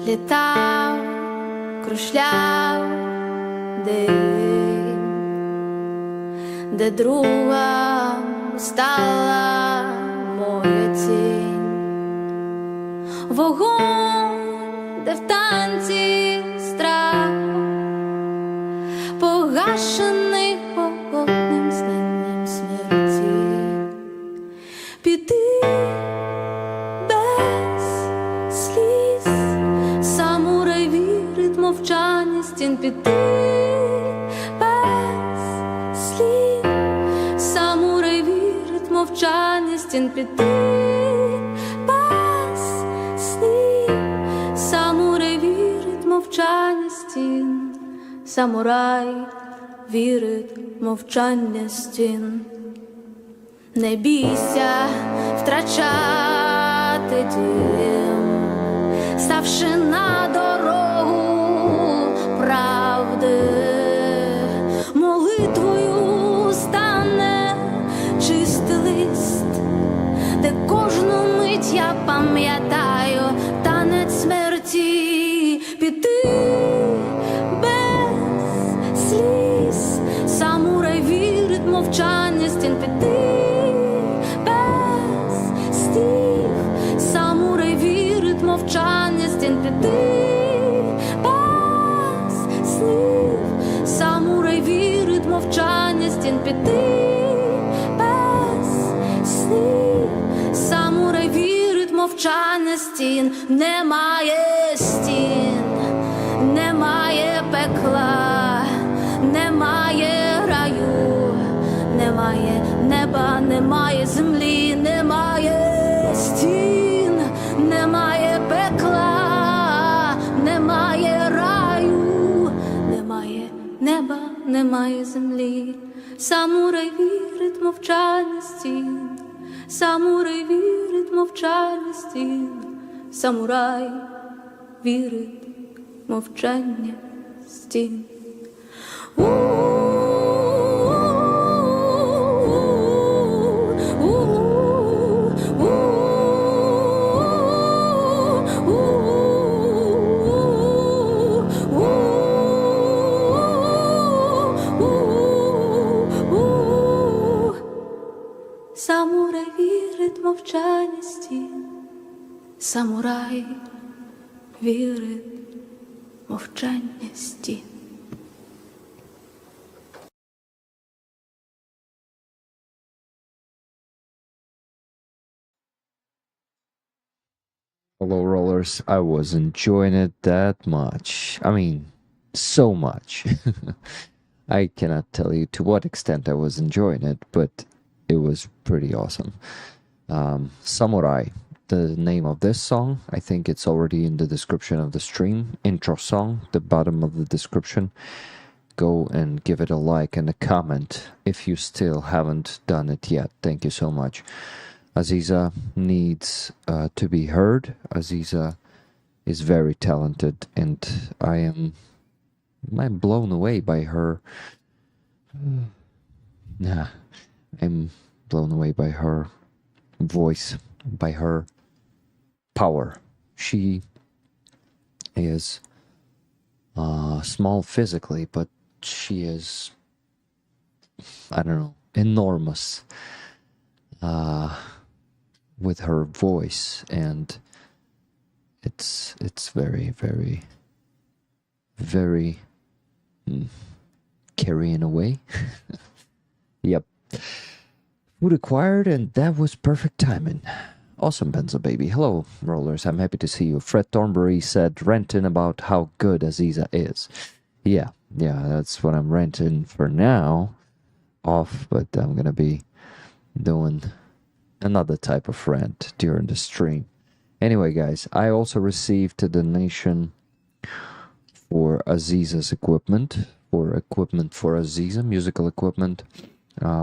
літав, кружляв дим, де другом стала моя тінь. Вогонь, де в танці страх, погашений холодним знанням смерті. Піти без сліз, самурай вірить мовчання стін. Піти без слів, самурай вірить мовчання стін. Піти без слів, самурай вірить мовчання стін. Самурай вірить мовчання стін. Не бійся втрачати дім, ставши на дорогу правди. Молитвою стане чистий лист, де кожну мить я пам'ятаю танець смерті. Піти без сліз, самурай вірить мовчання стін. Піти мовчання стін. Піти без слів, самурай вірить мовчання стін. Піти без слів, самурай вірить мовчання стін. Немає стін, немає пекла, немає раю, немає неба, немає землі, немає стін, немає пекла, немає раю, немає неба, немає землі. Самурай вірить мовчання стін, самурай вірить мовчання стін, самурай вірить мовчання стін. Самурай вірить мовчання стін, самурай вірить мовчання стін. Hello, rollers. I was enjoying it that much. I mean, so much. I cannot tell you to what extent I was enjoying it, but it was pretty awesome. Samurai, the name of this song. I think it's already in the description of the stream. Intro song, the bottom of the description. Go and give it a like and a comment if you still haven't done it yet. Thank you so much. Aiza needs to be heard. Aiza is very talented, and I'm blown away by her. I'm blown away by her voice, by her power. She is small physically, but she is, I don't know, enormous with her voice, and it's very, very, very carrying away. Yep. Food acquired, and that was perfect timing. Awesome, Benzo baby. Hello, rollers. I'm happy to see you. Fred Thornbury said ranting about how good Aiza is. Yeah, that's what I'm ranting for now. Off, but I'm gonna be doing another type of rant during the stream. Anyway, guys, I also received a donation for Aziza's equipment, for Aziza, musical equipment,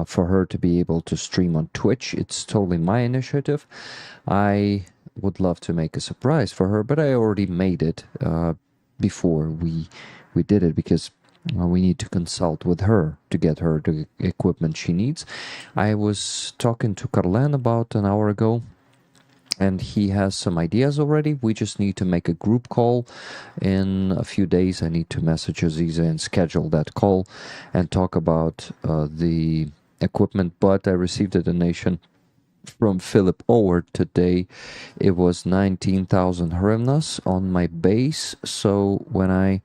for her to be able to stream on Twitch. It's totally my initiative. I would love to make a surprise for her, but I already made it before we did it, because we need to consult with her to get her the equipment she needs. I was talking to Carlen about an hour ago, and he has some ideas already. We just need to make a group call in a few days. I need to message Aiza and schedule that call and talk about the equipment. But I received a donation from Philip Howard today. It was 19,000 hryvnias on my base. So when I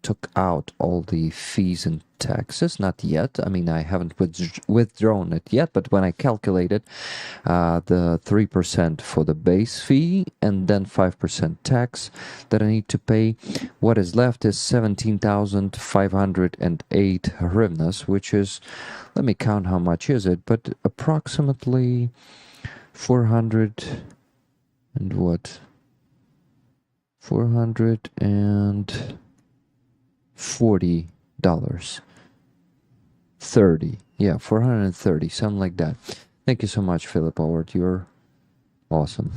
took out all the fees and taxes, not yet. I mean, I haven't withdrawn it yet, but when I calculated the 3% for the base fee and then 5% tax that I need to pay, what is left is 17,508 hryvnias, which is, let me count how much is it, but approximately 400 and what? 440 30, yeah, 430, something like that. Thank you so much, Philip Howard. You're awesome.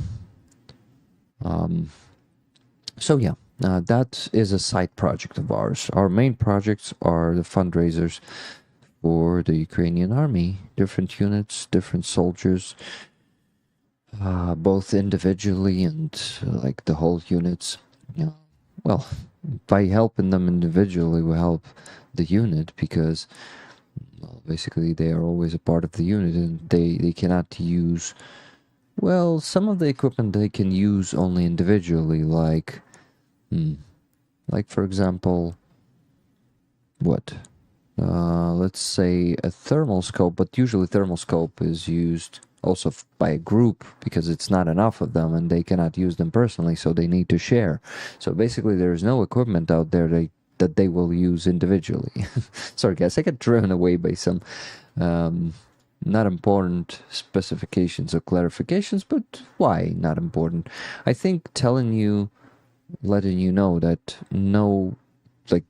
So yeah, that is a side project of ours. Our main projects are the fundraisers for the Ukrainian army, different units, different soldiers, both individually and like the whole units. Well, by helping them individually, we help the unit because, well, basically they are always a part of the unit and they cannot use, well, some of the equipment they can use only individually, like for example, what? Let's say a thermal scope, but usually thermal scope is used also by a group because it's not enough of them and they cannot use them personally, so they need to share. So basically there's no equipment out there that they will use individually. Sorry guys, I get driven away by some not important specifications or clarifications, but why not important? I think letting you know that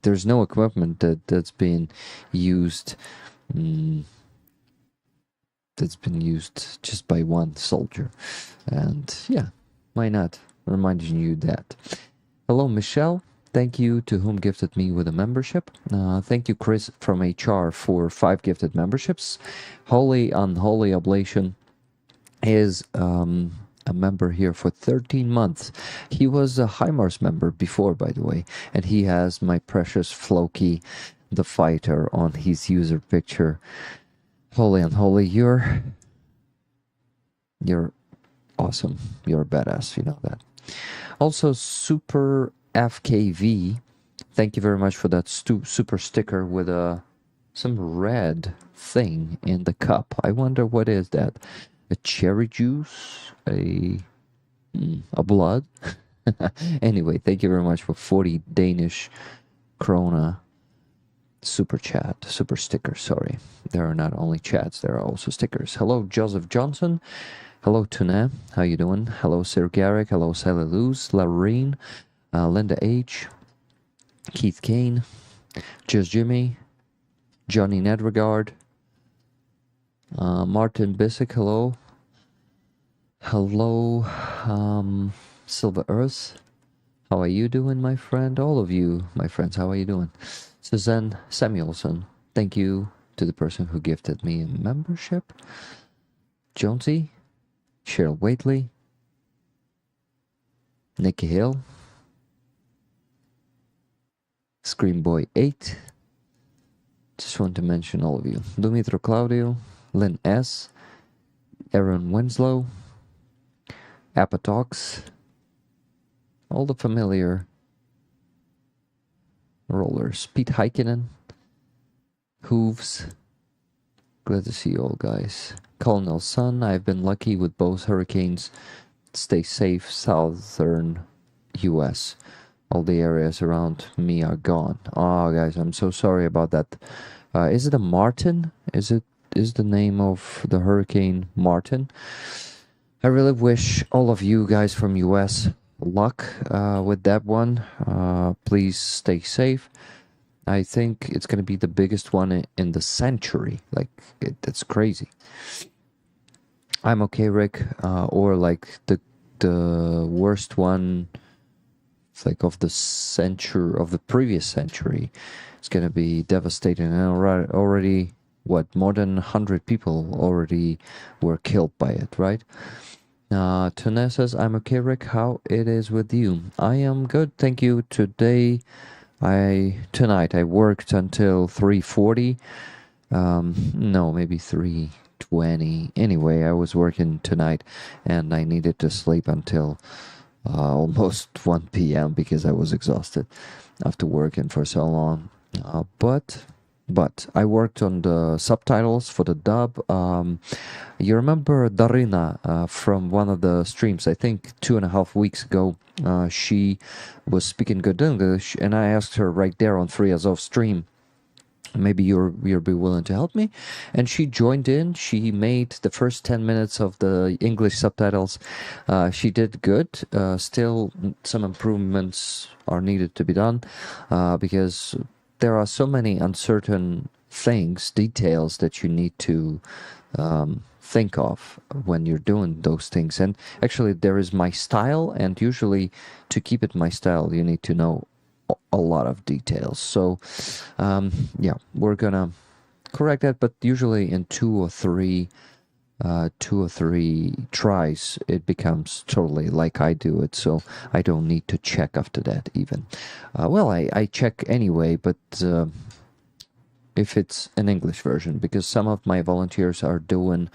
there's no equipment that's been used that's been used just by one soldier. And yeah, why not? Reminding you that. Hello, Michelle. Thank you to whom gifted me with a membership. Thank you, Chris from HR, for 5 gifted memberships. Holy Unholy Oblation is a member here for 13 months. He was a HIMARS member before, by the way, and he has my precious Floki, the fighter, on his user picture. Holy Unholy, you're awesome. You're a badass, you know that. Also, Super FKV, thank you very much for that super sticker with some red thing in the cup. I wonder what is that? A cherry juice? A blood? Anyway, thank you very much for 40 Danish krona super sticker. Sorry, there are not only chats, there are also stickers. Hello, Joseph Johnson. Hello, Tuna. How you doing? Hello, Sir Garrick. Hello, Sally Luz, Lorraine, Linda H, Keith Kane, Just Jimmy, Johnny Nedregard, Martin Bissick. Hello. Hello, Silver Earth. How are you doing, my friend? All of you, my friends, how are you doing? Suzanne Samuelson, thank you to the person who gifted me a membership. Jonesy, Cheryl Waitley, Nikki Hill, Screamboy 8. Just want to mention all of you. Dumitro Claudio, Lynn S, Aaron Winslow, Apatox, all the familiar rollers. Pete Heikkinen, Hooves. Glad to see you all, guys. Colonel Sun, I've been lucky with both hurricanes. Stay safe, southern US. All the areas around me are gone. Oh, guys, I'm so sorry about that. Is it a Martin? Is the name of the hurricane Martin? I really wish all of you guys from US luck with that one. Please stay safe. I think it's going to be the biggest one in the century. Like, it's crazy. I'm okay, Rick. Or like the worst one, like of the century, of the previous century. It's going to be devastating. And already what, more than 100 people already were killed by it, right? Tune says, I'm okay, Rick. How it is with you? I am good, thank you. Tonight I worked until 3:40. No, maybe 3:20. Anyway, I was working tonight, and I needed to sleep until almost 1 p.m. because I was exhausted after working for so long. But I worked on the subtitles for the dub. You remember Darina from one of the streams, I think 2.5 weeks ago. She was speaking good English, and I asked her right there on Free Azov stream, maybe you'll be willing to help me. And she joined in. She made the first 10 minutes of the English subtitles. She did good. Still some improvements are needed to be done, because there are so many uncertain things, details that you need to think of when you're doing those things. And actually there is my style, and usually to keep it my style you need to know a lot of details. So yeah, we're gonna correct that, but usually in two or three tries it becomes totally like I do it, so I don't need to check after that even. Well, I check anyway, but if it's an English version, because some of my volunteers are doing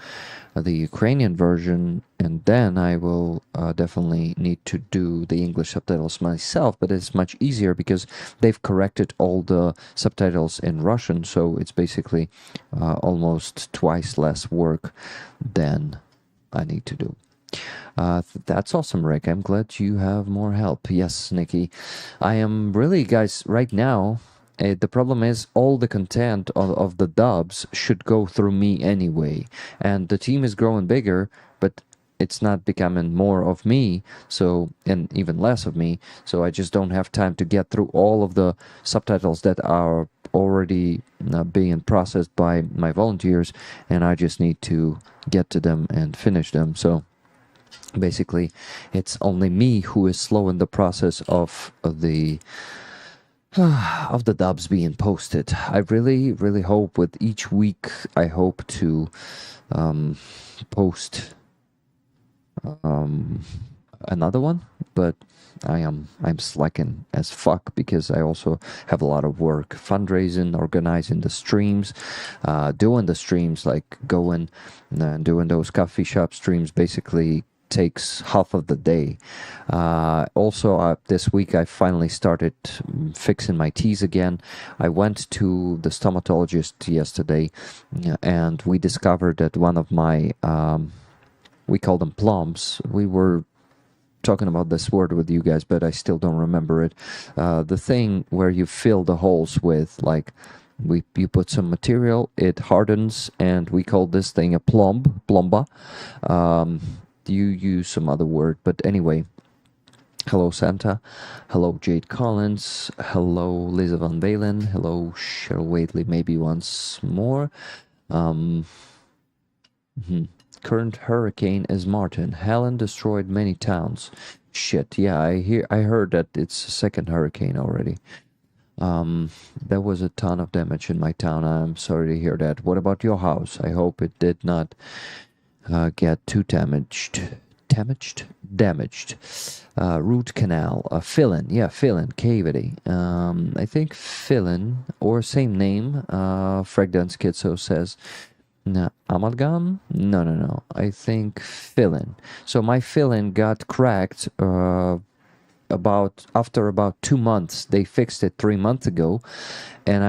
the Ukrainian version, and then I will definitely need to do the English subtitles myself, but it's much easier because they've corrected all the subtitles in Russian, so it's basically almost twice less work than I need to do. That's awesome, Rick. I'm glad you have more help. Yes, Nikki. I am really, guys, right now, the problem is all the content of the dubs should go through me anyway. And the team is growing bigger, but it's not becoming more of me, so, and even less of me. So I just don't have time to get through all of the subtitles that are already being processed by my volunteers, and I just need to get to them and finish them. So basically, it's only me who is slow in the process of the dubs being posted. I really hope with each week I hope to post another one, but I'm slacking as fuck because I also have a lot of work fundraising, organizing the streams, doing the streams, like going and doing those coffee shop streams basically takes half of the day. Also, this week I finally started fixing my teeth again. I went to the stomatologist yesterday, and we discovered that one of my we call them plums. We were talking about this word with you guys, but I still don't remember it. The thing where you fill the holes with, like, you put some material, it hardens, and we call this thing a plomba. You use some other word, but anyway. Hello, Santa. Hello, Jade Collins. Hello, Liza Van Balen. Hello, Cheryl Waitley. Maybe once more. Current hurricane is Martin. Helen destroyed many towns. Shit, yeah, I heard that it's a second hurricane already. There was a ton of damage in my town. I'm sorry to hear that. What about your house? I hope it did not get too damaged. Root canal, fill-in, yeah, fill-in, cavity. I think fill-in, or same name, Fregdan Schizo says. No, amalgam? No. I think fill-in. So my fill-in got cracked after about 2 months. They fixed it 3 months ago, and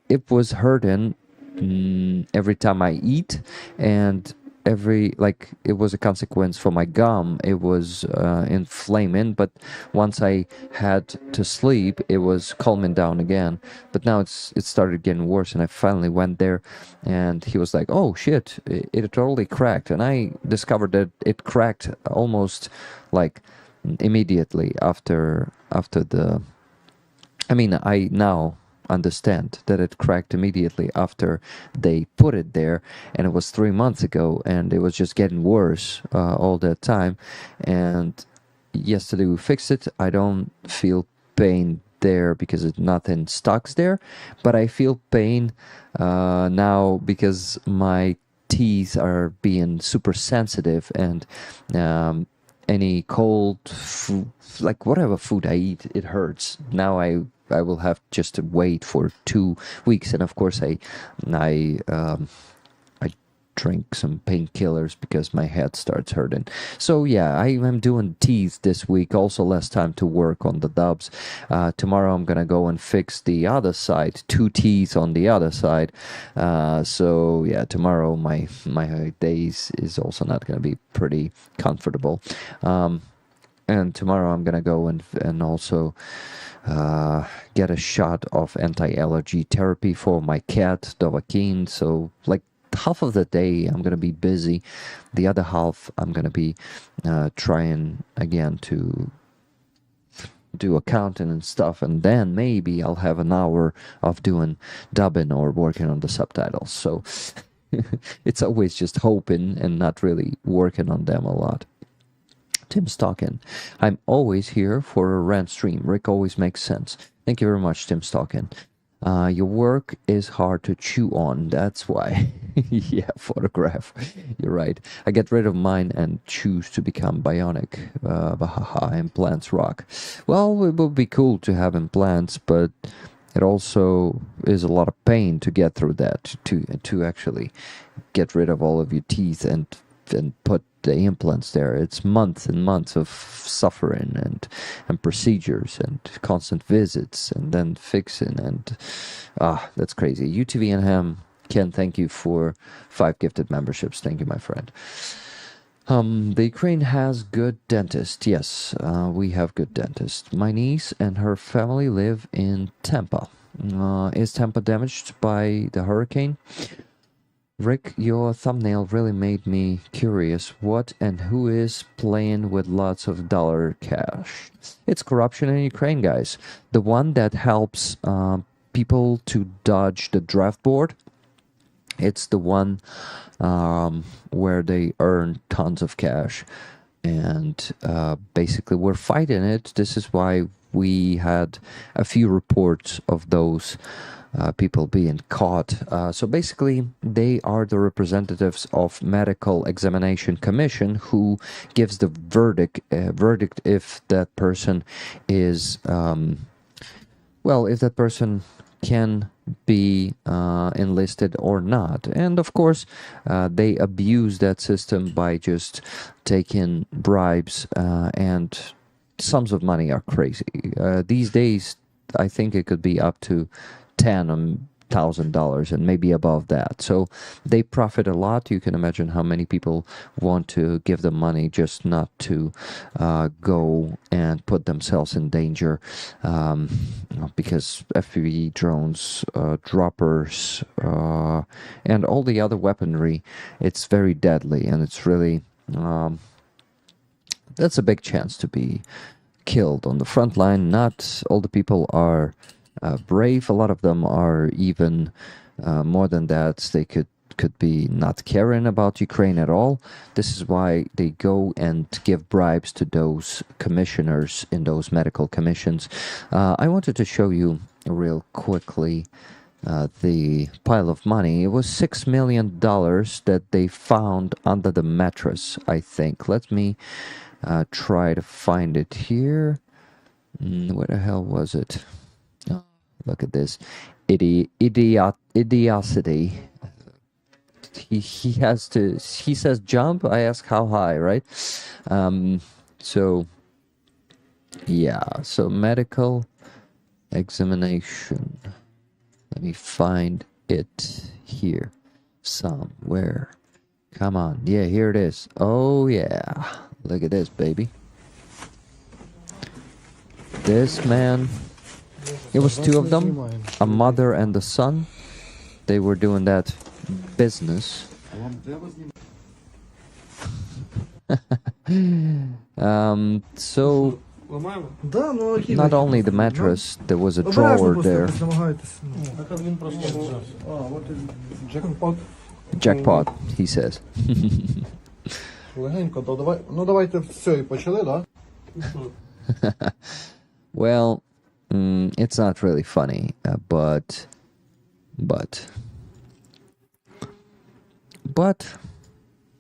it was hurting every time I eat, and it was a consequence for my gum. It was inflaming, but once I had to sleep, it was calming down again. But now it started getting worse, and I finally went there, and he was like, "Oh shit, it totally cracked." And I discovered that it cracked almost like immediately after the. I mean, I now understand that it cracked immediately after they put it there, and it was 3 months ago, and it was just getting worse all that time. And yesterday we fixed it. I don't feel pain there because nothing stucks there, but I feel pain now because my teeth are being super sensitive, and any cold food, like whatever food I eat, it hurts. Now I will have just to wait for 2 weeks, and of course I drink some painkillers because my head starts hurting. So yeah, I am doing teeth this week, also less time to work on the dubs. Tomorrow I'm gonna go and fix the other side, 2 teeth on the other side. So yeah, tomorrow my days is also not gonna be pretty comfortable. And tomorrow I'm gonna go and also get a shot of anti-allergy therapy for my cat Dovahkiin. So like half of the day I'm gonna be busy, the other half I'm gonna be trying again to do accounting and stuff, and then maybe I'll have an hour of doing dubbing or working on the subtitles. So it's always just hoping and not really working on them a lot. Tim Stockin, I'm always here for a Rant-Stream. Rick always makes sense. Thank you very much, Tim Stockin. Your work is hard to chew on, that's why. Yeah, photograph. You're right. I get rid of mine and choose to become bionic. Bahaha, implants rock. Well, it would be cool to have implants, but it also is a lot of pain to get through that, to actually get rid of all of your teeth and put the implants there. It's months and months of suffering and procedures and constant visits and then fixing, and that's crazy. UTV and Ham, Ken, thank you for 5 gifted memberships. Thank you, my friend. The Ukraine has good dentists. Yes, we have good dentists. My niece and her family live in Tampa. Is Tampa damaged by the hurricane? Rick, your thumbnail really made me curious. What and who is playing with lots of dollar cash? It's corruption in Ukraine, guys. The one that helps people to dodge the draft board. It's the one where they earn tons of cash. And basically we're fighting it. This is why we had a few reports of those people being caught. So basically, they are the representatives of Medical Examination Commission who gives the verdict if that person is, if that person can be enlisted or not. And of course, they abuse that system by just taking bribes, and sums of money are crazy. These days, I think it could be up to $10,000 and maybe above that. So they profit a lot. You can imagine how many people want to give them money just not to go and put themselves in danger, because FPV drones, droppers, and all the other weaponry, it's very deadly, and it's really that's a big chance to be killed on the front line. Not all the people are brave. A lot of them are even more than that. They could be not caring about Ukraine at all. This is why they go and give bribes to those commissioners in those medical commissions. I wanted to show you real quickly the pile of money. It was $6 million that they found under the mattress, I think. Let me try to find it here. Where the hell was it? Look at this idiocity. He has to. He says jump. I ask how high, right? So yeah. So medical examination. Let me find it here somewhere. Come on. Yeah, here it is. Oh yeah. Look at this, baby. This man. It was 2 of them, a mother and a son. They were doing that business. So not only the mattress, there was a drawer there. Jackpot, he says. Well, It's not really funny, but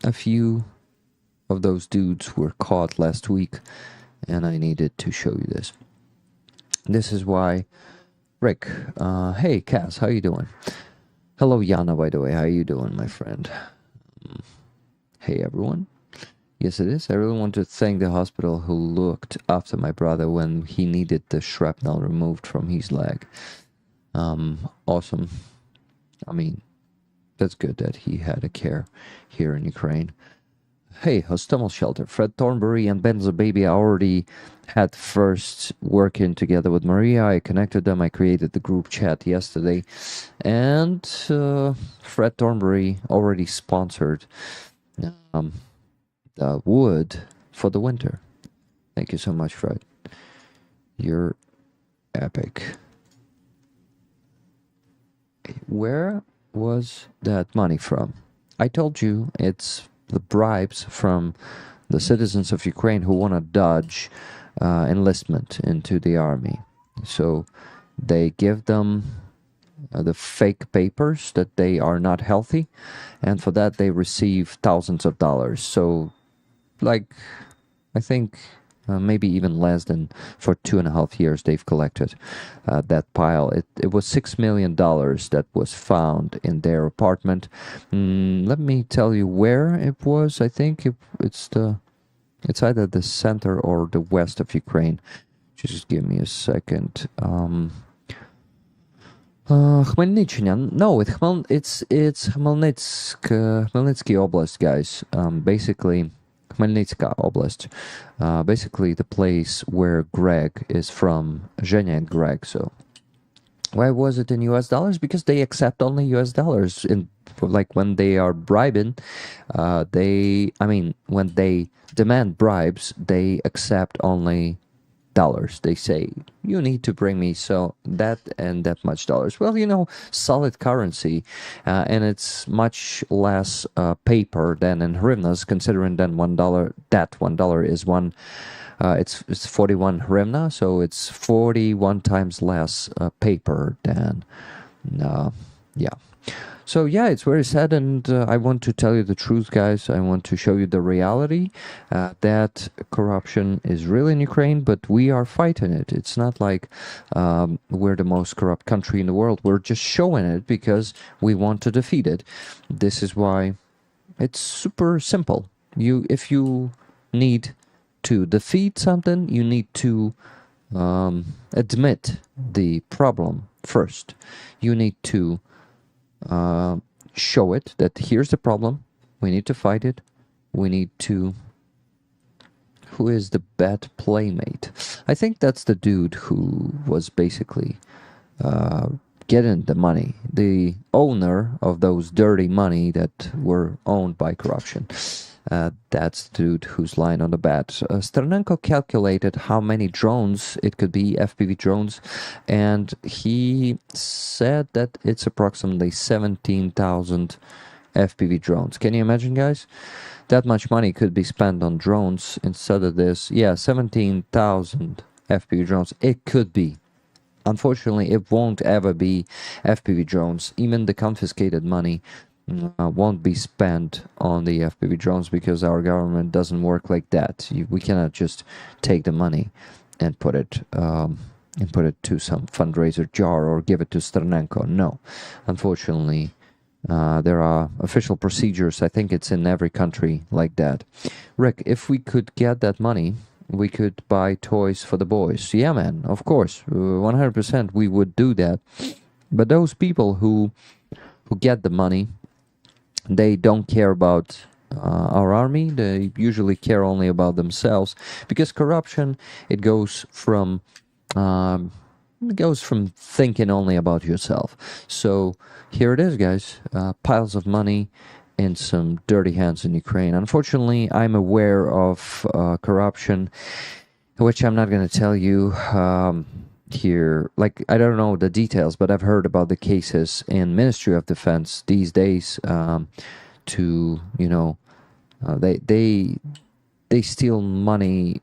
a few of those dudes were caught last week, and I needed to show you this. This is why, Rick. Hey, Cass, how you doing? Hello, Yana, by the way. How you doing, my friend? Hey, everyone. Yes, it is. I really want to thank the hospital who looked after my brother when he needed the shrapnel removed from his leg. Awesome. I mean, that's good that he had a care here in Ukraine. Hey, Hostomel Shelter. Fred Thornbury and Benzo Baby already had first working together with Maria. I connected them. I created the group chat yesterday. And Fred Thornbury already sponsored the wood for the winter. Thank you so much, Fred. You're epic. Where was that money from? I told you it's the bribes from the citizens of Ukraine who want to dodge enlistment into the army. So they give them the fake papers that they are not healthy, and for that they receive thousands of dollars. So, like, I think maybe even less than for 2.5 years they've collected that pile. It was $6 million that was found in their apartment. Let me tell you where it was. I think it's either the center or the west of Ukraine. Just give me a second. Khmelnytskya. No, it's Khmelnytsky Oblast, guys. Basically, Khmelnytska Oblast. Basically, the place where Greg is from, Zhenya and Greg. So, why was it in US dollars? Because they accept only US dollars. Like when they are bribing, when they demand bribes, they accept only dollars. They say, you need to bring me so that and that much dollars. Well, solid currency, and it's much less paper than in hryvnias, considering that $1 is one. It's 41 hryvnia, so it's 41 times less paper than yeah. So yeah, it's very sad, and I want to tell you the truth, guys. I want to show you the reality that corruption is real in Ukraine, but we are fighting it. It's not like we're the most corrupt country in the world. We're just showing it because we want to defeat it. This is why it's super simple. If you need to defeat something, you need to admit the problem first. You need to show it that here's the problem. We need to fight it. We need to. Who is the bad playmate? I think that's the dude who was basically getting the money, the owner of those dirty money that were owned by corruption. That's the dude who's lying on the bed. Sternenko calculated how many drones it could be, FPV drones, and he said that it's approximately 17,000 FPV drones. Can you imagine, guys? That much money could be spent on drones instead of this. Yeah, 17,000 FPV drones. It could be. Unfortunately, it won't ever be FPV drones. Even the confiscated money won't be spent on the FPV drones because our government doesn't work like that. We cannot just take the money and put it to some fundraiser jar or give it to Sternenko. No, unfortunately, there are official procedures. I think it's in every country like that. Rick, if we could get that money, we could buy toys for the boys. Yeah, man, of course, 100% we would do that. But those people who get the money, they don't care about our army. They usually care only about themselves, because corruption, it goes from thinking only about yourself. So here it is, guys. Piles of money in some dirty hands in Ukraine. Unfortunately, I'm aware of corruption, which I'm not going to tell you here. Like, I don't know the details, but I've heard about the cases in Ministry of Defense these days. They steal money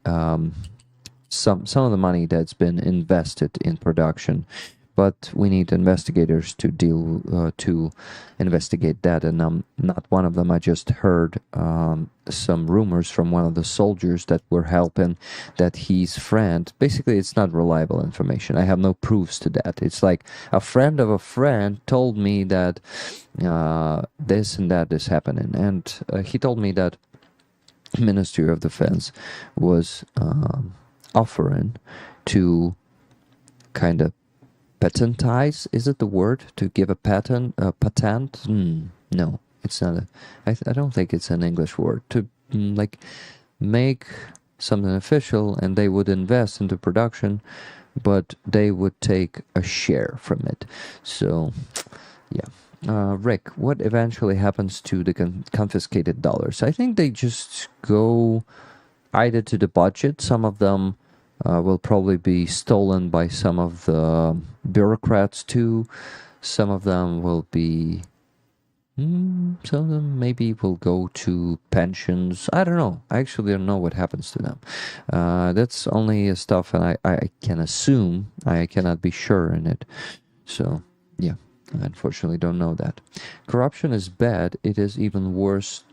some of the money that's been invested in production, but we need investigators to to investigate that, and I'm not one of them. I just heard some rumors from one of the soldiers that were helping that his friend, basically it's not reliable information, I have no proofs to that. It's like a friend of a friend told me that this and that is happening, and he told me that Ministry of Defense was offering to kind of patentize, is it the word, to give a patent? No, it's not. I don't think it's an English word. To like make something official, and they would invest into production, but they would take a share from it. So, yeah. Rick, what eventually happens to the confiscated dollars? I think they just go either to the budget. Some of them will probably be stolen by some of the bureaucrats too. Some of them will be... some of them maybe will go to pensions. I don't know. I actually don't know what happens to them. That's only stuff, and I can assume. I cannot be sure in it. So, yeah. I unfortunately don't know that. Corruption is bad. It is even worse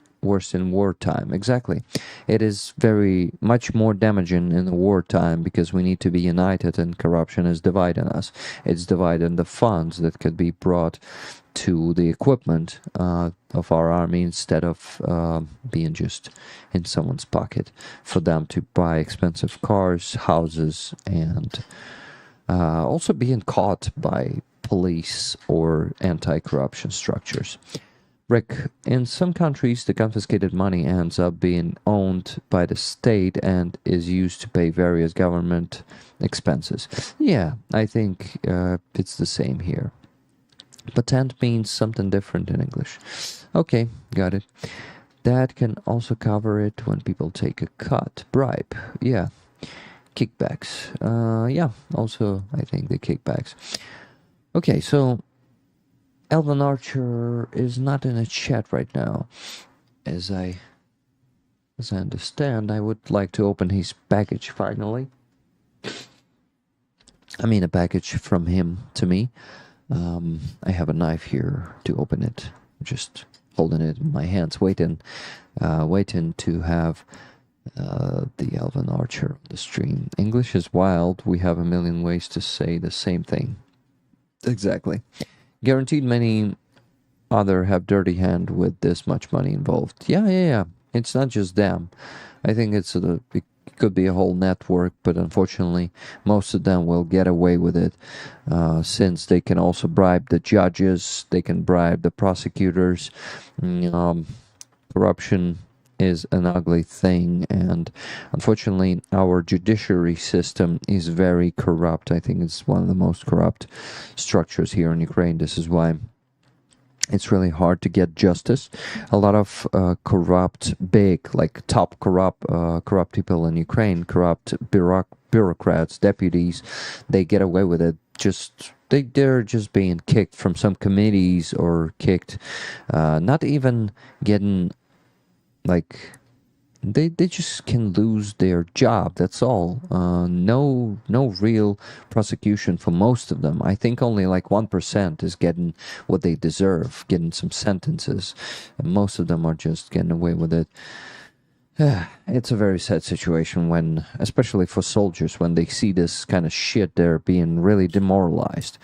in wartime. Exactly. It is very much more damaging in the wartime because we need to be united, and corruption is dividing us. It's dividing the funds that could be brought to the equipment of our army instead of being just in someone's pocket for them to buy expensive cars, houses, and also being caught by police or anti-corruption structures. Rick, in some countries, the confiscated money ends up being owned by the state and is used to pay various government expenses. Yeah, I think it's the same here. Patent means something different in English. Okay, got it. That can also cover it when people take a cut, bribe. Yeah, kickbacks. Yeah, also I think the kickbacks. Okay, so Elven Archer is not in a chat right now. As I understand, I would like to open his package finally. I mean, a package from him to me. I have a knife here to open it. Just holding it in my hands, waiting to have the Elven Archer on the stream. English is wild. We have a million ways to say the same thing. Exactly. Guaranteed many other have dirty hand with this much money involved. Yeah. It's not just them. I think it could be a whole network, but unfortunately most of them will get away with it since they can also bribe the judges, they can bribe the prosecutors. Corruption is an ugly thing, and unfortunately our judiciary system is very corrupt. I think it's one of the most corrupt structures here in Ukraine. This is why it's really hard to get justice. A lot of corrupt, big, like top corrupt people in Ukraine, corrupt bureaucrats, deputies, they get away with it. They're just being kicked from some committees or kicked, not even getting, like, they just can lose their job. That's all. No real prosecution for most of them. I think only like 1% is getting what they deserve, getting some sentences. And most of them are just getting away with it. It's a very sad situation when, especially for soldiers, when they see this kind of shit, they're being really demoralized.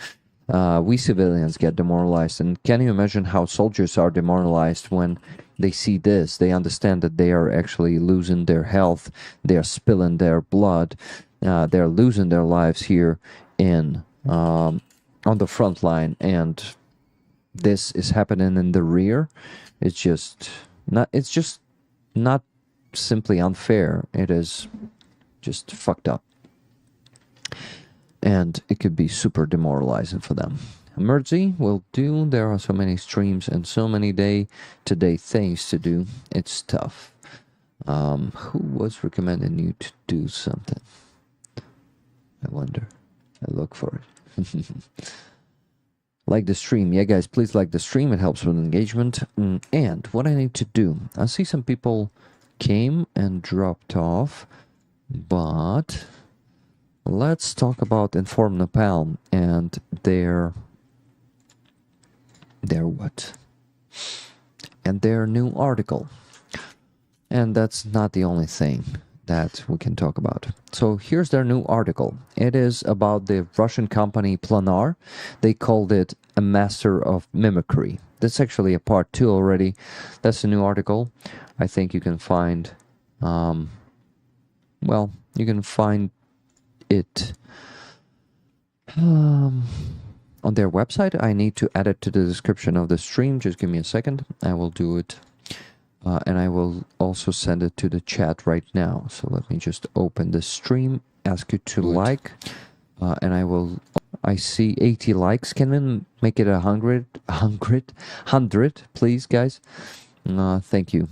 We civilians get demoralized, and can you imagine how soldiers are demoralized when they see this? They understand that they are actually losing their health, they are spilling their blood, they're losing their lives here on the front line, and this is happening in the rear. It's just not simply unfair. It is just fucked up. And it could be super demoralizing for them. Emergency will do. There are so many streams and so many day-to-day things to do. It's tough. Who was recommending you to do something? I wonder. I look for it. Like the stream. Yeah, guys, please like the stream. It helps with engagement. And what I need to do. I see some people came and dropped off, but let's talk about Inform Napalm and their what? And their new article. And that's not the only thing that we can talk about. So here's their new article. It is about the Russian company Planar. They called it a master of mimicry. That's actually a part 2 already. That's a new article. I think you can find, well, you can find it on their website. I need to add it to the description of the stream. Just give me a second. I will do it. And I will also send it to the chat right now. So let me just open the stream, ask you to like, and I see 80 likes. Can we make it 100, please, guys? Thank you.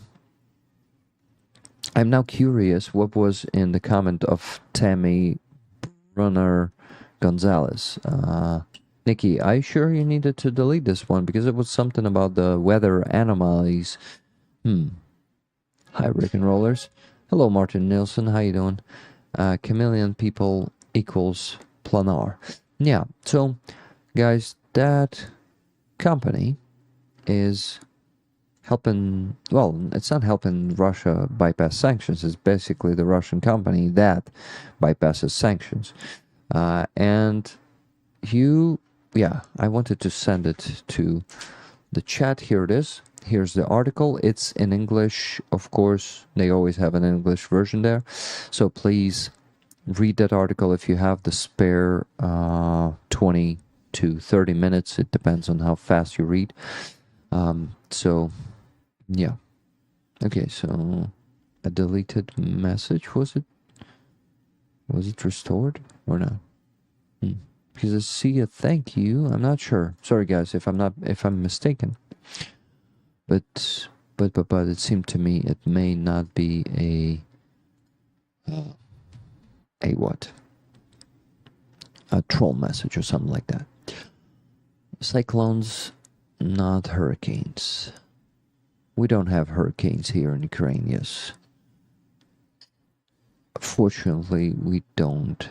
I'm now curious what was in the comment of Tammy Brunner Gonzalez. Nikki, are you sure you needed to delete this one? Because it was something about the weather anomalies. Hi, Rick and Rollers. Hello, Martin Nilsson. How you doing? Chameleon people equals Planar. Yeah, so, guys, that company is helping, well, it's not helping Russia bypass sanctions. It's basically the Russian company that bypasses sanctions. And I wanted to send it to the chat. Here it is. Here's the article. It's in English, of course. They always have an English version there. So please read that article if you have the spare 20 to 30 minutes. It depends on how fast you read. So, yeah. Okay, so a deleted message, was it restored or not? Because I see a thank you. I'm not sure. Sorry, guys, if I'm mistaken. But it seemed to me it may not be a what? A troll message or something like that. Cyclones, not hurricanes. We don't have hurricanes here in Ukraine, yes. Fortunately, we don't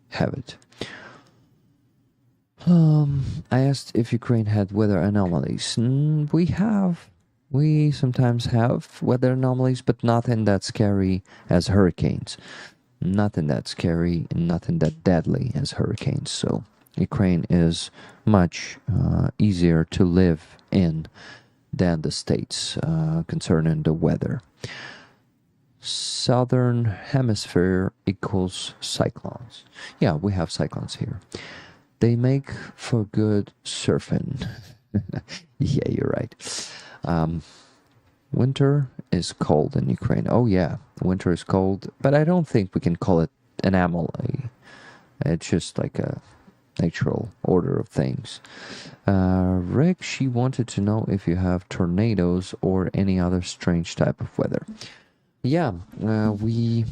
have it. I asked if Ukraine had weather anomalies. We sometimes have weather anomalies, but nothing that scary as hurricanes. Nothing that scary and nothing that deadly as hurricanes. So Ukraine is much easier to live in than the States concerning the weather. Southern hemisphere equals cyclones. Yeah, we have cyclones here. They make for good surfing. Yeah, you're right. Winter is cold in Ukraine. Oh yeah, winter is cold, but I don't think we can call it an anomaly. It's just like a natural order of things. Rick, she wanted to know if you have tornadoes or any other strange type of weather. Yeah, we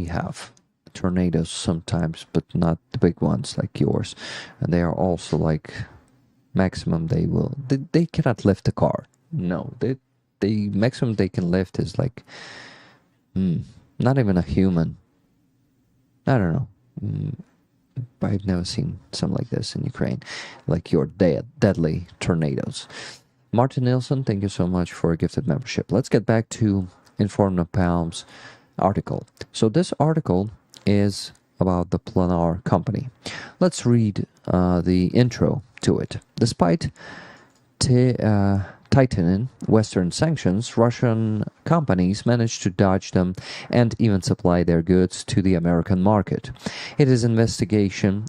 have tornadoes sometimes, but not the big ones like yours. And they are also like maximum they cannot lift a car. No, the maximum they can lift is like not even a human. I don't know. I've never seen something like this in Ukraine, like your deadly tornadoes. Martin Nilsson, thank you so much for a gifted membership. Let's get back to Inform Napalm's article. So this article is about the Planar company. Let's read the intro to it. Despite tightening Western sanctions, Russian companies managed to dodge them and even supply their goods to the American market. In this investigation,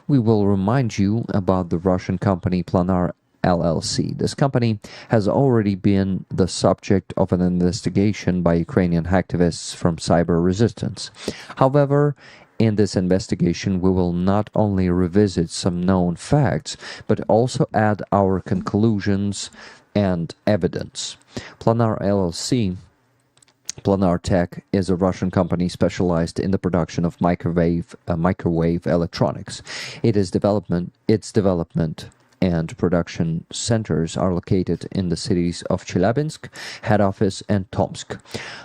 we will remind you about the Russian company Planar LLC. This company has already been the subject of an investigation by Ukrainian hacktivists from Cyber Resistance. However, in this investigation, we will not only revisit some known facts, but also add our conclusions and evidence. Planar LLC, Planar Tech, is a Russian company specialized in the production of microwave electronics. Its development and production centers are located in the cities of Chelyabinsk, head office, and Tomsk.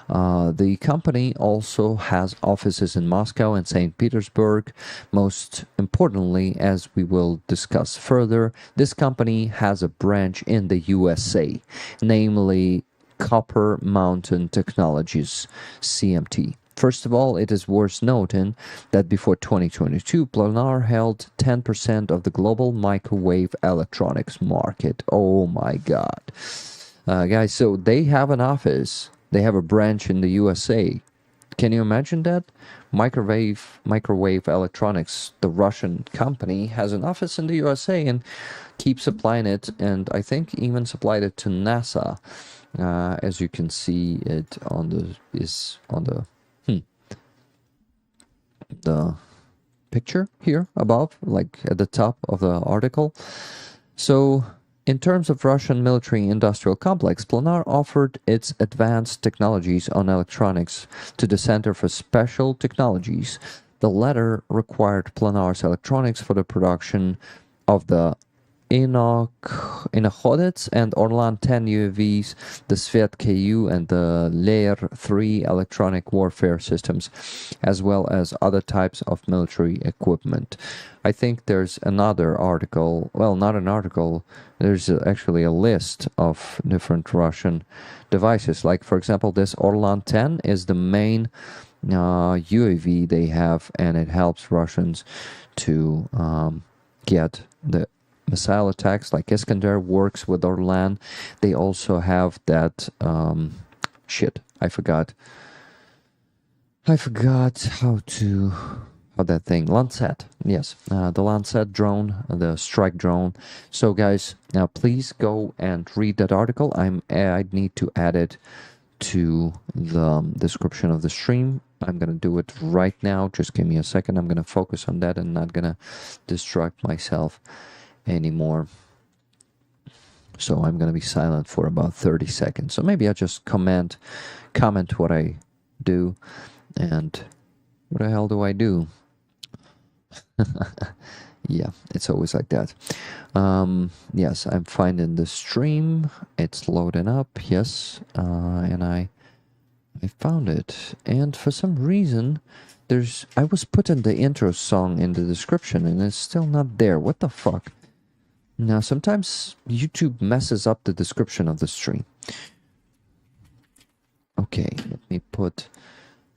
The company also has offices in Moscow and St. Petersburg. Most importantly, as we will discuss further, this company has a branch in the USA, namely Copper Mountain Technologies, CMT. First of all, it is worth noting that before 2022, Planar held 10% of the global microwave electronics market. Oh my god. Guys, so they have an office, they have a branch in the USA. Can you imagine that? Microwave electronics, the Russian company, has an office in the USA and keeps supplying it, and I think even supplied it to NASA. As you can see, it on the picture here above, like at the top of the article. So, in terms of Russian military industrial complex, Planar offered its advanced technologies on electronics to the Center for Special Technologies. The latter required Planar's electronics for the production of the Inoходец and Orlan 10 UAVs, the Svet KU and the Layer 3 electronic warfare systems, as well as other types of military equipment. I think there's another article, well, not an article, there's actually a list of different Russian devices. Like, for example, this Orlan 10 is the main UAV they have, and it helps Russians to get the missile attacks. Like Iskander works with Orlan. They also have that I forgot how that thing, Lancet. Yes, the Lancet drone, the strike drone. So guys, now please go and read that article. I need to add it to the description of the stream. I'm gonna do it right now. Just give me a second. I'm gonna focus on that and not gonna distract myself anymore. So I'm gonna be silent for about 30 seconds. So maybe I'll just comment what I do. And what the hell do I do? Yeah, it's always like that. Yes, I'm finding the stream. It's loading up. Yes, and I found it. And for some reason, I was putting the intro song in the description, and it's still not there. What the fuck? Now, sometimes YouTube messes up the description of the stream. Okay, let me put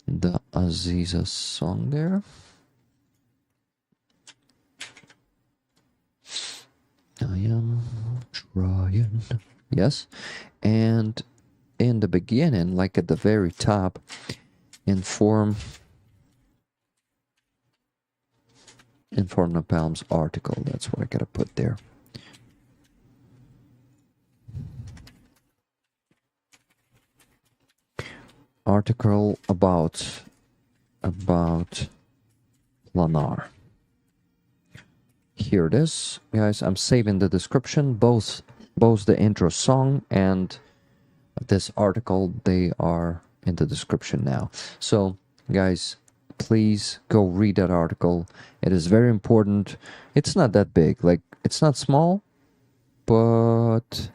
the Aiza song there. I am trying. Yes. And in the beginning, like at the very top, inform Napalm's article. That's what I gotta put there. Article about Planar. Here it is, guys. I'm saving the description, both the intro song and this article. They are in the description now. So, guys, please go read that article. It is very important. It's not that big. Like, it's not small, but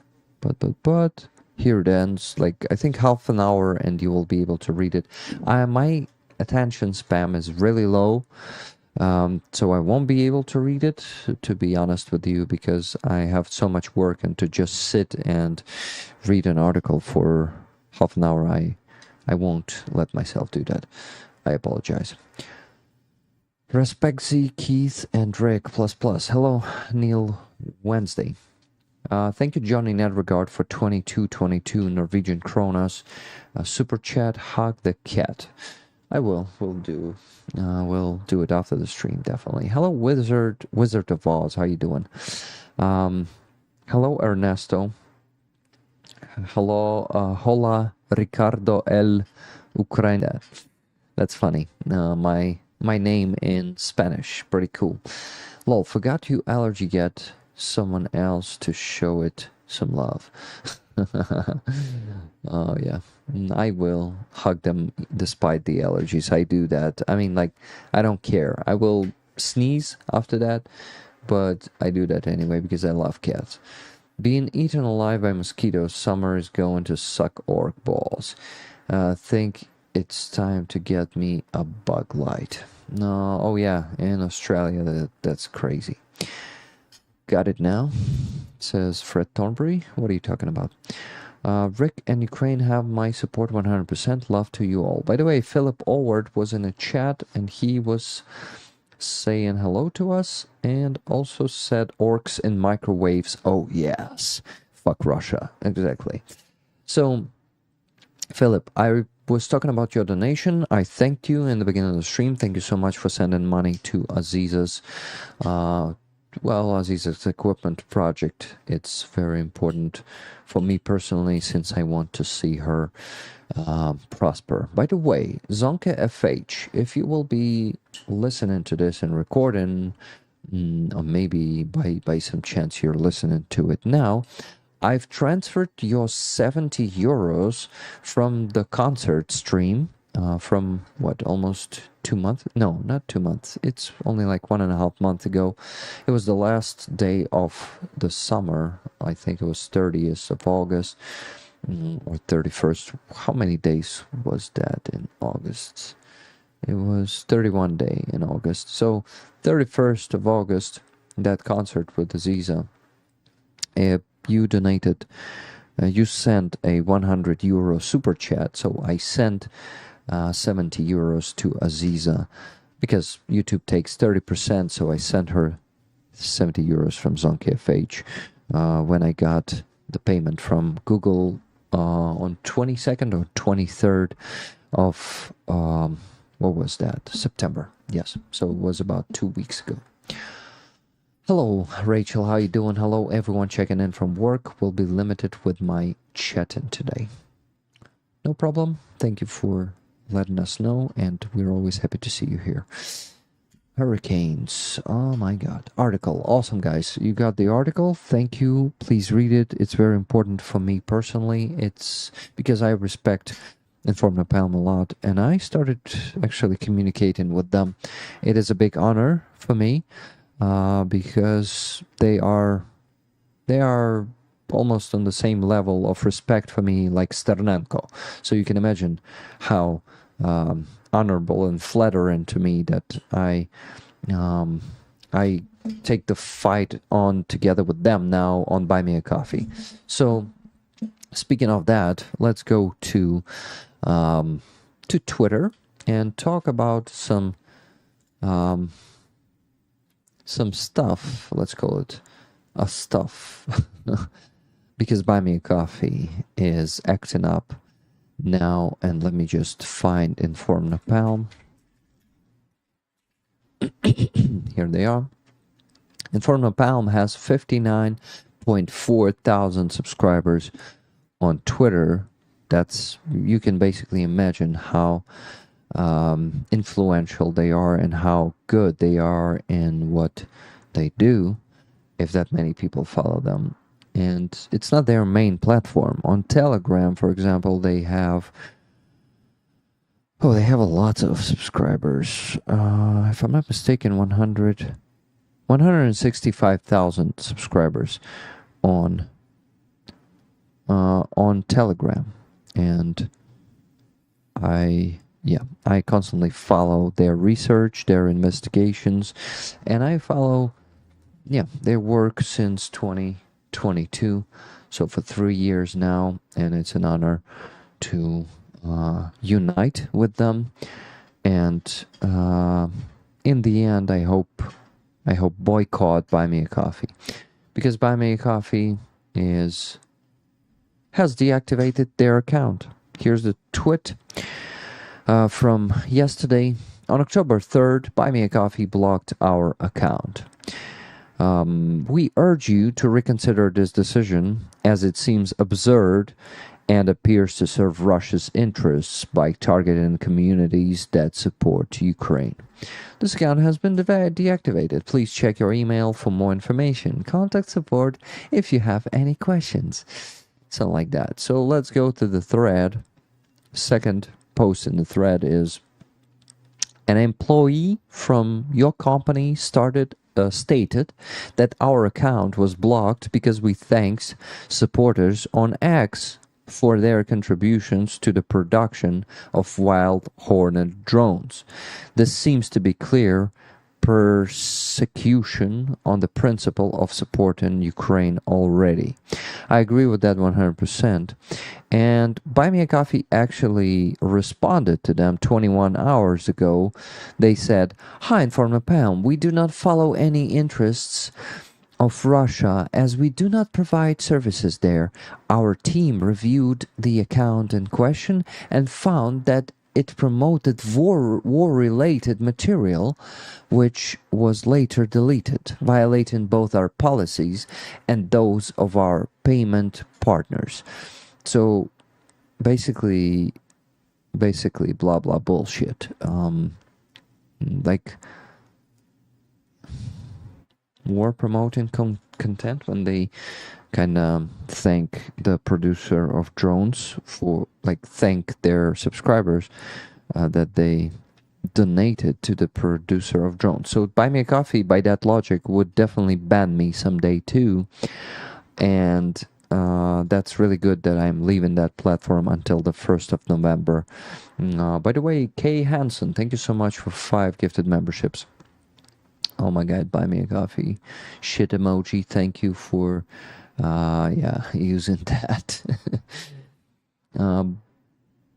here it ends. Like, I think half an hour and you will be able to read it. My attention span is really low, so I won't be able to read it, to be honest with you, because I have so much work, and to just sit and read an article for half an hour, I won't let myself do that. I apologize. Respectzy, Keith, and Rick++. Hello, Neil Wednesday. Thank you, Johnny Nedregard, for 2222 Norwegian kronas. Super chat, hug the cat. I will. We'll do it after the stream, definitely. Hello, Wizard of Oz. How you doing? Hello, Ernesto. Hello, hola, Ricardo El Ucrania. That's funny. My name in Spanish. Pretty cool. Lol, forgot you allergy get someone else to show it some love. Oh yeah, I will hug them despite the allergies. I do that. I mean, like, I don't care. I will sneeze after that, but I do that anyway because I love cats. Being eaten alive by mosquitoes, summer is going to suck orc balls. Think it's time to get me a bug light. No, oh yeah, in Australia, that's crazy. Got it now, says Fred Thornbury. What are you talking about? Rick and Ukraine have my support 100%. Love to you all. By the way, Philip Allward was in a chat and he was saying hello to us and also said orcs in microwaves. Oh, yes. Fuck Russia. Exactly. So, Philip, I was talking about your donation. I thanked you in the beginning of the stream. Thank you so much for sending money to Aziza's Aziza's equipment project. It's very important for me personally since I want to see her prosper. By the way, Zonke FH, if you will be listening to this and recording, or maybe by some chance you're listening to it now, I've transferred your 70 euros from the concert stream from what, almost 2 months? No, not 2 months. It's only like 1.5 months ago. It was the last day of the summer. I think it was 30th of August or 31st. How many days was that in August? It was 31 day in August. So 31st of August, that concert with Aziza, you donated, you sent a 100 euro super chat. So I sent 70 euros to Aziza because YouTube takes 30%. So I sent her 70 euros from ZonkFH when I got the payment from Google on 22nd or 23rd of, what was that? September. Yes. So it was about 2 weeks ago. Hello, Rachel. How you doing? Hello, everyone checking in from work. Will be limited with my chatting today. No problem. Thank you for letting us know, and we're always happy to see you here. Hurricanes. Oh my God. Article. Awesome, guys. You got the article. Thank you. Please read it. It's very important for me personally. It's because I respect Inform Napalm a lot, and I started actually communicating with them. It is a big honor for me. Because they are almost on the same level of respect for me like Sternenko. So you can imagine how honorable and flattering to me that I take the fight on together with them now on Buy Me a Coffee. So speaking of that, let's go to Twitter and talk about some stuff, let's call it a stuff, because Buy Me a Coffee is acting up now, and let me just find Inform Napalm. Here they are. Inform Napalm has 59.4 thousand subscribers on Twitter. That's, you can basically imagine how influential they are and how good they are in what they do if that many people follow them. And it's not their main platform. On Telegram, for example, they have a lot of subscribers. If I'm not mistaken, 165,000 subscribers on Telegram. And I constantly follow their research, their investigations, and I follow, their work since 2022. So for 3 years now, and it's an honor to unite with them. And in the end, I hope boycott Buy Me a Coffee, because Buy Me a Coffee has deactivated their account. Here's the tweet. From yesterday, on October 3rd, Buy Me a Coffee blocked our account. We urge you to reconsider this decision, as it seems absurd and appears to serve Russia's interests by targeting communities that support Ukraine. This account has been deactivated. Please check your email for more information. Contact support if you have any questions. Something like that. So let's go to the thread. Second post in the thread is: an employee from your company started stated that our account was blocked because we thanked supporters on X for their contributions to the production of Wild Hornet drones. This seems to be clear persecution on the principle of supporting Ukraine already. I agree with that 100%. And Buy Me a Coffee actually responded to them 21 hours ago. They said, "Hi, Informer Pound, we do not follow any interests of Russia as we do not provide services there. Our team reviewed the account in question and found that it promoted war-related material, which was later deleted, violating both our policies and those of our payment partners." So basically blah blah bullshit. Like war promoting content when they kind of thank the producer of drones for, like, thank their subscribers that they donated to the producer of drones. So Buy Me a Coffee, by that logic, would definitely ban me someday too. And that's really good that I'm leaving that platform until the 1st of November. By the way, Kay Hansen, thank you so much for 5 gifted memberships. Oh my god, Buy Me a Coffee shit emoji, thank you for using that.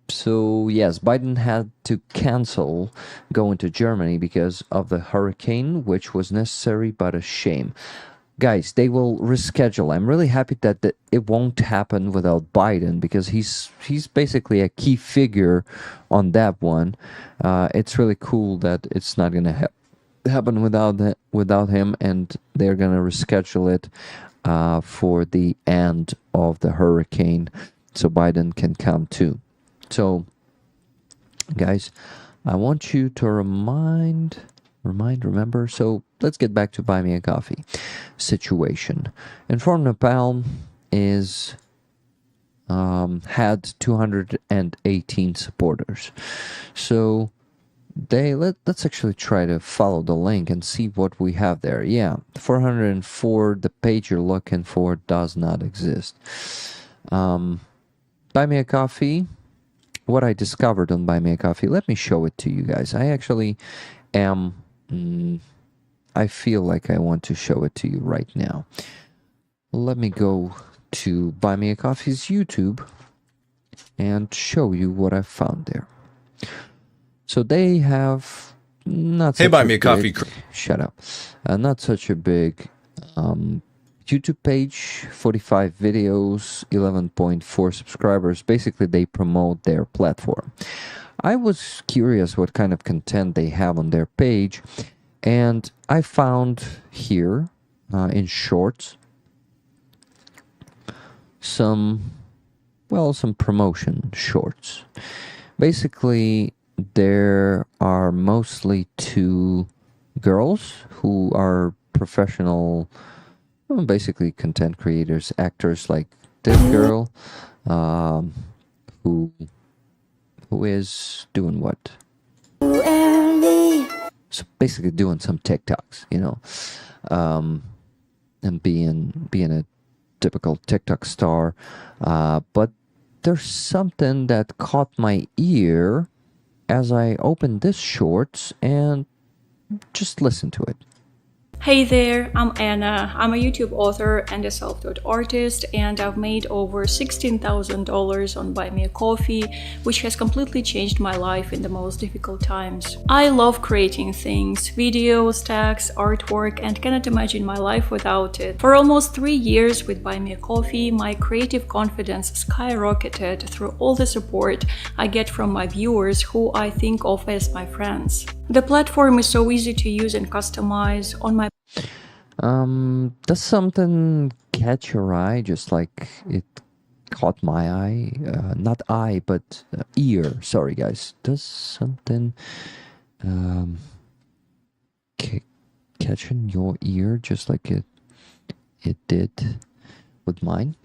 So yes, Biden had to cancel going to Germany because of the hurricane, which was necessary but a shame. Guys, they will reschedule. I'm really happy that it won't happen without Biden, because he's basically a key figure on that one. It's really cool that it's not gonna happen without him, and they're gonna reschedule it for the end of the hurricane, so Biden can come too. So, guys, I want you to remember. So let's get back to Buy Me a Coffee situation. Inform Nepal is had 218 supporters. So let's actually try to follow the link and see what we have there. Yeah, 404. The page you're looking for does not exist. Buy Me a Coffee. What I discovered on Buy Me a Coffee. Let me show it to you guys. I actually am. I feel like I want to show it to you right now. Let me go to Buy Me a Coffee's YouTube and show you what I found there. So they have not such Buy Me a Coffee. Shut up. Not such a big YouTube page, 45 videos, 11.4 subscribers. Basically, they promote their platform. I was curious what kind of content they have on their page, and I found here in shorts some promotion shorts. Basically, there are mostly 2 girls who are professional, basically content creators, actors, like this girl who is doing what? So basically doing some TikToks, and being a typical TikTok star. But there's something that caught my ear as I opened this shorts, and just listen to it. Hey there, I'm Anna. I'm a YouTube author and a self-taught artist, and I've made over $16,000 on Buy Me a Coffee, which has completely changed my life in the most difficult times. I love creating things, videos, tags, artwork, and cannot imagine my life without it. For almost 3 years with Buy Me a Coffee, my creative confidence skyrocketed through all the support I get from my viewers, who I think of as my friends. The platform is so easy to use and customize. On my does something catch your eye, just like it caught my eye? Not eye, but ear. Sorry, guys. Does something catch in your ear, just like it did with mine?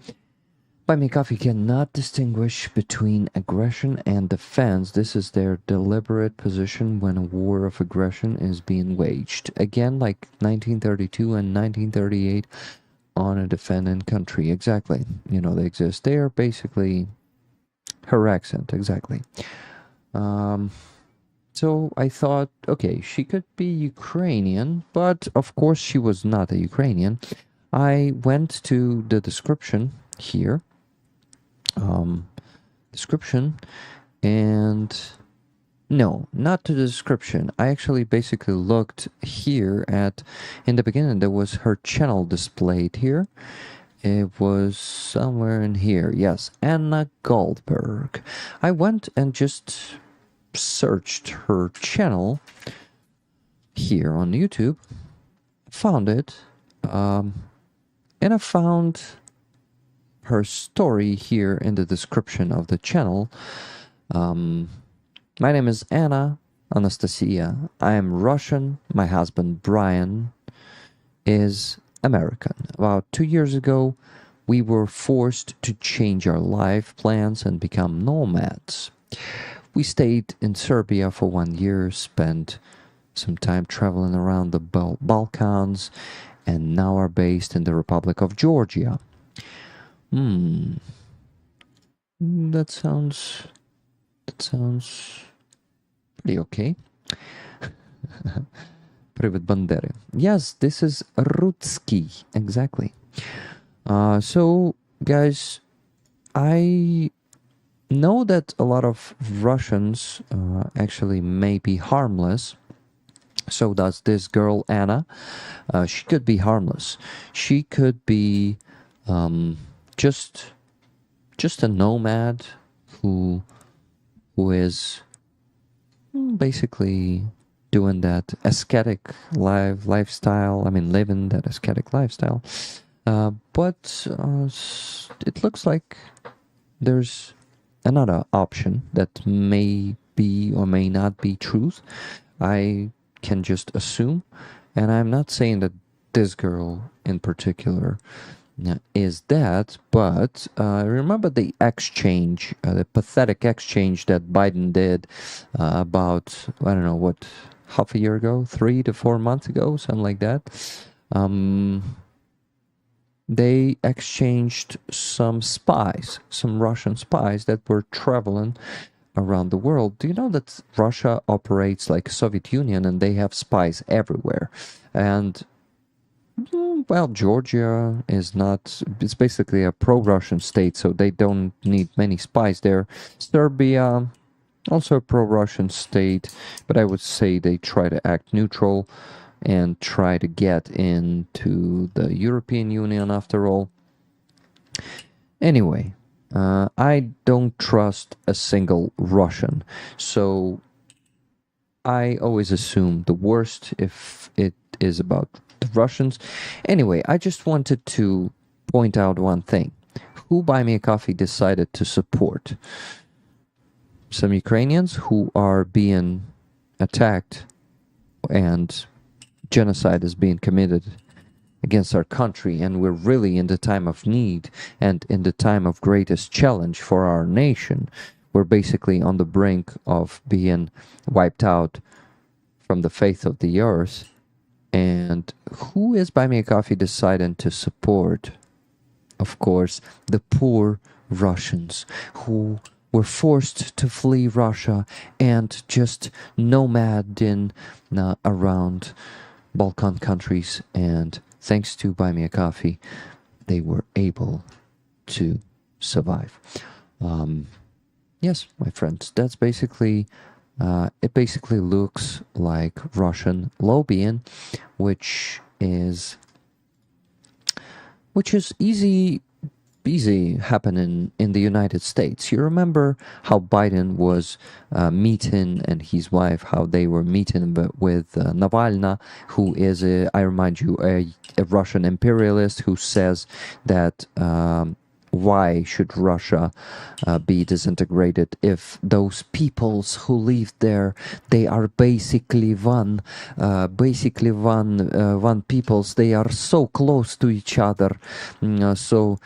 Buy Me Coffee cannot distinguish between aggression and defense. This is their deliberate position when a war of aggression is being waged. Again, like 1932 and 1938 on a defendant country. Exactly. You know, they exist. They are basically her accent. Exactly. So I thought, okay, she could be Ukrainian, but of course she was not a Ukrainian. I went to the description here. Description, and no, not to the description. I actually basically looked here at, in the beginning there was her channel displayed here. It was somewhere in here. Yes, Anna Goldberg. I went and just searched her channel here on YouTube, found it, and I found her story here in the description of the channel. My name is Anna Anastasia. I am Russian. My husband Brian is American. About 2 years ago, we were forced to change our life plans and become nomads. We stayed in Serbia for 1 year, spent some time traveling around the Balkans, and now are based in the Republic of Georgia. That sounds pretty okay. Привет, Bandere. Yes, this is Rutski. Exactly. So, guys, I know that a lot of Russians actually may be harmless. So does this girl, Anna. She could be harmless. She could be just a nomad who is basically doing that ascetic lifestyle. I mean, living that ascetic lifestyle. But it looks like there's another option that may be or may not be truth. I can just assume, and I'm not saying that this girl in particular is that, but remember the exchange, the pathetic exchange that Biden did about, I don't know, what, half a year ago, 3 to 4 months ago, something like that. They exchanged some spies, some Russian spies that were traveling around the world. Do you know that Russia operates like Soviet Union and they have spies everywhere? And well, Georgia is not, it's basically a pro-Russian state, so they don't need many spies there. Serbia, also a pro-Russian state, but I would say they try to act neutral and try to get into the European Union after all. Anyway, I don't trust a single Russian, so I always assume the worst if it is about the Russians. Anyway, I just wanted to point out one thing. Who Buy Me a Coffee decided to support? Some Ukrainians who are being attacked and genocide is being committed against our country, and we're really in the time of need and in the time of greatest challenge for our nation. We're basically on the brink of being wiped out from the face of the earth. And who is Buy Me a Coffee deciding to support? Of course, the poor Russians who were forced to flee Russia and just nomading around Balkan countries, and thanks to Buy Me a Coffee, they were able to survive. Yes, my friends, that's basically, it basically looks like Russian lobbying, which is easy happening in the United States. You remember how Biden was meeting, and his wife, how they were meeting with Navalny, who is, I remind you, a Russian imperialist who says that why should Russia be disintegrated if those peoples who live there, they are basically one peoples. They are so close to each other. So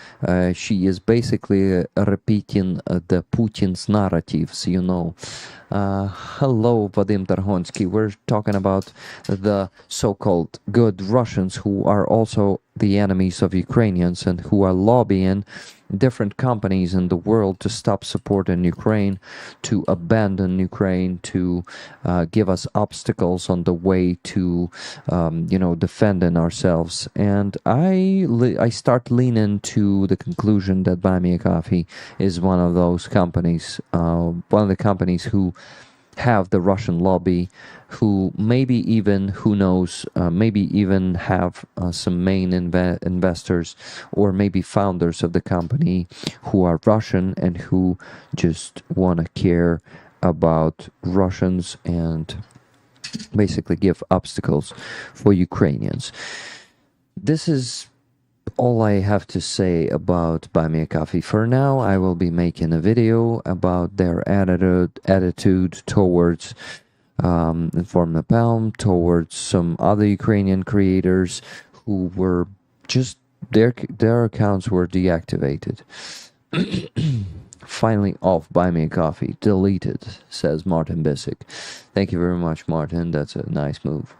she is basically repeating the Putin's narratives, you know. Hello, Vadim Tarhonsky. We're talking about the so-called good Russians who are also the enemies of Ukrainians and who are lobbying different companies in the world to stop supporting Ukraine, to abandon Ukraine, to give us obstacles on the way to, defending ourselves. And I start leaning to the conclusion that Buy Me a Coffee is one of those companies, one of the companies who have the Russian lobby, who maybe even, who knows, maybe even have some main investors or maybe founders of the company who are Russian and who just want to care about Russians and basically give obstacles for Ukrainians. This is all I have to say about Buy Me a Coffee. For now, I will be making a video about their attitude towards Inform the Palm, towards some other Ukrainian creators who were just, their accounts were deactivated. Finally off Buy Me a Coffee, deleted, says Martin Bisick. Thank you very much, Martin. That's a nice move.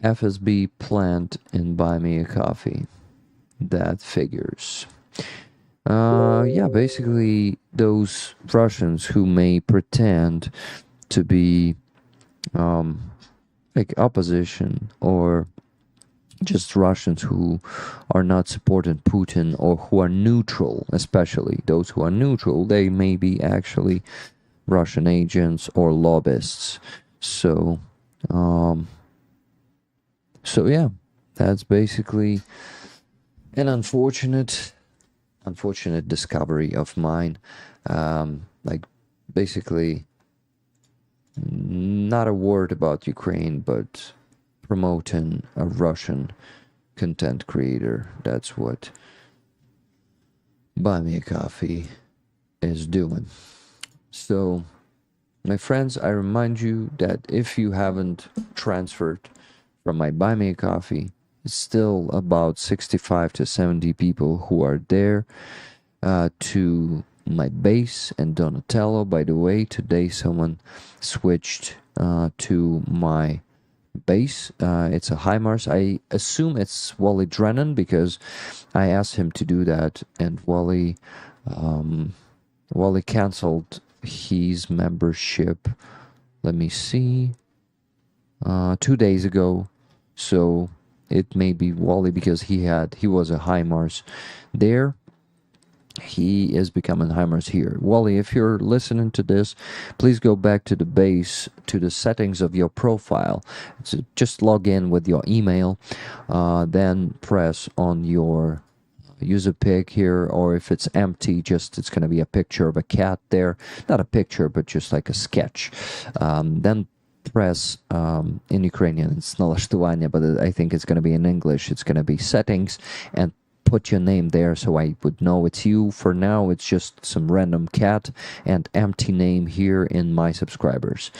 FSB plant in Buy Me a Coffee. That figures. Yeah, basically those Russians who may pretend to be like opposition, or just Russians who are not supporting Putin or who are neutral, especially those who are neutral, they may be actually Russian agents or lobbyists. So yeah, that's basically an unfortunate discovery of mine. Like basically not a word about Ukraine, but promoting a Russian content creator. That's what Buy Me a Coffee is doing. So, my friends, I remind you that if you haven't transferred from my Buy Me a Coffee, it's still about 65 to 70 people who are there to my base. And Donatello, by the way, today someone switched to my base. It's a HIMARS. I assume it's Wally Drennan because I asked him to do that, and Wally canceled his membership. Let me see. 2 days ago. So it may be Wally because he was a HIMARS there. He is becoming HIMARS here. Wally, if you're listening to this, please go back to the base, to the settings of your profile. So just log in with your email, then press on your user pic here, or if it's empty, it's going to be a picture of a cat there. Not a picture, but just like a sketch. Then press in Ukrainian, it's налаштування, but I think it's going to be in English. It's going to be settings, and put your name there so I would know it's you. For now, it's just some random cat and empty name here in my subscribers.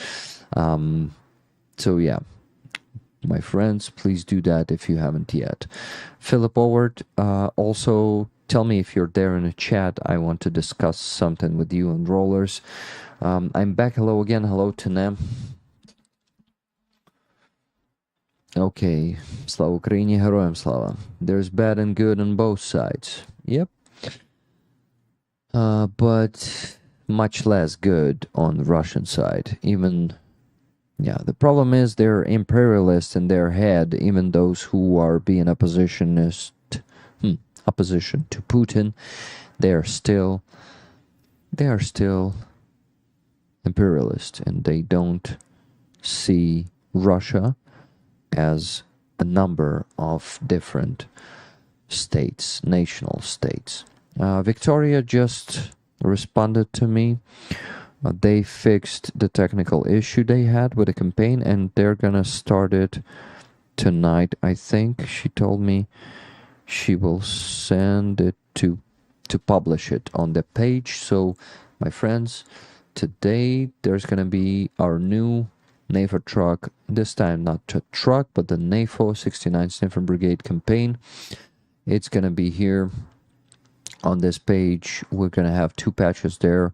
So yeah, my friends, please do that if you haven't yet. Philip Howard, also tell me if you're there in the chat. I want to discuss something with you and rollers. I'm back. Hello again. Hello to Nam. Okay, Slava Ukraini, Heroям Slava. There's bad and good on both sides. Yep. But much less good on the Russian side. The problem is they're imperialists in their head, even those who are being opposition to Putin, they are still imperialist, and they don't see Russia as a number of different states, national states. Victoria just responded to me. They fixed the technical issue they had with the campaign, and they're gonna start it tonight, I think. She told me she will send it to to publish it on the page. So, my friends, today there's gonna be our new NAFO truck. This time not a truck, but the NAFO 69 Sniffer Brigade campaign. It's gonna be here on this page. We're gonna have 2 patches there.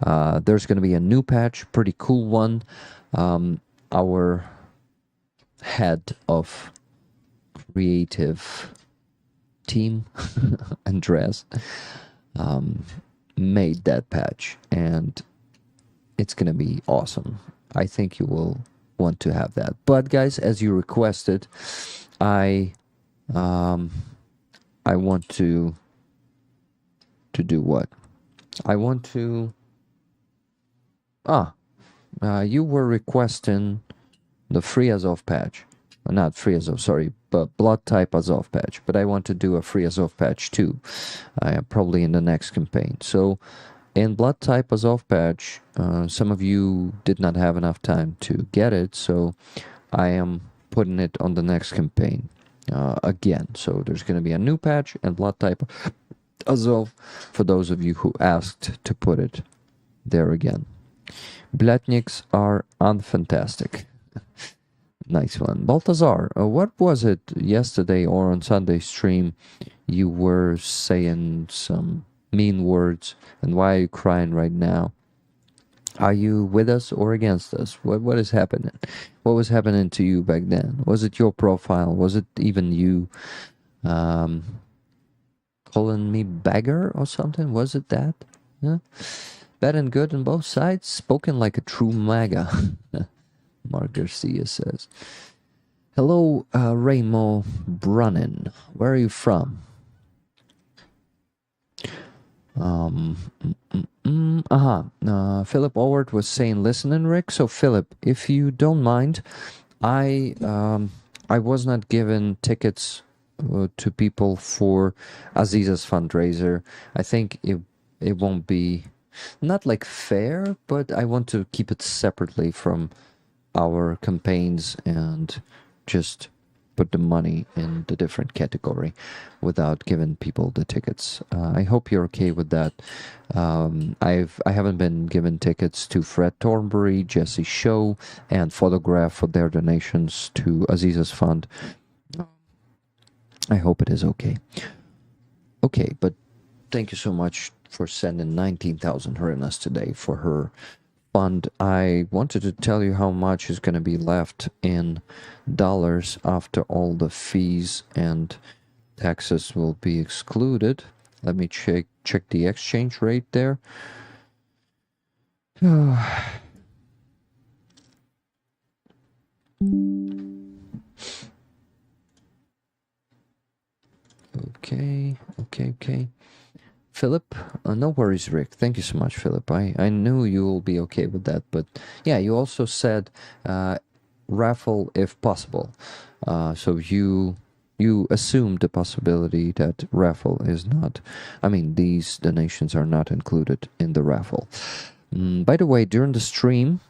There's gonna be a new patch, pretty cool one. Our head of creative team, Andreas, made that patch, and it's gonna be awesome. I think you will want to have that. But guys, as you requested, I want to do what? I want to you were requesting the free Azov patch. Not free Azov, sorry, but blood type Azov patch. But I want to do a free Azov patch too, probably in the next campaign. So in blood type Azov patch, some of you did not have enough time to get it, so I am putting it on the next campaign again. So there's going to be a new patch and blood type Azov for those of you who asked to put it there again. Blatniks are unfantastic. Nice one. Baltazar, what was it yesterday or on Sunday stream? You were saying some mean words, and why are you crying right now? Are you with us or against us? What is happening? What was happening to you back then? Was it your profile? Was it even you calling me beggar or something? Was it that? Huh? Bad and good on both sides, spoken like a true MAGA. Mark Garcia says. Hello, Raymo Brunnin. Where are you from? Philip Allward was saying listening, Rick. So Philip, if you don't mind, I was not given tickets to people for Aiza's fundraiser. I think it won't be not like fair, but I want to keep it separately from our campaigns and just put the money in the different category without giving people the tickets. I hope you're okay with that. I haven't been given tickets to Fred Thornbury, Jesse Show, and Photograph for their donations to Aiza's fund. I hope it is okay. Okay, but thank you so much for sending 19,000 hryvnias today for her fund. I wanted to tell you how much is going to be left in dollars after all the fees and taxes will be excluded. Let me check the exchange rate there. Okay. Philip, no worries, Rick. Thank you so much, Philip. I knew you will be okay with that, but yeah, you also said raffle if possible. So you assumed the possibility that raffle is not. I mean, these donations are not included in the raffle. By the way, during the stream,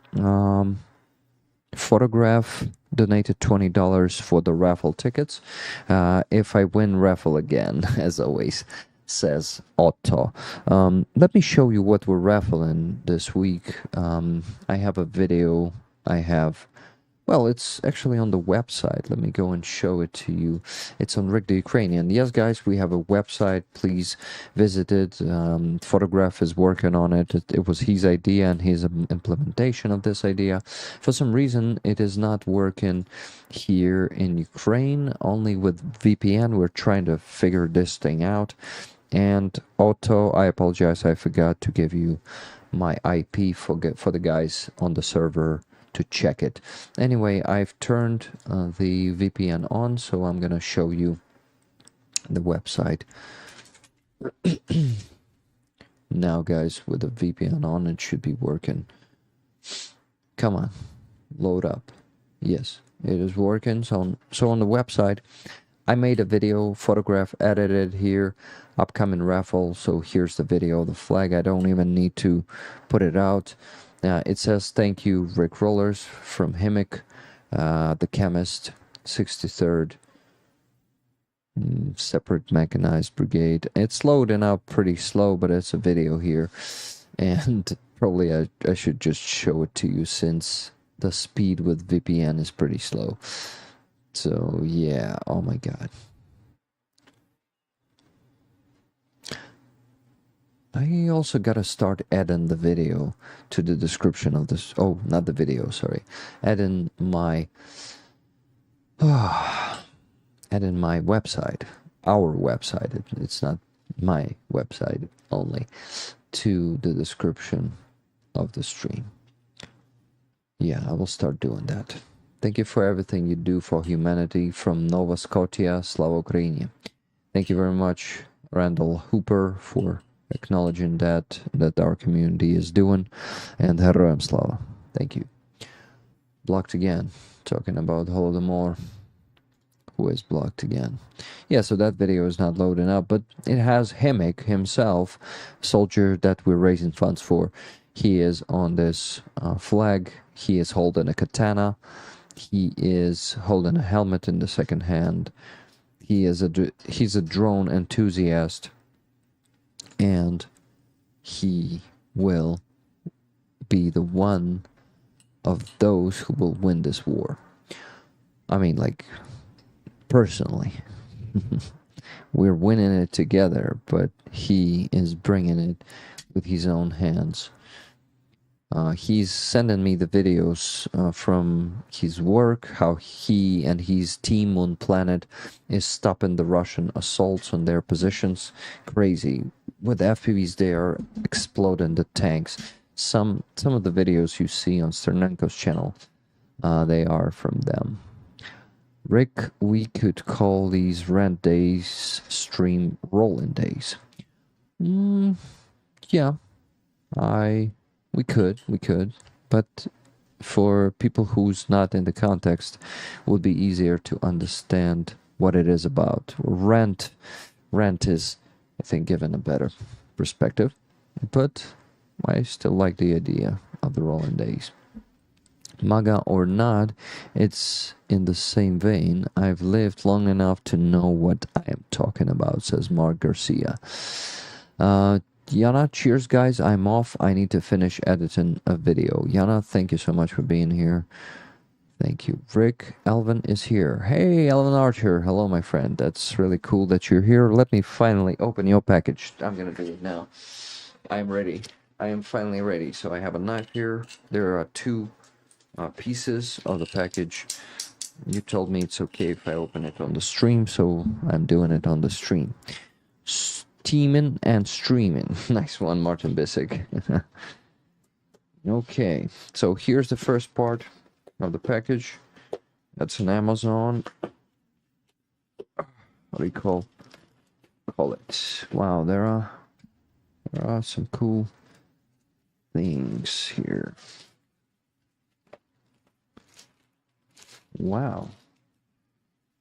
Photograph donated $20 for the raffle tickets. If I win raffle again, as always, says Otto. Let me show you what we're raffling this week. I have a video. Well, it's actually on the website. Let me go and show it to you. It's on Rick the Ukrainian. Yes, guys, we have a website. Please visit it. Photograph is working on it. It was his idea and his implementation of this idea. For some reason, it is not working here in Ukraine. Only with VPN, we're trying to figure this thing out. And Otto, I apologize. I forgot to give you my IP for the guys on the server to check it. Anyway, I've turned the VPN on, so I'm gonna show you the website. Now, guys, with the VPN on, it should be working. Come on, load up. Yes, it is working. So on the website, I made a video, Photograph edited here, upcoming raffle. So here's the video, the flag. I don't even need to put it out. It says, thank you, Rick Rollers, from Himmick, the chemist, 63rd Separate mechanized brigade. It's loading up pretty slow, but it's a video here. And probably I should just show it to you since the speed with VPN is pretty slow. So yeah, oh my god. I also gotta start adding the video to the description of this. Oh, not the video, sorry. Adding my adding my website, our website. It's not my website only, to the description of the stream. Yeah, I will start doing that. Thank you for everything you do for humanity from Nova Scotia, Slava Ukraini. Thank you very much, Randall Hooper, for acknowledging that our community is doing, and Heroem Slava. Thank you. Blocked again, talking about Holodomor. Who is blocked again? Yeah, so that video is not loading up, but it has Hemik himself, soldier that we're raising funds for. He is on this flag. He is holding a katana. He is holding a helmet in the second hand. He's a drone enthusiast, and he will be the one of those who will win this war. I mean, like, personally. We're winning it together, but he is bringing it with his own hands. He's sending me the videos from his work, how he and his team on Planet is stopping the Russian assaults on their positions. Crazy. With FPVs, they are exploding the tanks. Some of the videos you see on Sternenko's channel, they are from them. Rick, we could call these rant days stream rolling days. Yeah, we could, but for people who's not in the context, it would be easier to understand what it is about. Rant is, I think, given a better perspective, but I still like the idea of the rolling days. MAGA or not, it's in the same vein. I've lived long enough to know what I am talking about, says Mark Garcia. Yana, cheers guys, I'm off. I need to finish editing a video. Yana, thank you so much for being here. Thank you. Rick, Elvin is here. Hey, Elvin Archer. Hello, my friend. That's really cool that you're here. Let me finally open your package. I'm gonna do it now. I'm ready. I am finally ready. So I have a knife here. There are two pieces of the package. You told me it's okay if I open it on the stream, so I'm doing it on the stream. Steaming and streaming. Nice one, Martin Bissick. Okay, so here's the first part of the package. That's an Amazon. What do you call it? Wow, there are some cool things here. Wow.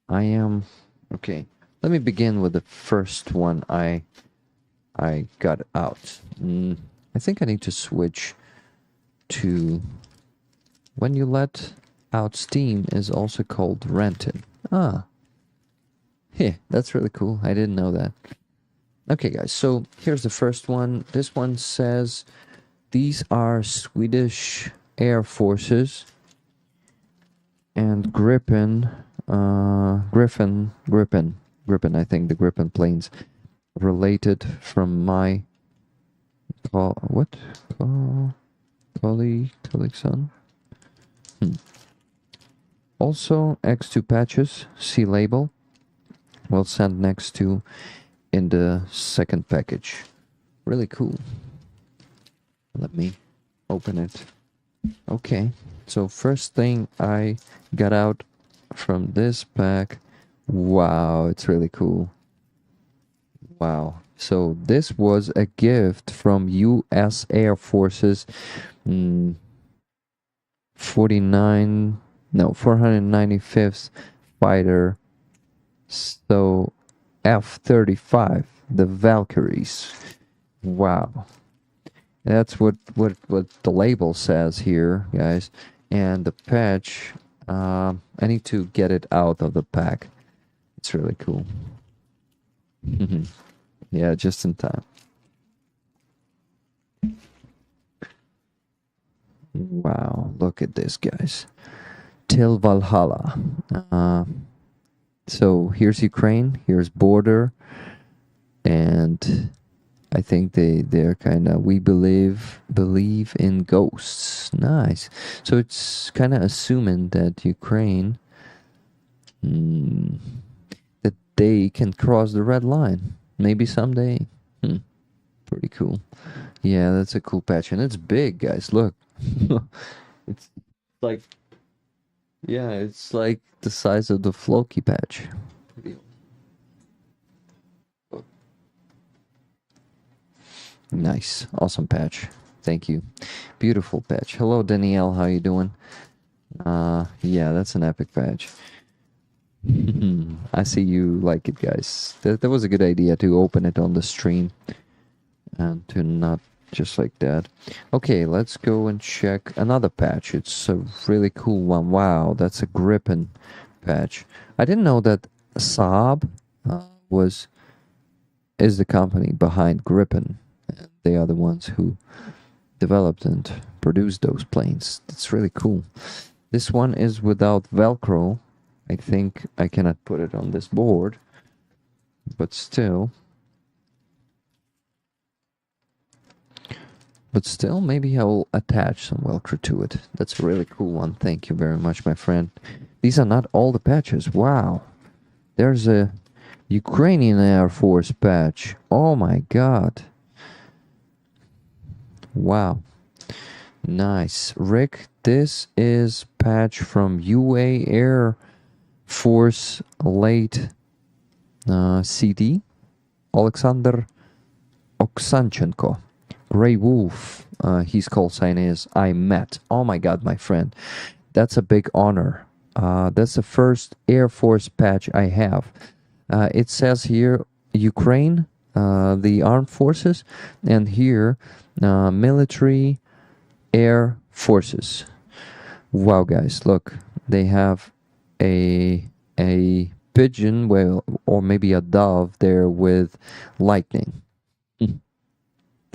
Okay. Let me begin with the first one I got out. I think I need to switch to when you let out steam is also called renting. Yeah, that's really cool. I didn't know that. Okay, guys, so here's the first one. This one says these are Swedish Air Forces and Gripen, I think the Gripen planes related from my colleague son. Also X2 patches, C label, we'll send next to in the second package. Really cool. Let me open it. Okay, so first thing I got out from this pack. Wow, it's really cool. Wow. So this was a gift from U.S. Air Force's 495th fighter. So F-35, the Valkyries. Wow. That's what the label says here, guys. And the patch, I need to get it out of the pack. It's really cool. Yeah, just in time. Wow, look at this, guys. Till Valhalla. So here's Ukraine, here's border, and I think they're kind of, we believe in ghosts. Nice. So it's kind of assuming that Ukraine, that they can cross the red line. Maybe someday. Pretty cool. Yeah, that's a cool patch, and it's big, guys. Look, it's like, yeah, it's like the size of the Floki patch. Nice, awesome patch. Thank you. Beautiful patch. Hello, Danielle. How you doing? Yeah, that's an epic patch. I see you like it, guys. That was a good idea to open it on the stream and to not just like that. Okay, let's go and check another patch. It's a really cool one. Wow, that's a Gripen patch. I didn't know that Saab is the company behind Gripen. They are the ones who developed and produced those planes. That's really cool. This one is without Velcro. I think I cannot put it on this board, but still, maybe I will attach some Velcro to it. That's a really cool one. Thank you very much, my friend. These are not all the patches. Wow. There's a Ukrainian Air Force patch. Oh my god. Wow. Nice. Rick, this is patch from UA Air Force late CD. Alexander Oksanchenko. Grey Wolf. His call sign is I met. Oh my god, my friend. That's a big honor. That's the first Air Force patch I have. It says here Ukraine, the armed forces, and here military air forces. Wow, guys, look, they have a pigeon, well, or maybe a dove there with lightning.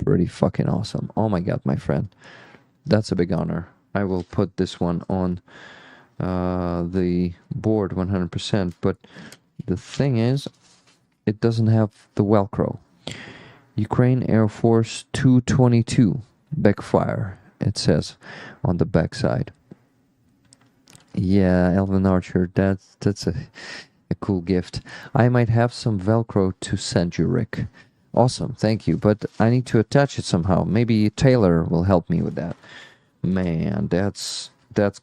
Pretty fucking awesome. Oh my god, my friend, that's a big honor. I will put this one on the board 100%, but the thing is, it doesn't have the Velcro. Ukraine Air Force 222 backfire, it says on the backside. Yeah, Elvin Archer, that's a cool gift. I might have some Velcro to send you, Rick. Awesome, thank you, but I need to attach it somehow. Maybe Taylor will help me with that. Man, that's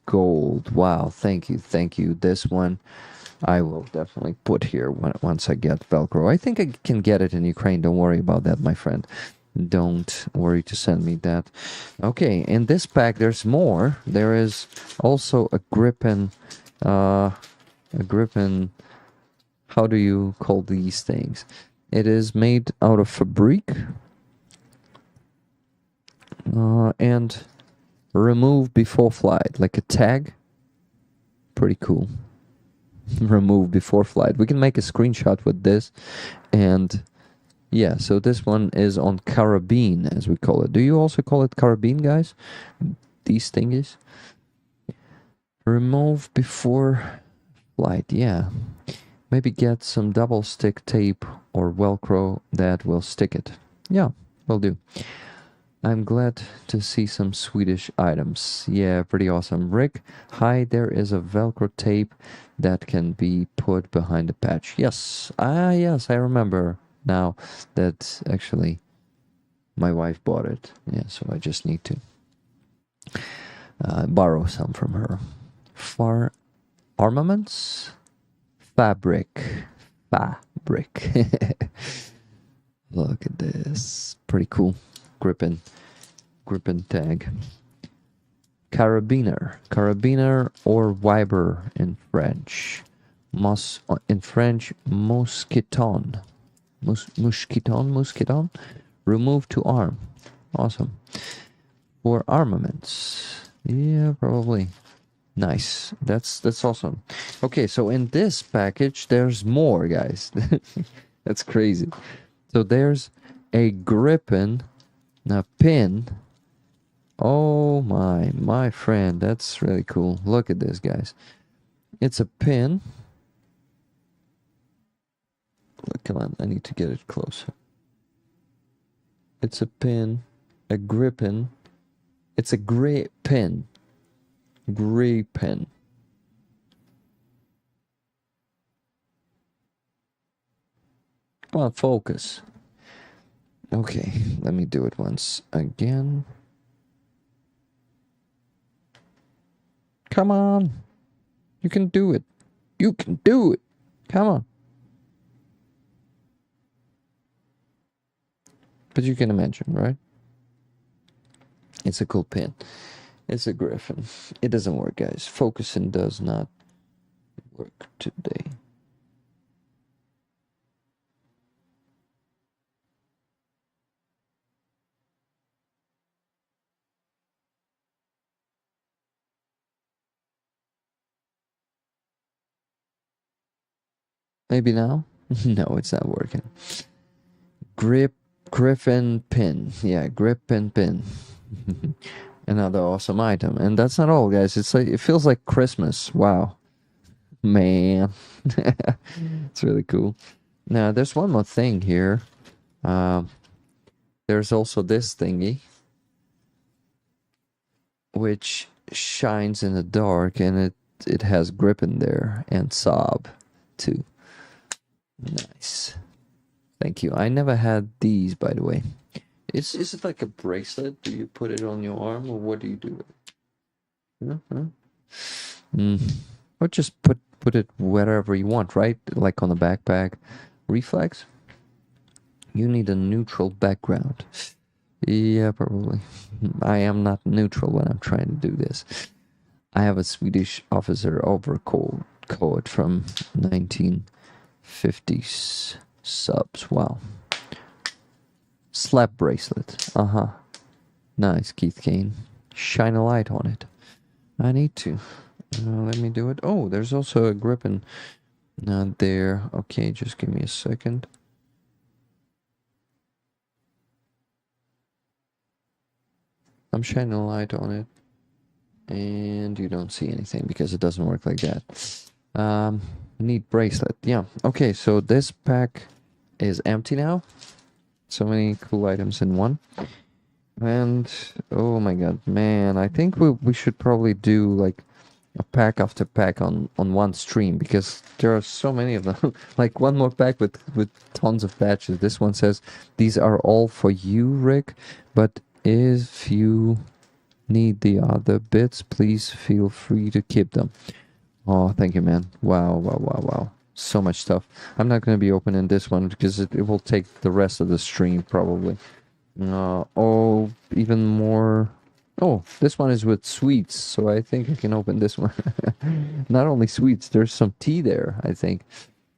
gold. Wow, thank you. This one I will definitely put here once I get Velcro. I think I can get it in Ukraine. Don't worry about that, my friend. Don't worry to send me that. Okay, in this pack there's more. There is also a Gripen. How do you call these things? It is made out of fabric and removed before flight, like a tag. Pretty cool. Remove before flight. We can make a screenshot with this, and yeah, so this one is on carabine, as we call it. Do you also call it carabine, guys? These thingies? Remove before flight, yeah. Maybe get some double stick tape or Velcro that will stick it. Yeah, will do. I'm glad to see some Swedish items. Yeah, pretty awesome. Rick, hi, there is a Velcro tape that can be put behind the patch. Yes, yes, I remember now that actually my wife bought it. Yeah, so I just need to borrow some from her. For armaments? Fabric. Look at this. Pretty cool. Gripen tag. Carabiner or Viber in French. In French, mousqueton. Mousqueton. Remove to arm. Awesome. For armaments. Yeah, probably. Nice. That's awesome. Okay, so in this package, there's more, guys. That's crazy. So there's a gripping, a pin. Oh my friend, that's really cool. Look at this, guys. It's a pin. Look, come on, I need to get it closer. It's a pin, a gripping. It's a gray pen. Gray pen. Come on, focus. Okay, let me do it once again. Come on. You can do it. You can do it. Come on. But you can imagine, right? It's a cool pin. It's a griffin. It doesn't work, guys. Focusing does not work today. Maybe now? No, it's not working. Griffin pin. Yeah, grip and pin. Another awesome item. And that's not all, guys. It's like, it feels like Christmas. Wow. Man. It's really cool. Now, there's one more thing here. There's also this thingy, which shines in the dark, and it has grip in there and sob too. Nice. Thank you. I never had these, by the way. Is it like a bracelet? Do you put it on your arm, or what do you do with it? Or just put it wherever you want, right? Like on the backpack. Reflex? You need a neutral background. Yeah, probably. I am not neutral when I'm trying to do this. I have a Swedish officer overcoat from 1950s subs. Wow. Slap bracelet. Nice, Keith Kane. Shine a light on it. I need to. Let me do it. Oh, there's also a gripping there. Okay, just give me a second. I'm shining a light on it. And you don't see anything because it doesn't work like that. Neat bracelet. Yeah. Okay, so this pack is empty now. So many cool items in one. And oh my god, man, I think we should probably do like a pack after pack on one stream, because there are so many of them. Like one more pack with tons of patches. This one says, these are all for you, Rick, but if you need the other bits, please feel free to keep them. Oh, thank you, man. Wow. So much stuff. I'm not going to be opening this one because it will take the rest of the stream probably. Oh, even more. Oh, this one is with sweets, so I think I can open this one. Not only sweets, there's some tea there, I think.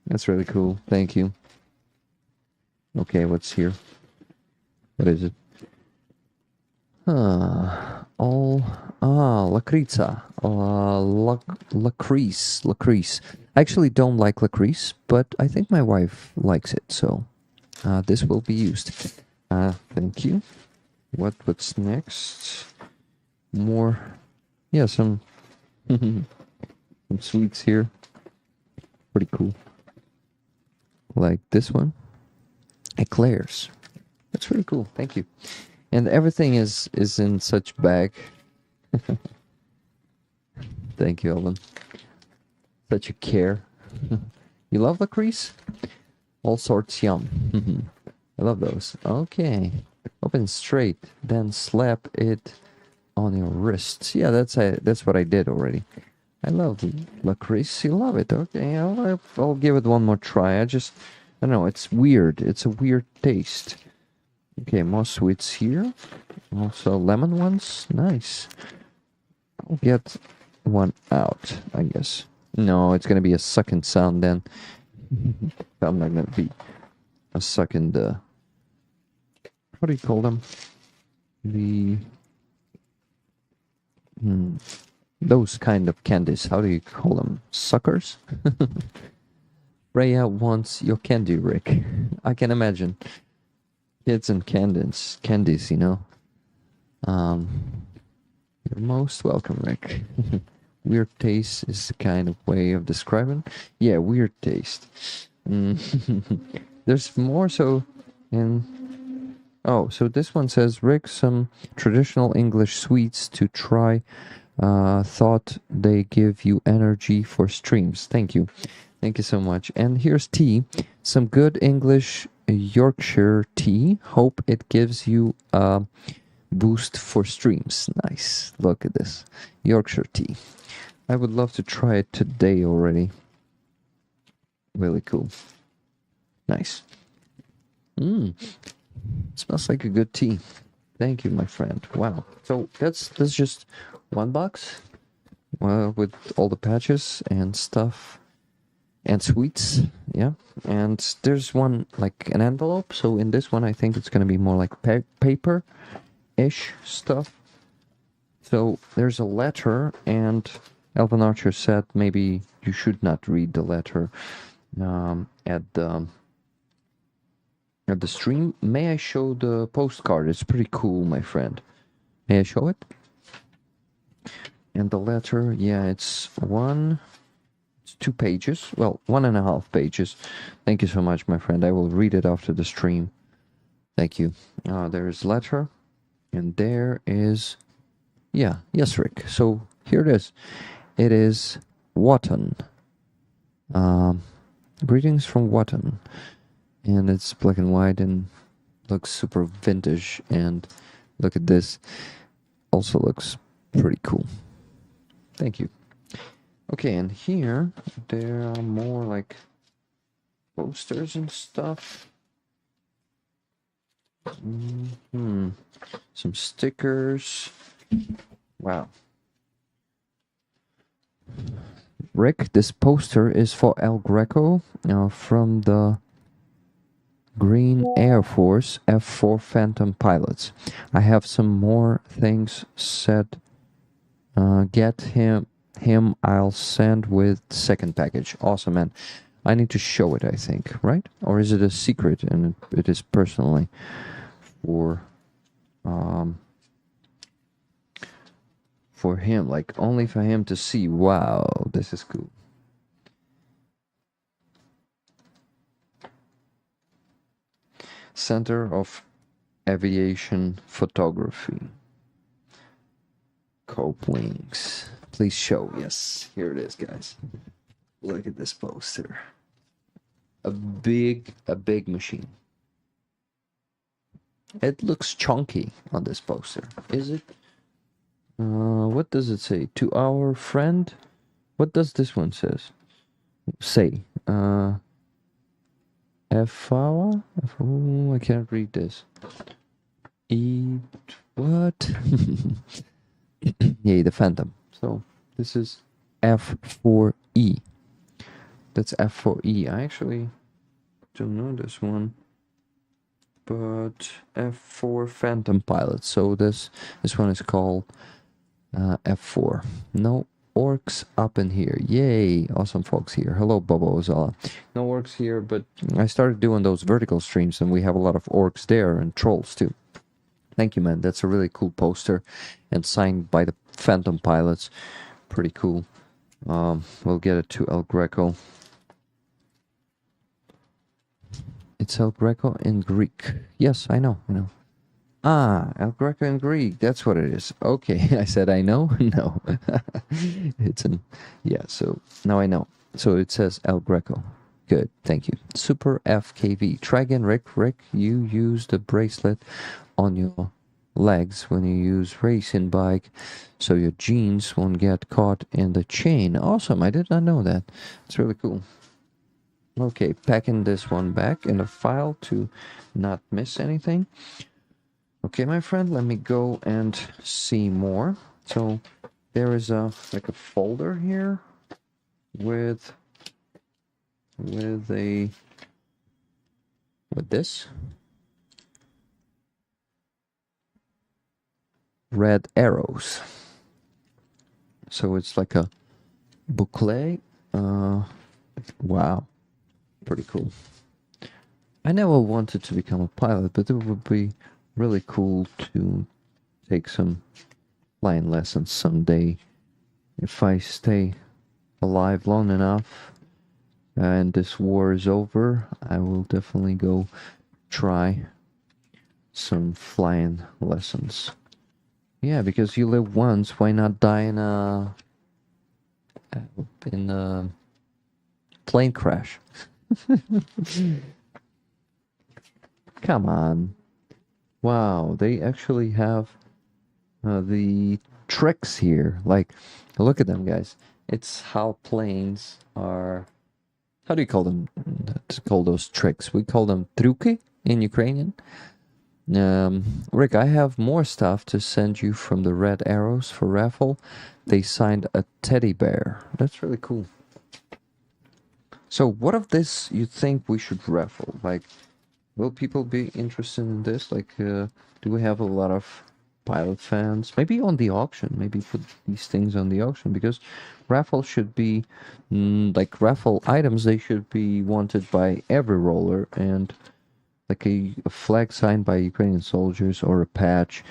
That's really cool. Thank you. Okay, what's here? What is it? Lakritsa. Lacrease. I actually don't like Lacrease, but I think my wife likes it, so this will be used. Thank you. What's next? More, yeah, some some sweets here. Pretty cool. Like this one. Eclairs. That's really cool. Thank you. And everything is in such bag. Thank you, Alvin. Such a care. You love Lacrease? All sorts yum. I love those. Okay. Open straight, then slap it on your wrists. Yeah, that's what I did already. I love Lacrease. You love it. Okay, I'll give it one more try. I don't know, it's weird. It's a weird taste. Okay, more sweets here. Also lemon ones. Nice. I'll get one out, I guess. No, it's gonna be a sucking sound then. I'm not gonna be a sucking what do you call them? Those kind of candies. How do you call them? Suckers? Freya wants your candy, Rick. I can imagine. Kids and candies, you know. You're most welcome, Rick. Weird taste is the kind of way of describing. Yeah, weird taste. There's more so in... Oh, so this one says, Rick, some traditional English sweets to try. Thought they give you energy for streams. Thank you. Thank you so much. And here's tea. Some good English Yorkshire tea. Hope it gives you a boost for streams. Nice. Look at this. Yorkshire tea. I would love to try it today already. Really cool. Nice. Smells like a good tea. Thank you, my friend. Wow. So that's just one box with all the patches and stuff and sweets. Yeah. And there's one like an envelope. So in this one, I think it's going to be more like paper-ish stuff. So there's a letter, and Elvin Archer said maybe you should not read the letter at the stream. May I show the postcard? It's pretty cool, my friend. May I show it? And the letter, yeah, it's 2 pages. Well, 1.5 pages. Thank you so much, my friend. I will read it after the stream. Thank you. There is letter, and there is, yeah, yes, Rick. So here it is. It is Wotton. Greetings from Wotton. And it's black and white and looks super vintage. And look at this. Also looks pretty cool. Thank you. Okay, and here there are more like posters and stuff. Some stickers. Wow. Rick, this poster is for El Greco from the Green Air Force F4 Phantom pilots. I have some more things said. Get him. I'll send with second package. Awesome, man. I need to show it, I think, right? Or is it a secret and it is personally for him, like only for him to see? Wow, this is cool. Center of Aviation Photography. Cope Wings. Please show. Yes, here it is, guys. Look at this poster. A big machine. It looks chunky on this poster. Is it? What does it say? To our friend? What does this one say? F-hour? I can't read this. What? Yay, the Phantom. So this is F4E. That's F4E. I actually don't know this one, but F4 Phantom pilot. So this one is called F4. No orcs up in here. Yay, awesome folks here. Hello, Bobo Ozala. No orcs here, but I started doing those vertical streams, and we have a lot of orcs there and trolls too. Thank you, man. That's a really cool poster and signed by the Phantom pilots. Pretty cool. We'll get it to El Greco. It's El Greco in Greek. Yes, I know. Ah, El Greco in Greek. That's what it is. Okay, I said I know. No, it's an yeah. So now I know. So it says El Greco. Good, thank you. Super FKV. Try again, Rick. Rick, you use the bracelet on your legs when you use racing bike, so your jeans won't get caught in the chain. Awesome, I did not know that. It's really cool. Okay, packing this one back in the file to not miss anything. Okay, my friend, let me go and see more. So there is a folder here with this red arrows. So it's like a booklet. Wow. Pretty cool. I never wanted to become a pilot, but it would be really cool to take some flying lessons someday. If I stay alive long enough and this war is over, I will definitely go try some flying lessons. Yeah, because you live once, why not die in a plane crash? Come on. Wow, they actually have the tricks here. Like, look at them, guys. It's how planes are. How do you call them? To call those tricks? We call them truki in Ukrainian. Rick, I have more stuff to send you from the Red Arrows for Raffle. They signed a teddy bear. That's really cool. So, what of this you think we should raffle? Like, will people be interested in this? Like, do we have a lot of pilot fans? Maybe on the auction. Maybe put these things on the auction, because raffle should be like raffle items. They should be wanted by every roller, and like a flag signed by Ukrainian soldiers or a patch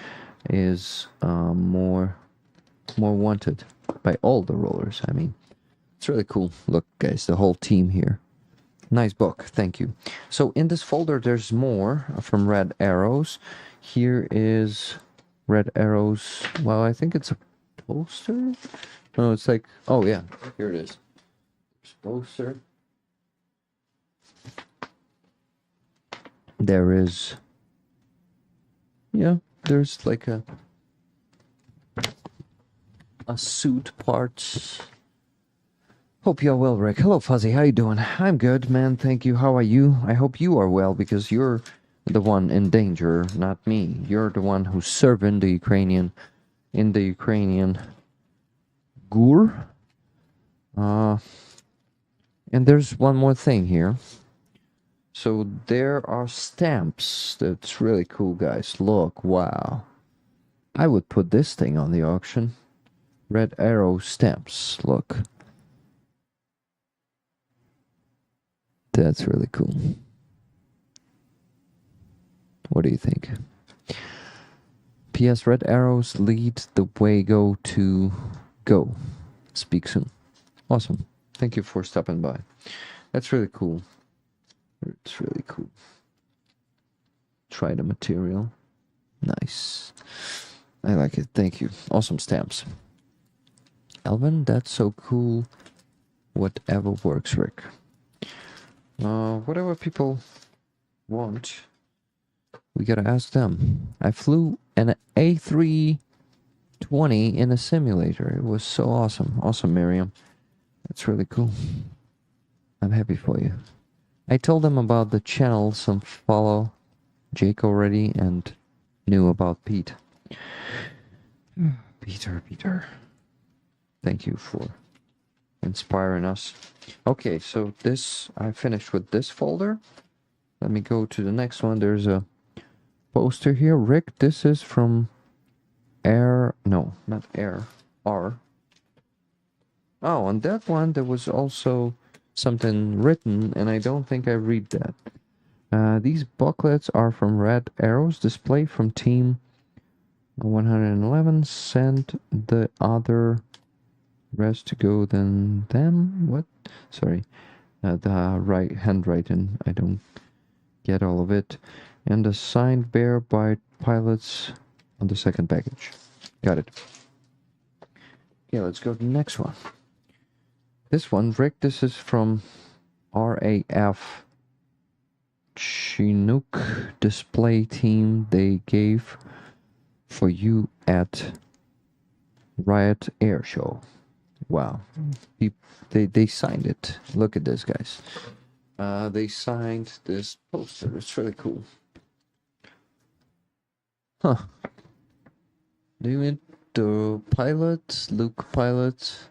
is more wanted by all the rollers. I mean, it's really cool. Look, guys, the whole team here. Nice book, thank you. So in this folder, there's more from Red Arrows. Here is Red Arrows. Well, I think it's a poster. No, it's like, oh yeah, here it is. There's a poster. There is, yeah, there's like a suit parts. Hope you're well, Rick. Hello, Fuzzy. How you doing? I'm good, man. Thank you. How are you? I hope you are well, because you're the one in danger, not me. You're the one who's serving the Ukrainian in the Ukrainian GUR. And there's one more thing here. So there are stamps. That's really cool, guys. Look, wow. I would put this thing on the auction. Red Arrow stamps. Look. That's really cool. What do you think? P.S. Red Arrows lead the way. Go. Speak soon. Awesome. Thank you for stopping by. That's really cool. It's really cool. Try the material. Nice. I like it. Thank you. Awesome stamps. Elvin, that's so cool. Whatever works, Rick. Whatever people want, we gotta ask them. I flew an A320 in a simulator. It was so awesome. Awesome, Miriam. That's really cool. I'm happy for you. I told them about the channel. Some follow Jake already and knew about Pete. Peter. Thank you for inspiring us. Okay, so this, I finished with this folder. Let me go to the next one. There's a poster here. Rick, this is from R. Oh, on that one there was also something written, and I don't think I read that. These booklets are from Red Arrows, display from Team 111. Send the other rest to go than them. What? Sorry. The right handwriting, I don't get all of it. And a signed bear by pilots on the second package. Got it. Okay, let's go to the next one. This one, Rick, this is from RAF Chinook display team. They gave for you at Riot Air Show. Wow. They signed it. Look at this, guys. They signed this poster. It's really cool. Huh. Do you mean the pilot, Luke pilot,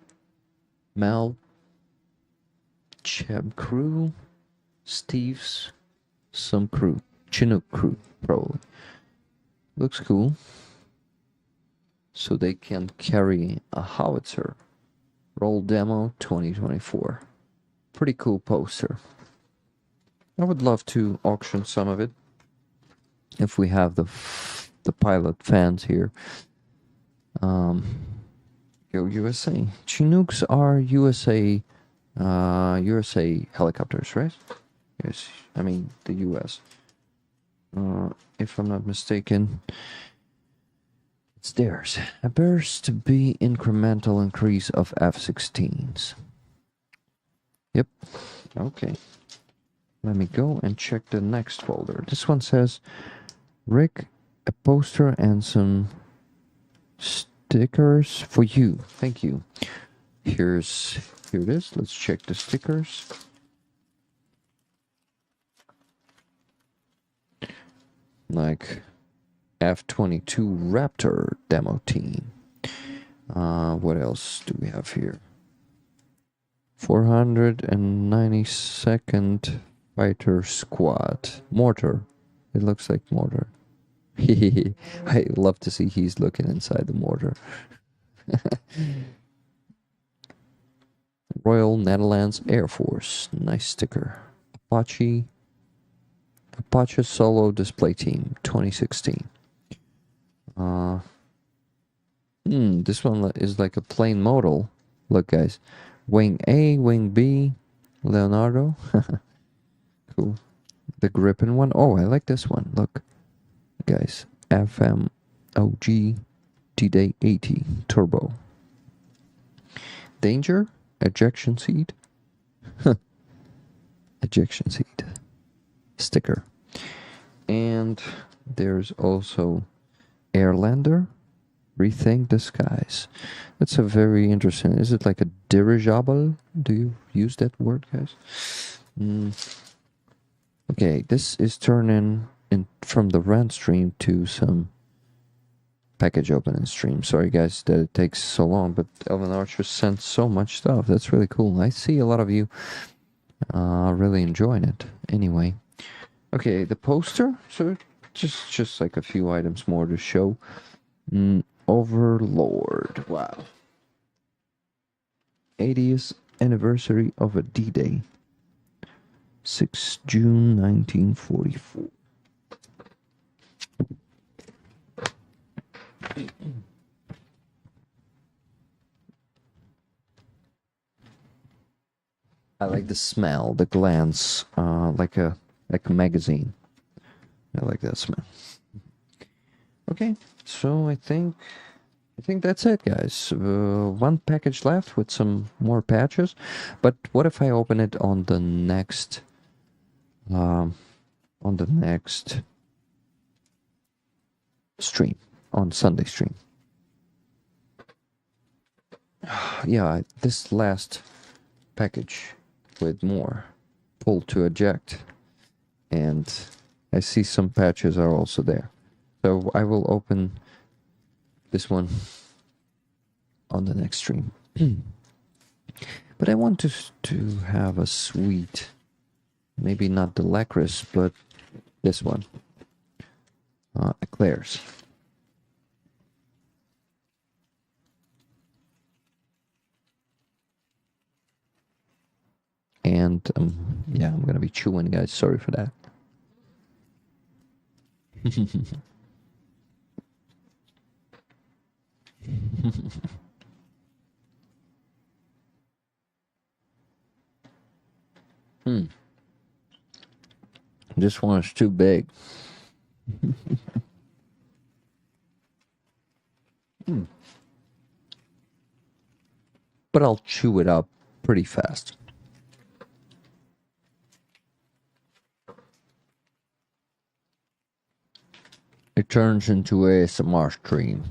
Mel, Cheb crew, Steve's, some crew, Chinook crew, probably. Looks cool. So they can carry a howitzer. Roll demo 2024. Pretty cool poster. I would love to auction some of it if we have the pilot fans here. Go USA. Chinooks are USA USA helicopters, right? Yes, I mean the US. If I'm not mistaken, it's theirs. Appears to be incremental increase of F-16s. Yep. Okay. Let me go and check the next folder. This one says, Rick, a poster and some stickers for you. Thank you. Here it is. Let's check the stickers. Like F-22 Raptor demo team. What else do we have here? 492nd Fighter Squad. Mortar. It looks like mortar. I love to see he's looking inside the mortar. Royal Netherlands Air Force. Nice sticker. Apache Solo Display Team 2016. This one is like a plain model. Look, guys. Wing A, Wing B, Leonardo. Cool. The Gripen one. Oh, I like this one. Look, guys. FMOG D-Day 80 Turbo. Danger. Ejection seat. Ejection seat. Sticker. And there's also Airlander. Rethink the skies. That's a very interesting. Is it like a dirigible? Do you use that word, guys? Okay, this is turning in from the Rant-Stream to some package opening stream. Sorry, guys, that it takes so long, but Elvin Archer sent so much stuff. That's really cool. I see a lot of you really enjoying it. Anyway, okay, the poster. So just like a few items more to show. Overlord. Wow. 80th anniversary of a D-Day. 6 June 1944. I like the smell, the glance, like a magazine. I like that smell. Okay, so I think that's it, guys. One package left with some more patches, but what if I open it on the next stream, on Sunday stream? Yeah, this last package with more pull to eject, and I see some patches are also there. So I will open this one on the next stream. But I want to have a sweet, maybe not the licorice, but this one, eclairs. And yeah, I'm gonna be chewing, guys. Sorry for that. This one is too big. But I'll chew it up pretty fast. It turns into a ASMR stream.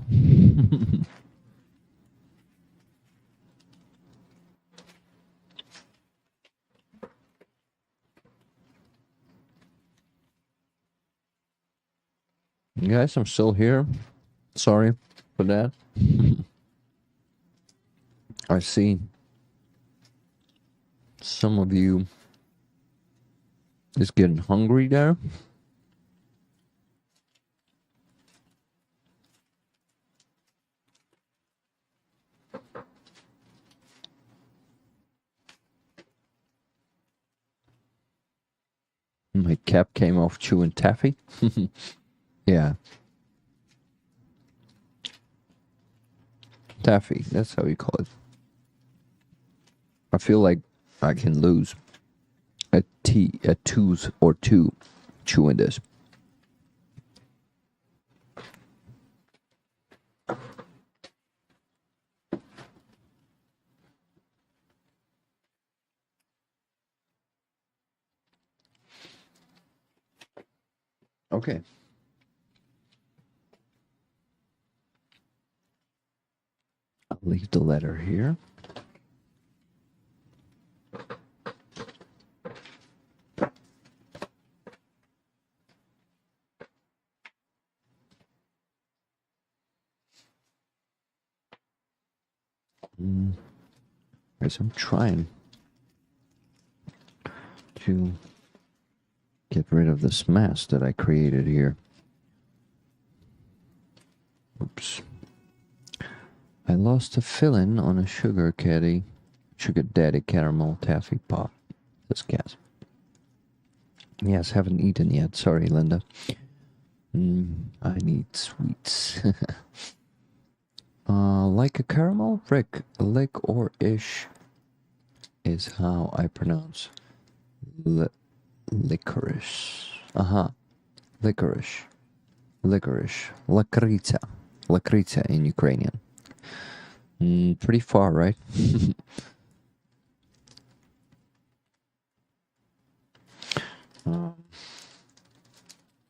Guys, I'm still here. Sorry for that. I see some of you is getting hungry there. My cap came off chewing taffy. Yeah. Taffy, that's how you call it. I feel like I can lose a tooth or two chewing this. Okay. I'll leave the letter here. Guys, I'm trying to get rid of this mess that I created here. Oops. I lost a filling on a sugar daddy caramel taffy pop. This gas. Yes, haven't eaten yet. Sorry, Linda. I need sweets. Like a caramel? Rick, lick or ish is how I pronounce licorice. Licorice. Licorice. Lakritsa. Lakritsa in Ukrainian. Pretty far, right?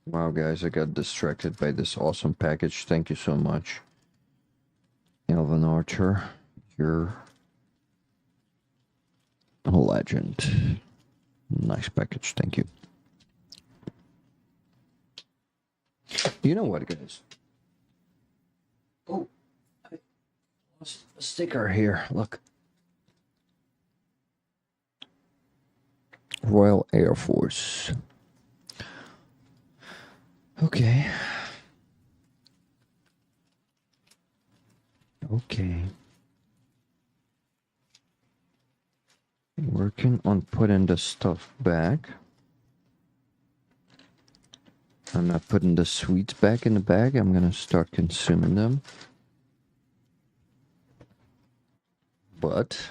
Wow, guys, I got distracted by this awesome package. Thank you so much. Elvin Archer, you're a legend. Nice package, thank you. You know what, guys? Oh, I lost a sticker here. Look. Royal Air Force. Okay. Okay. Working on putting the stuff back. I'm not putting the sweets back in the bag. I'm gonna start consuming them. But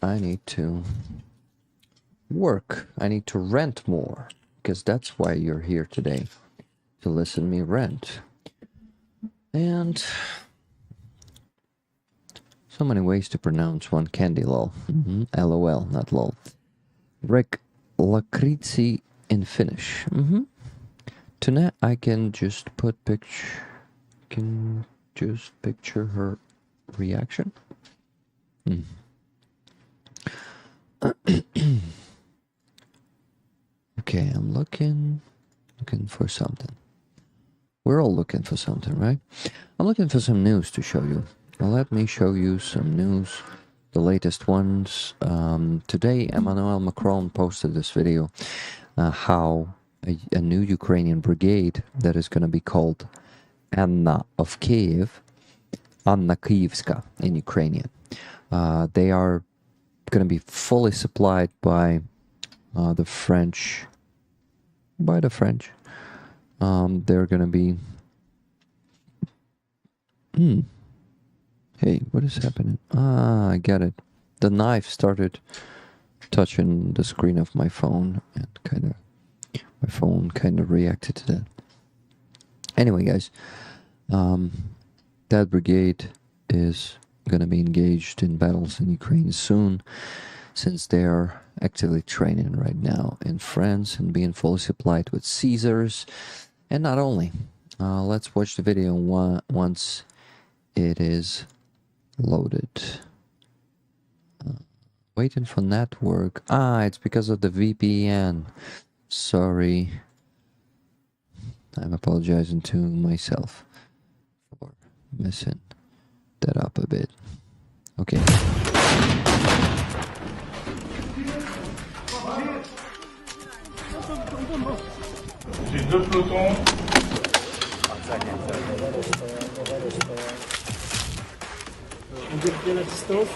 I need to work. I need to rent more, because that's why you're here today, to listen me rant. And so many ways to pronounce one candy, lol. LOL, not lol. Rick Lakritsi in Finnish. Tonight I can just picture her reaction. Okay, I'm looking for something. We're all looking for something, right? I'm looking for some news to show you. Well, let me show you some news, the latest ones. Today, Emmanuel Macron posted this video, how a new Ukrainian brigade that is going to be called Anna of Kyiv, Anna Kyivska in Ukrainian. They are going to be fully supplied by the French. They're going to be... Hey, what is happening? I get it. The knife started touching the screen of my phone, and my phone kind of reacted to that. Anyway, guys, that brigade is going to be engaged in battles in Ukraine soon, since they are actively training right now in France and being fully supplied with Caesars. And not only. Let's watch the video once it is loaded. Waiting for network. It's because of the VPN. Sorry. I'm apologizing to myself for messing that up a bit. Okay. J'ai deux pelotons. On décrit la distance.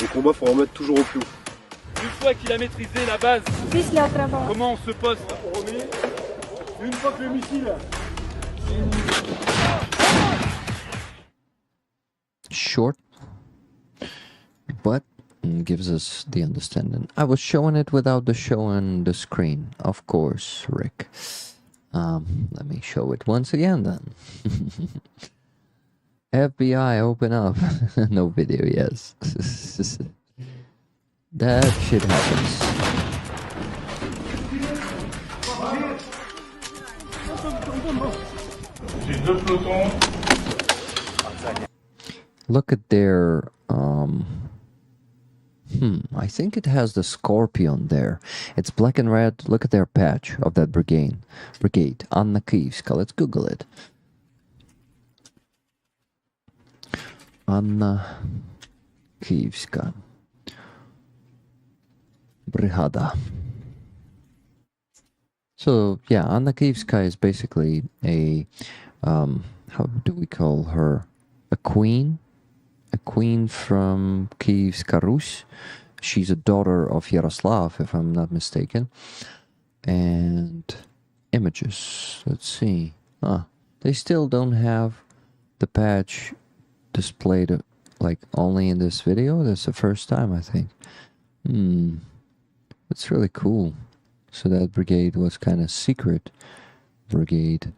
Au combat, faut en mettre toujours au plus haut. Une fois qu'il a maîtrisé la base, comment on se poste, on remet. Une fois que le missile. Short, but gives us the understanding. I was showing it without the show on the screen, of course, Rick. Let me show it once again then. FBI, open up. No video, yes. That shit happens. J'ai 2 pelotons. Look at their I think it has the scorpion there. It's black and red. Look at their patch of that brigade. Anna Kyivska. Let's Google it. Anna Kyivska. Brigada. So yeah, Anna Kyivska is basically a how do we call her? A queen from Kyivska Rus. She's a daughter of Yaroslav, if I'm not mistaken. And images. Let's see. They still don't have the patch displayed like only in this video. That's the first time, I think. That's really cool. So that brigade was kind of secret brigade.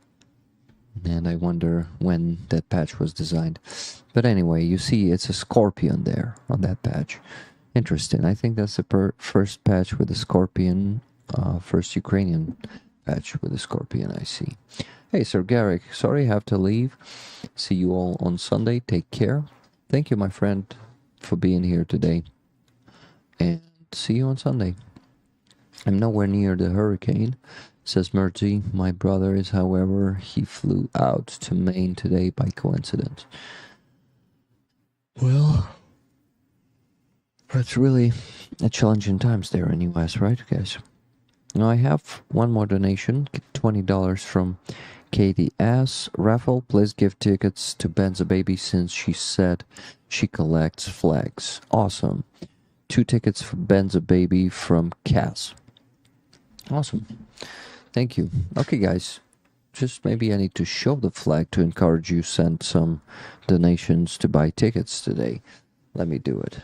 And I wonder when that patch was designed. But anyway, you see it's a scorpion there on that patch. Interesting. I think that's the first patch with a scorpion. First Ukrainian patch with a scorpion, I see. Hey, Sir Garrick. Sorry, I have to leave. See you all on Sunday. Take care. Thank you, my friend, for being here today. And see you on Sunday. I'm nowhere near the hurricane, says Murty. My brother is, however, he flew out to Maine today by coincidence. Well, it's really a challenging times there in US, right, guys? Now I have one more donation, $20 from Katie S. Raffle, please give tickets to Benza Baby since she said she collects flags. Awesome. 2 tickets for Benza Baby from Cass. Awesome. Thank you. Okay, guys. Just maybe I need to show the flag to encourage you send some donations to buy tickets today. Let me do it.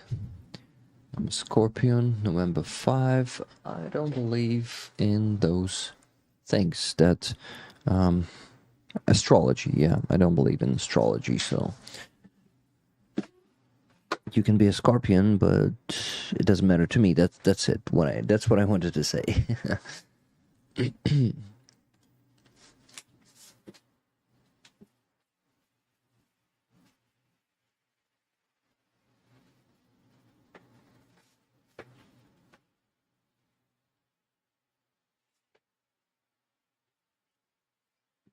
I'm a Scorpion, November 5. I don't believe in those things that... astrology, yeah. I don't believe in astrology, so... You can be a Scorpion, but it doesn't matter to me. That's it. That's what I wanted to say.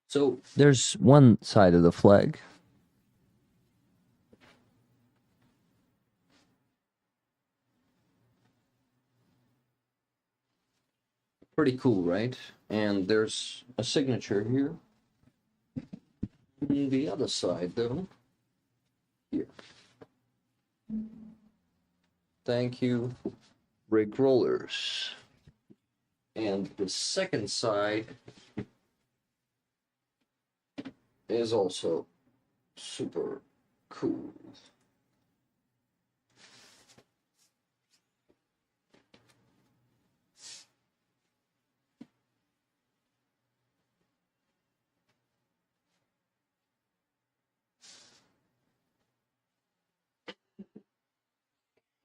So there's one side of the flag. Pretty cool, right? And there's a signature here. And the other side, though, here. Thank you, Rick Rollers. And the second side is also super cool.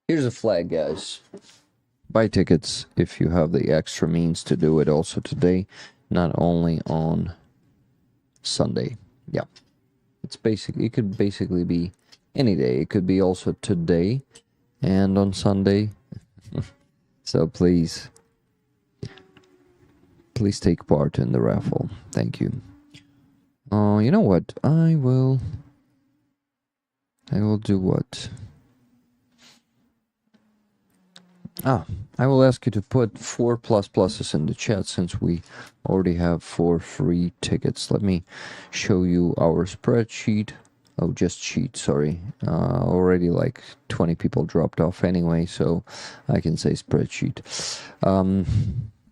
Here's a flag, guys. Buy tickets if you have the extra means to do it also today, not only on Sunday. Yeah. It could basically be any day. It could be also today and on Sunday. So please take part in the raffle. Thank you. You know what? I will do what? I will ask you to put 4 pluses in the chat since we already have 4 free tickets. Let me show you our spreadsheet. Oh, just cheat, sorry. Already like 20 people dropped off anyway, so I can say spreadsheet.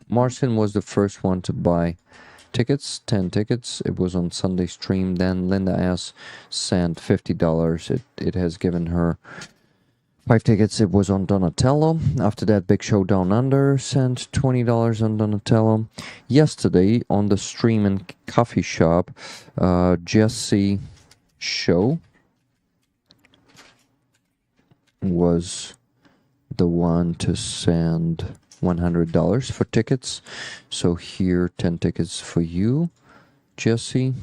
Marcin was the first one to buy tickets, 10 tickets. It was on Sunday stream. Then Linda S. sent $50. It has given her 5 tickets. It was on Donatello. After that, Big Show Down Under sent $20 on Donatello. Yesterday, on the stream and coffee shop, Jesse Show was the one to send $100 for tickets. So here, 10 tickets for you, Jesse.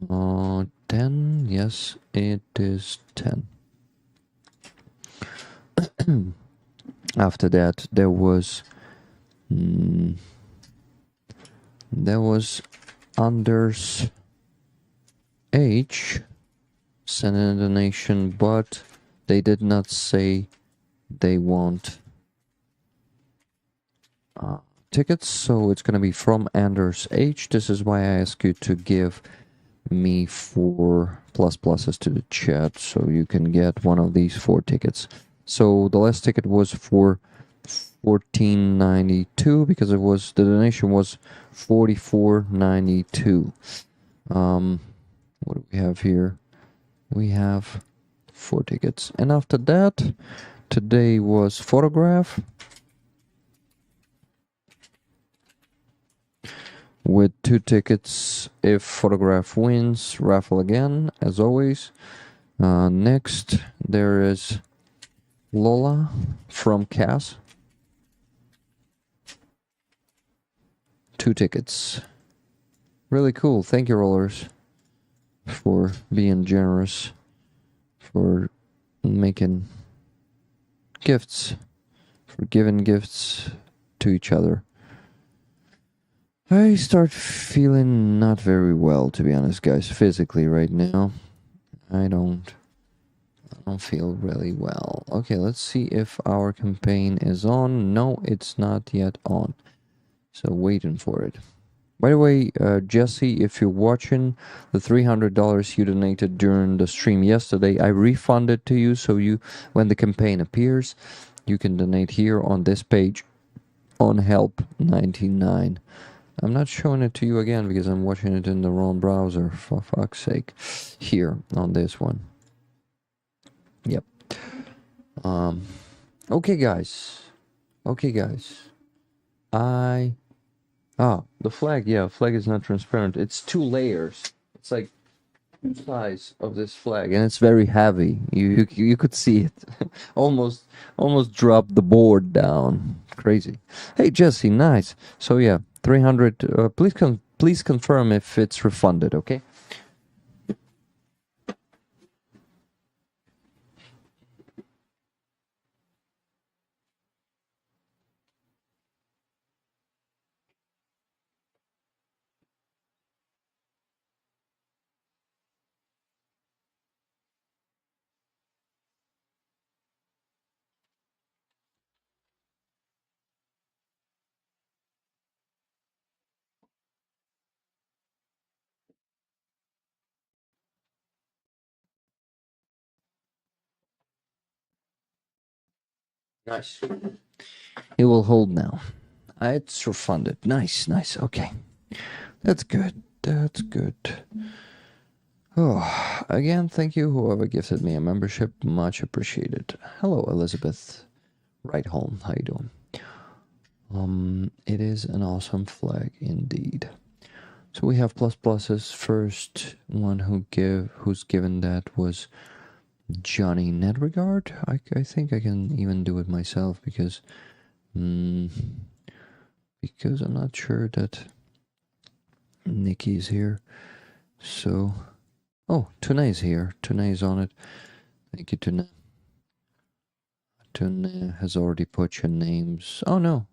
10, yes, it is 10. After that, there was Anders H sent in a donation, but they did not say they want tickets, so it's going to be from Anders H. This is why I ask you to give me 4 pluses to the chat, so you can get one of these 4 tickets. So the last ticket was for $14.92 because it was the donation was $44.92. What do we have here? We have 4 tickets, and after that, today was photograph with 2 tickets. If photograph wins, raffle again as always. Next, there is Lola from Cass. 2 tickets. Really cool. Thank you, rollers, for being generous, for making gifts, for giving gifts to each other. I start feeling not very well, to be honest, guys, physically right now. I don't feel really well. Okay, let's see if our campaign is on. No, it's not yet on. So waiting for it. By the way, Jesse, if you're watching, the $300 you donated during the stream yesterday, I refunded to you, so you, when the campaign appears, you can donate here on this page on Help 99. I'm not showing it to you again because I'm watching it in the wrong browser, for fuck's sake. Here, on this one. Yep. Okay, guys. The flag, yeah, flag is not transparent. It's 2 layers. It's like 2 sides of this flag, and it's very heavy. You could see it. almost dropped the board down. Crazy. Hey, Jesse, nice. So yeah, 300. Please confirm if it's refunded, okay? Nice. It will hold now. It's refunded. Nice. Okay. That's good. Oh, again, thank you, whoever gifted me a membership. Much appreciated. Hello, Elizabeth. Right home. How you doing? It is an awesome flag indeed. So we have pluses. First one who's given that was Johnny Nedregard. I think I can even do it myself because I'm not sure that Nikki's here. So, oh, Tune's here. Tune's on it. Thank you, Tune. Tune has already put your names. Oh, no,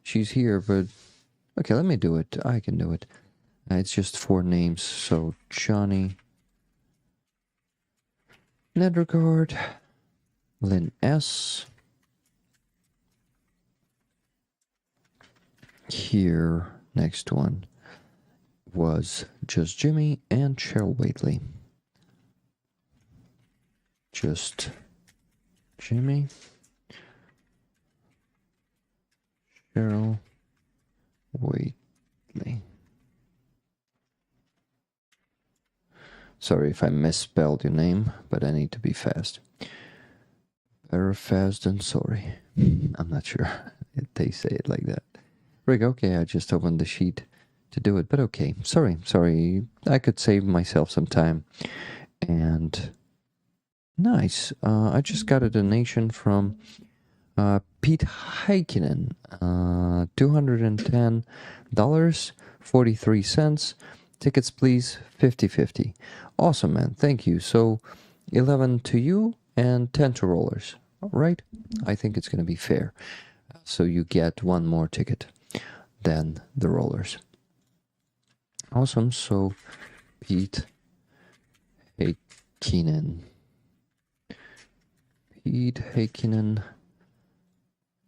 she's here, but okay, let me do it. I can do it. It's just 4 names. So Johnny Nedregard, Lynn S. Here, next one was Just Jimmy and Cheryl Waitley. just Jimmy, Cheryl, Waitley. Sorry if I misspelled your name, but I need to be fast. Better fast than sorry. I'm not sure they say it like that. Rick, okay, I just opened the sheet to do it, but okay. Sorry. I could save myself some time. And nice. I just got a donation from Pete Heikkinen. $210.43. Tickets, please. 50-50. Awesome, man. Thank you. So 11 to you and 10 to rollers. All right. I think it's going to be fair. So you get one more ticket than the rollers. Awesome. So Pete Heikkinen.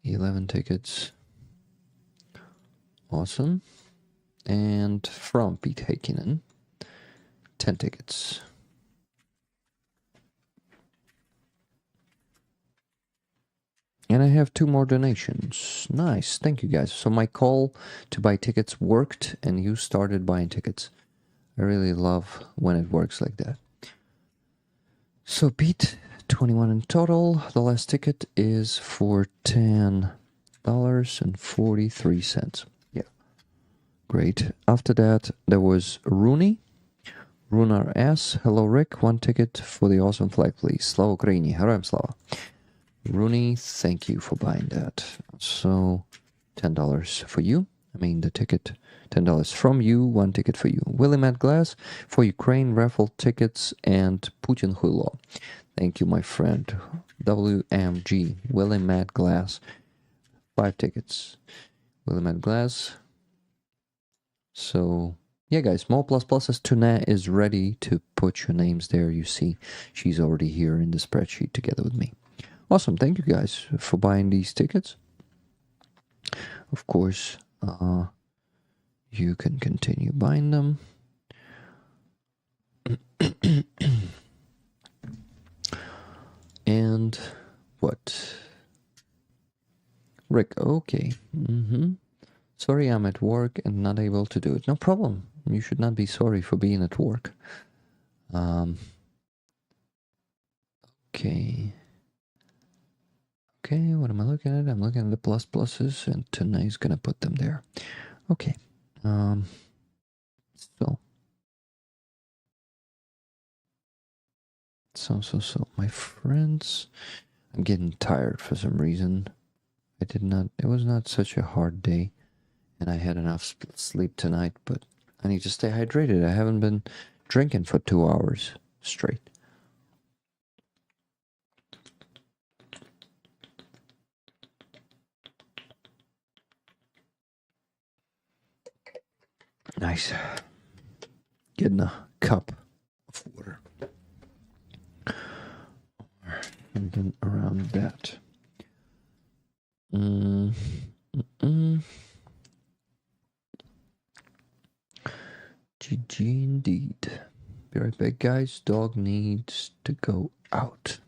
11 tickets. Awesome. And from Pete Heikkinen, 10 tickets. And I have 2 more donations. Nice. Thank you, guys. So my call to buy tickets worked, and you started buying tickets. I really love when it works like that. So Pete, 21 in total. The last ticket is for $10.43. Yeah. Great. After that, there was Rooney. Runar S. Hello, Rick. 1 ticket for the awesome flag, please. Slava Ukraini. Героям слава. Rooney, thank you for buying that. So, $10 for you. I mean, the ticket, $10 from you, 1 ticket for you. Willie Matt Glass for Ukraine, Raffle tickets, and Putin Huilo. Thank you, my friend. WMG, Willie Matt Glass, 5 tickets. Willie Matt Glass. So, yeah, guys, more plus pluses. Tuna is ready to put your names there. You see, she's already here in the spreadsheet together with me. Awesome. Thank you guys for buying these tickets. Of course, you can continue buying them. And what? Rick, okay. Sorry, I'm at work and not able to do it. No problem. You should not be sorry for being at work. Okay. Okay, what am I looking at? I'm looking at the pluses, and tonight's gonna put them there. Okay. So, my friends, I'm getting tired for some reason. It was not such a hard day, and I had enough sleep tonight, but I need to stay hydrated. I haven't been drinking for 2 hours straight. Nice. Getting a cup of water. Something around that. GG indeed. Be right back, guys. Dog needs to go out.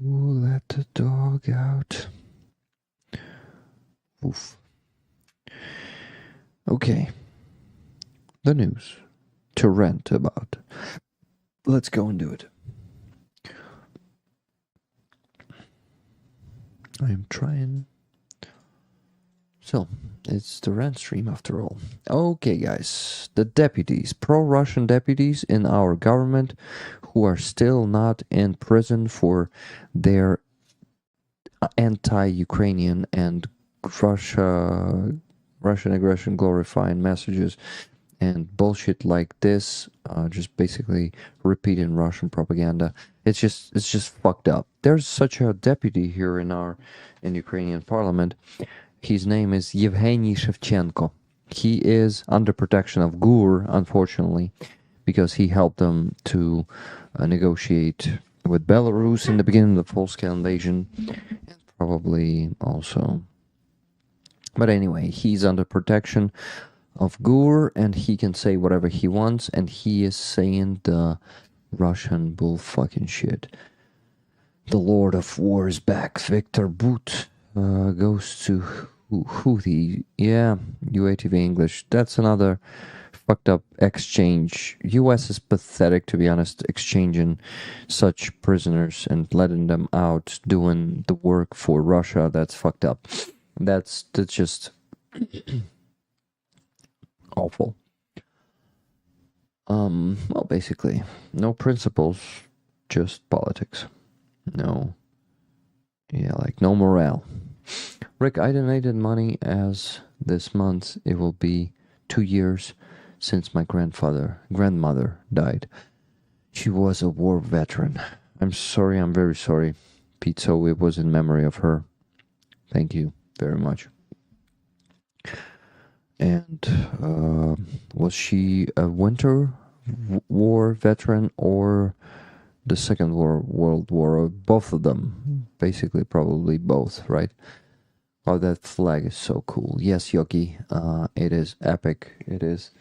Who let the dog out? Oof. Okay. The news to rant about. Let's go and do it. I am trying. So, it's the Rant-Stream after all. Okay, guys. The deputies, pro-Russian deputies in our government who are still not in prison for their anti-Ukrainian and Russian aggression glorifying messages and bullshit like this, just basically repeating Russian propaganda. It's just fucked up. There's such a deputy here in Ukrainian parliament. His name is Yevgeny Shevchenko. He is under protection of GUR, unfortunately, because he helped them to negotiate with Belarus in the beginning of the full-scale invasion, and probably also. But anyway, he's under protection of GUR, and he can say whatever he wants, and he is saying the Russian bull fucking shit. The Lord of War is back. Victor Boot goes to Houthi. Yeah, UATV English. That's another fucked up exchange. US is pathetic, to be honest, exchanging such prisoners and letting them out doing the work for Russia. That's fucked up. That's just awful. Well, basically, no principles, just politics. No, yeah, like no morale. Rick, I donated money as this month it will be 2 years since my grandmother died. She was a war veteran. I'm sorry, I'm very sorry, Pete, so it was in memory of her. Thank you very much. And was she a Winter War veteran or the Second World War, or both of them? Basically, probably both, right? Oh, that flag is so cool. Yes, Yoki, it is epic. It is.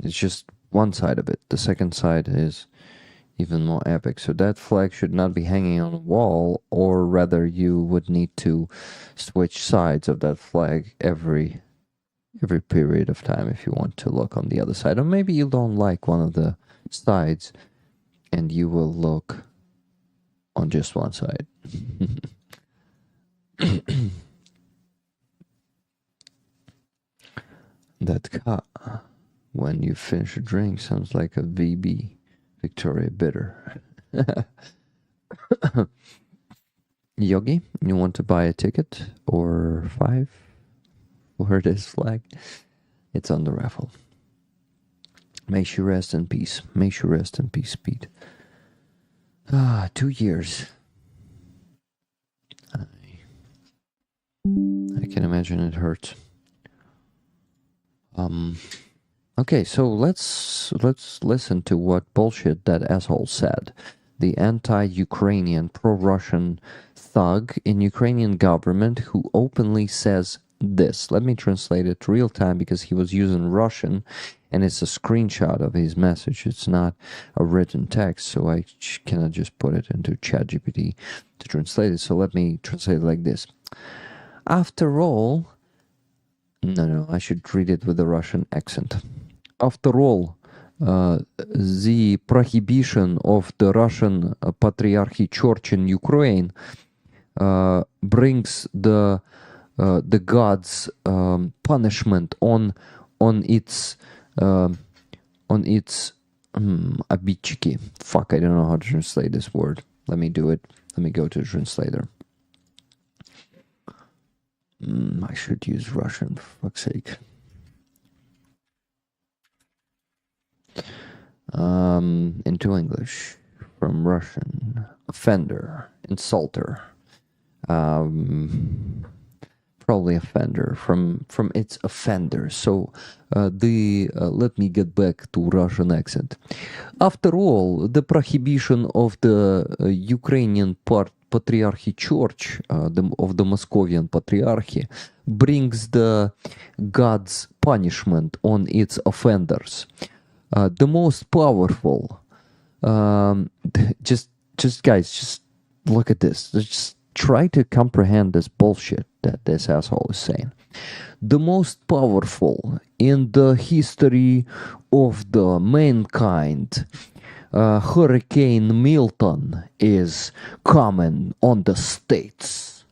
It's just one side of it. The second side is even more epic. So that flag should not be hanging on a wall, or rather you would need to switch sides of that flag every period of time if you want to look on the other side. Or maybe you don't like one of the sides and you will look on just one side. That cut when you finish a drink sounds like a VB, Victoria Bitter. Yogi, you want to buy a ticket or 5 for this flag? It's on the raffle. May she rest in peace. May she rest in peace, Pete. 2 years. I can imagine it hurts. Okay, so let's listen to what bullshit that asshole said. The anti-Ukrainian, pro-Russian thug in Ukrainian government who openly says this. Let me translate it real time because he was using Russian and it's a screenshot of his message. It's not a written text, so I cannot just put it into ChatGPT to translate it. So let me translate it like this. After all, no, I should read it with a Russian accent. After all, the prohibition of the Russian Patriarchy Church in Ukraine brings the God's punishment on its обидчики. Fuck, I don't know how to translate this word. Let me do it. Let me go to the translator. I should use Russian, for fuck's sake. Into English from Russian. Offender, insulter. Probably offender from its offender. So let me get back to Russian accent. After all, the prohibition of the Ukrainian Patriarchy Church, of the Moscovian Patriarchy, brings the God's punishment on its offenders. The most powerful, just guys, just look at this. Just try to comprehend this bullshit that this asshole is saying. The most powerful in the history of the mankind, Hurricane Milton is coming on the States.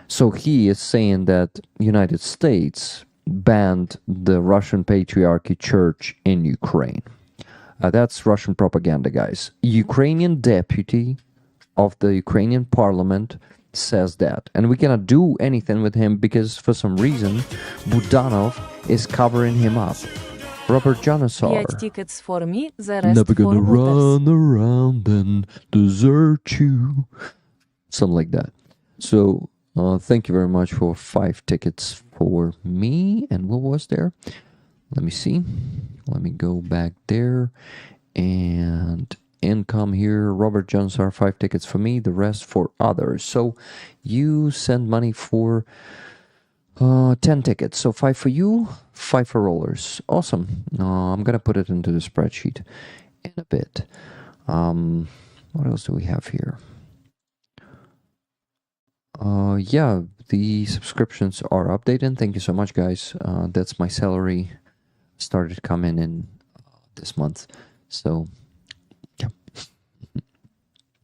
So he is saying that United States banned the Russian Patriarchy Church in Ukraine. That's Russian propaganda, guys. Ukrainian deputy of the Ukrainian parliament says that. And we cannot do anything with him because for some reason Budanov is covering him up. Robert Janisar. 5 tickets for me, the rest Never for gonna others. run around and desert you. Something like that. So thank you very much for 5 tickets for me. And what was there? Let me see. Let me go back there. And income here. Robert Janisar, 5 tickets for me. The rest for others. So you send money for 10 tickets. So 5 for you, 5 for rollers. Awesome. I'm going to put it into the spreadsheet in a bit. What else do we have here? Yeah, the subscriptions are updated. Thank you so much, guys. That's my salary. Started coming in this month. So, yeah.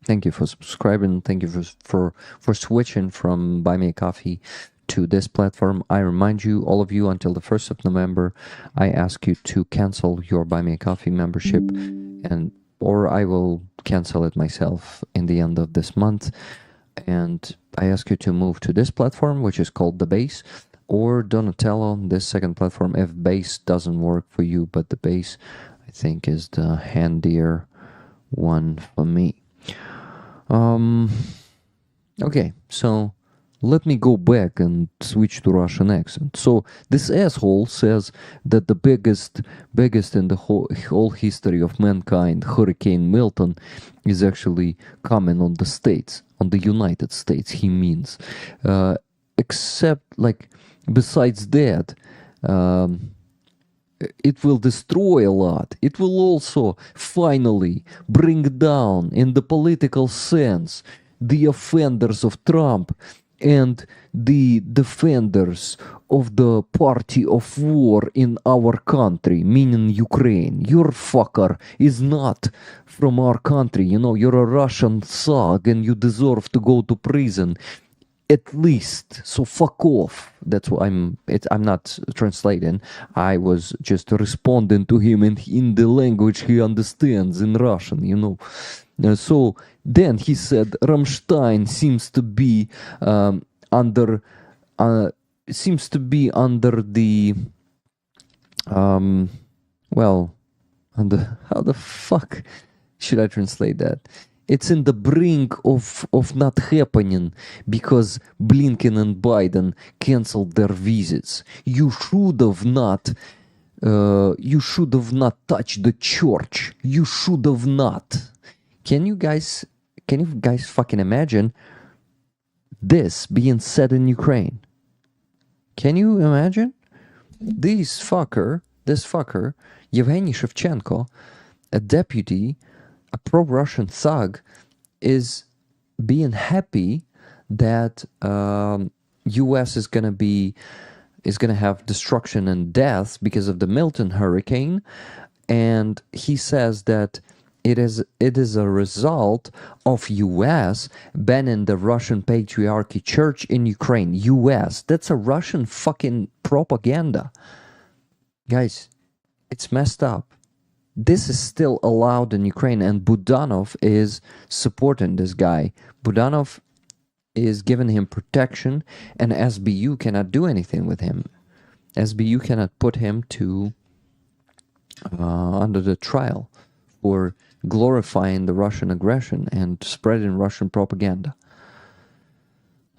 Thank you for subscribing. Thank you for switching from Buy Me a Coffee to this platform. I remind you, all of you, until the 1st of November, I ask you to cancel your Buy Me a Coffee membership, or I will cancel it myself in the end of this month. And I ask you to move to this platform, which is called The Base, or Donatello, this second platform, if Base doesn't work for you, but The Base, I think, is the handier one for me. Okay, so let me go back and switch to Russian accent. So this asshole says that the biggest in the whole history of mankind, Hurricane Milton, is actually coming on the States, on the United States, he means. Except, like, besides that, it will destroy a lot. It will also finally bring down, in the political sense, the offenders of Trump and the defenders of the party of war in our country, meaning Ukraine. Your fucker is not from our country. You know, you're a Russian thug and you deserve to go to prison. At least, so fuck off. That's what I'm not translating. I was just responding to him in the language he understands, in Russian, you know. So then he said Rammstein seems to be under the how the fuck should I translate that? It's in the brink of not happening because Blinken and Biden canceled their visits. You should have not touched the church. You should have not. Can you guys fucking imagine this being said in Ukraine? Can you imagine? This fucker, Yevgeny Shevchenko, a deputy, a pro-Russian thug, is being happy that U.S. is gonna have destruction and death because of the Milton hurricane, and he says that it is a result of U.S. banning the Russian Patriarchy Church in Ukraine. U.S. That's a Russian fucking propaganda, guys. It's messed up. This is still allowed in Ukraine, and Budanov is supporting this guy. Budanov is giving him protection, and SBU cannot do anything with him. SBU cannot put him to under the trial for glorifying the Russian aggression and spreading Russian propaganda.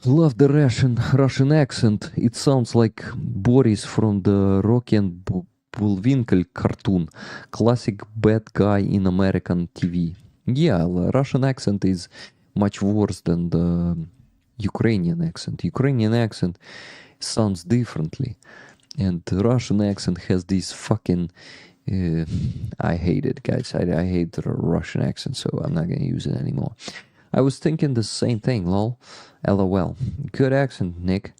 Love the Russian accent. It sounds like Boris from the Rocky and Bullwinkle cartoon, classic bad guy in American TV. Yeah, Russian accent is much worse than the Ukrainian accent. Ukrainian accent sounds differently, and the Russian accent has these fucking I hate it, guys. I hate the Russian accent, so I'm not gonna use it anymore. I was thinking the same thing, lol. LOL. Good accent, Nick.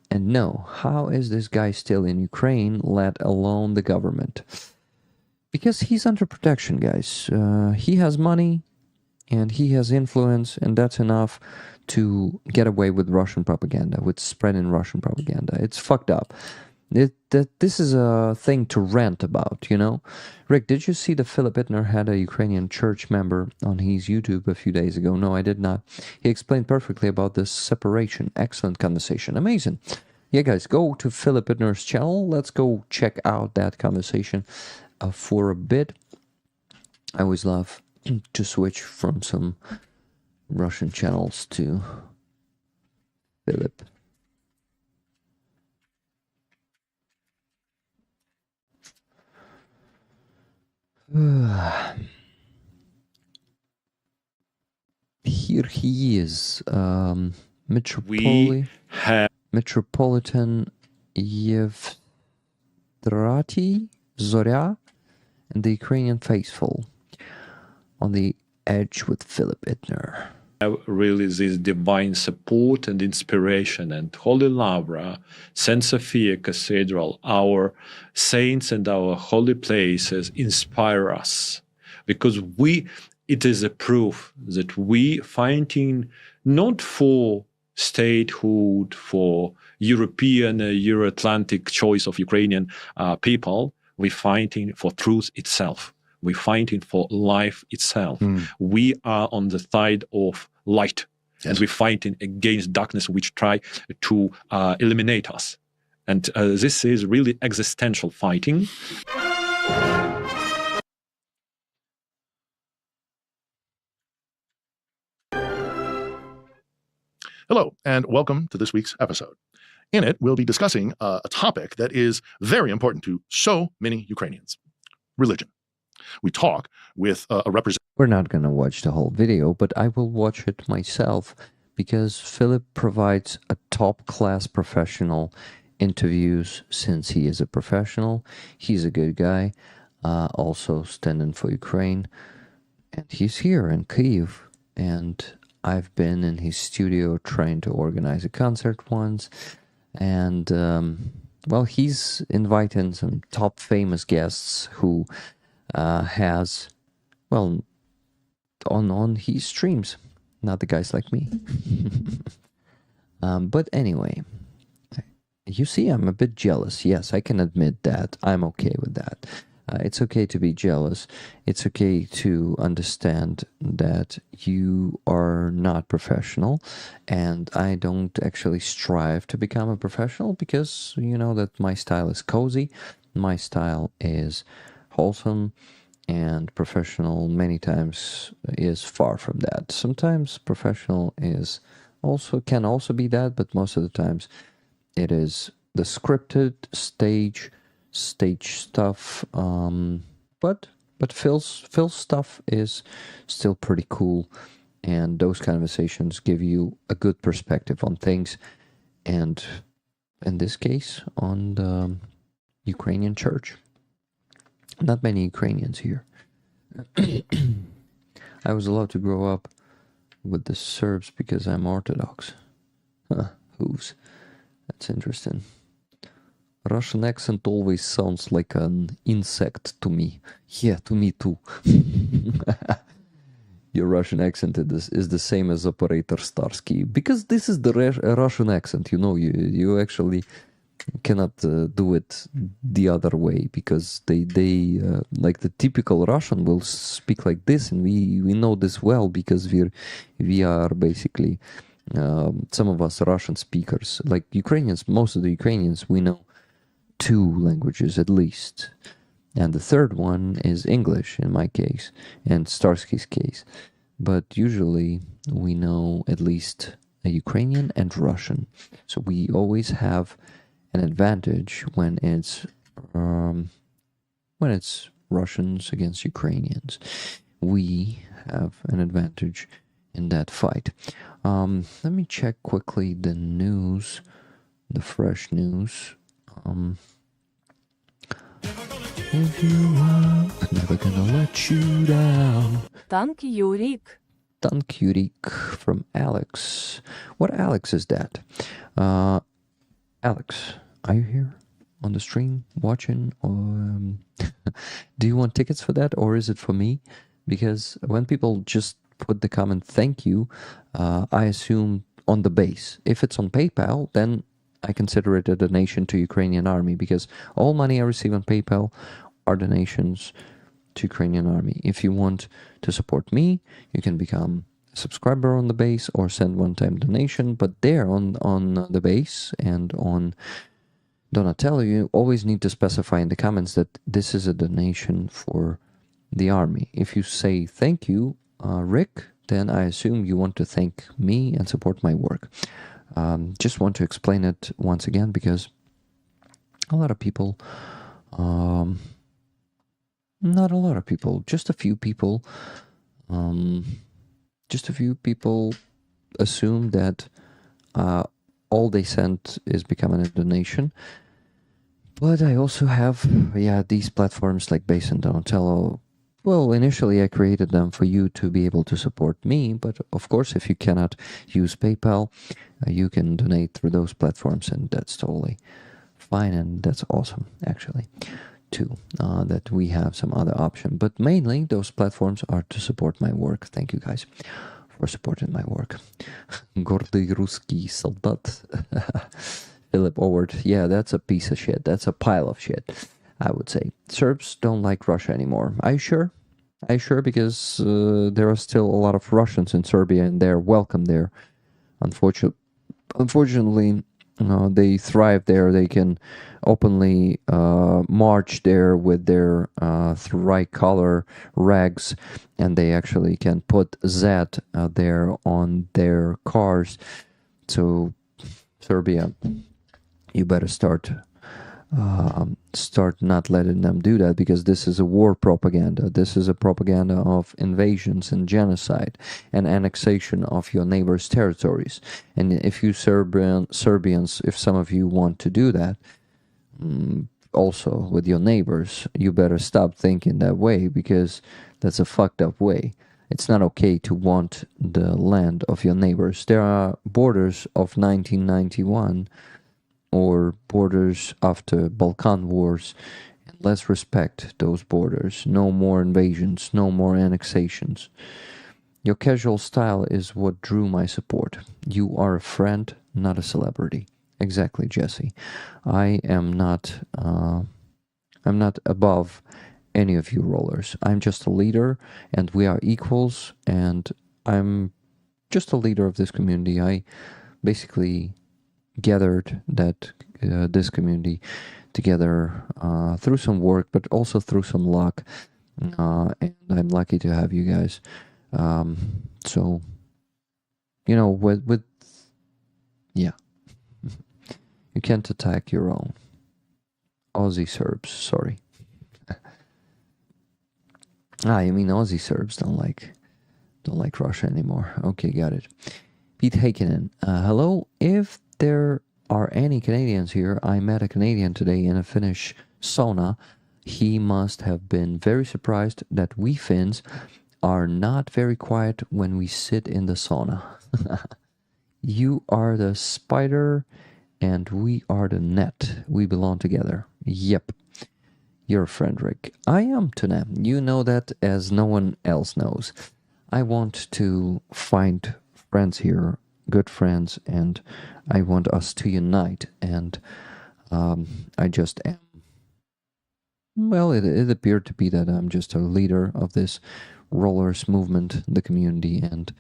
And no, how is this guy still in Ukraine, let alone the government? Because he's under protection, guys. He has money, and he has influence, and that's enough to get away with Russian propaganda, with spreading Russian propaganda. It's fucked up. This is a thing to rant about, you know? Rick, did you see that Philip Ittner had a Ukrainian church member on his YouTube a few days ago? No, I did not. He explained perfectly about this separation. Excellent conversation. Amazing. Yeah, guys, go to Philip Ittner's channel. Let's go check out that conversation for a bit. I always love to switch from some Russian channels to Philip. Here he is, Metropolitan Yevdrati Zorya and the Ukrainian faithful on the Edge with Philip Ittner. Really this divine support and inspiration, and Holy Laura, St. Sophia Cathedral, our saints and our holy places inspire us, because it is a proof that we fighting not for statehood, for European, Euro-Atlantic choice of Ukrainian people. We're fighting for truth itself. We're fighting for life itself. We are on the side of light, and we're fighting against darkness, which try to eliminate us. And this is really existential fighting. Hello, and welcome to this week's episode. In it, we'll be discussing a topic that is very important to so many Ukrainians: religion. We talk with a representative. We're not going to watch the whole video, but I will watch it myself because Philip provides a top-class professional interviews since he is a professional. He's a good guy, also standing for Ukraine. And he's here in Kyiv, and I've been in his studio trying to organize a concert once, and well, he's inviting some top famous guests who has, well, on his streams, not the guys like me. But anyway, you see, I'm a bit jealous. Yes, I can admit that. I'm okay with that. It's okay to be jealous. It's okay to understand that you are not professional, and I don't actually strive to become a professional, because you know that my style is cozy, my style is wholesome, and professional many times is far from that. Sometimes professional can also be that, but most of the times it is the scripted stage stuff, but Phil's stuff is still pretty cool, and those conversations give you a good perspective on things, and in this case on the Ukrainian church. Not many Ukrainians here. I was allowed to grow up with the Serbs because I'm Orthodox. Who's? That's interesting. Russian accent always sounds like an insect to me. Yeah, to me too. Your Russian accent is the same as Operator Starsky, because this is the Russian accent. You know, you actually cannot do it the other way, because they like the typical Russian will speak like this, and we know this well because we are basically some of us Russian speakers, like Ukrainians. Most of the Ukrainians, we know 2 languages at least, and the third one is English in my case and Starsky's case, but usually we know at least a Ukrainian and Russian, so we always have an advantage when it's Russians against Ukrainians. We have an advantage in that fight. Let me check quickly the news, the fresh news. If you want, never gonna let you down. Thank you, Rick. Thank you, Rick, from Alex. What Alex is that? Alex, are you here on the stream watching? Or do you want tickets for that, or is it for me? Because when people just put the comment thank you, I assume on the base. If it's on PayPal, then I consider it a donation to Ukrainian army, because all money I receive on PayPal are donations to Ukrainian army. If you want to support me, you can become a subscriber on the base or send one-time donation. But there on the base and on Donatello, you always need to specify in the comments that this is a donation for the army. If you say thank you, Rick, then I assume you want to thank me and support my work. Just want to explain it once again, because a lot of people, not a lot of people, just a few people assume that all they sent is becoming a donation. But I also have, these platforms like Base and Donatello Well, initially I created them for you to be able to support me, but of course, if you cannot use PayPal, you can donate through those platforms, and that's totally fine, and that's awesome, actually, too, that we have some other option. But mainly, those platforms are to support my work. Thank you, guys, for supporting my work. Гордый русский солдат. Philip Howard, yeah, that's a piece of shit. That's a pile of shit, I would say. Serbs don't like Russia anymore. Are you sure? Are you sure? Because there are still a lot of Russians in Serbia, and they're welcome there. Unfortunately, they thrive there. They can openly march there with their tricolor rags, and they actually can put Z there on their cars. So, Serbia, you better start not letting them do that, because this is a war propaganda. This is a propaganda of invasions and genocide and annexation of your neighbors' territories. And if you Serbians, if some of you want to do that, also with your neighbors, you better stop thinking that way, because that's a fucked up way. It's not okay to want the land of your neighbors. There are borders of 1991 or borders after Balkan Wars, and let's respect those borders. No more invasions, no more annexations. Your casual style is what drew my support. You are a friend, not a celebrity. Exactly, Jesse. I am not I'm not above any of you rollers. I'm just a leader, and we are equals, and I'm just a leader of this community. I basically gathered that this community together through some work, but also through some luck, and I'm lucky to have you guys. So, you know, with yeah, you can't attack your own. Aussie Serbs, sorry. You mean Aussie Serbs don't like Russia anymore. Okay, got it. Pete Heikkinen, hello. If there are any Canadians here, I met a Canadian today in a Finnish sauna. He must have been very surprised that we Finns are not very quiet when we sit in the sauna. You are the spider and we are the net. We belong together. Yep. You're Frederick. I am Tuna. You know that as no one else knows. I want to find friends here, good friends, and I want us to unite, and I just am. Well, it appeared to be that I'm just a leader of this rollers movement, the community, and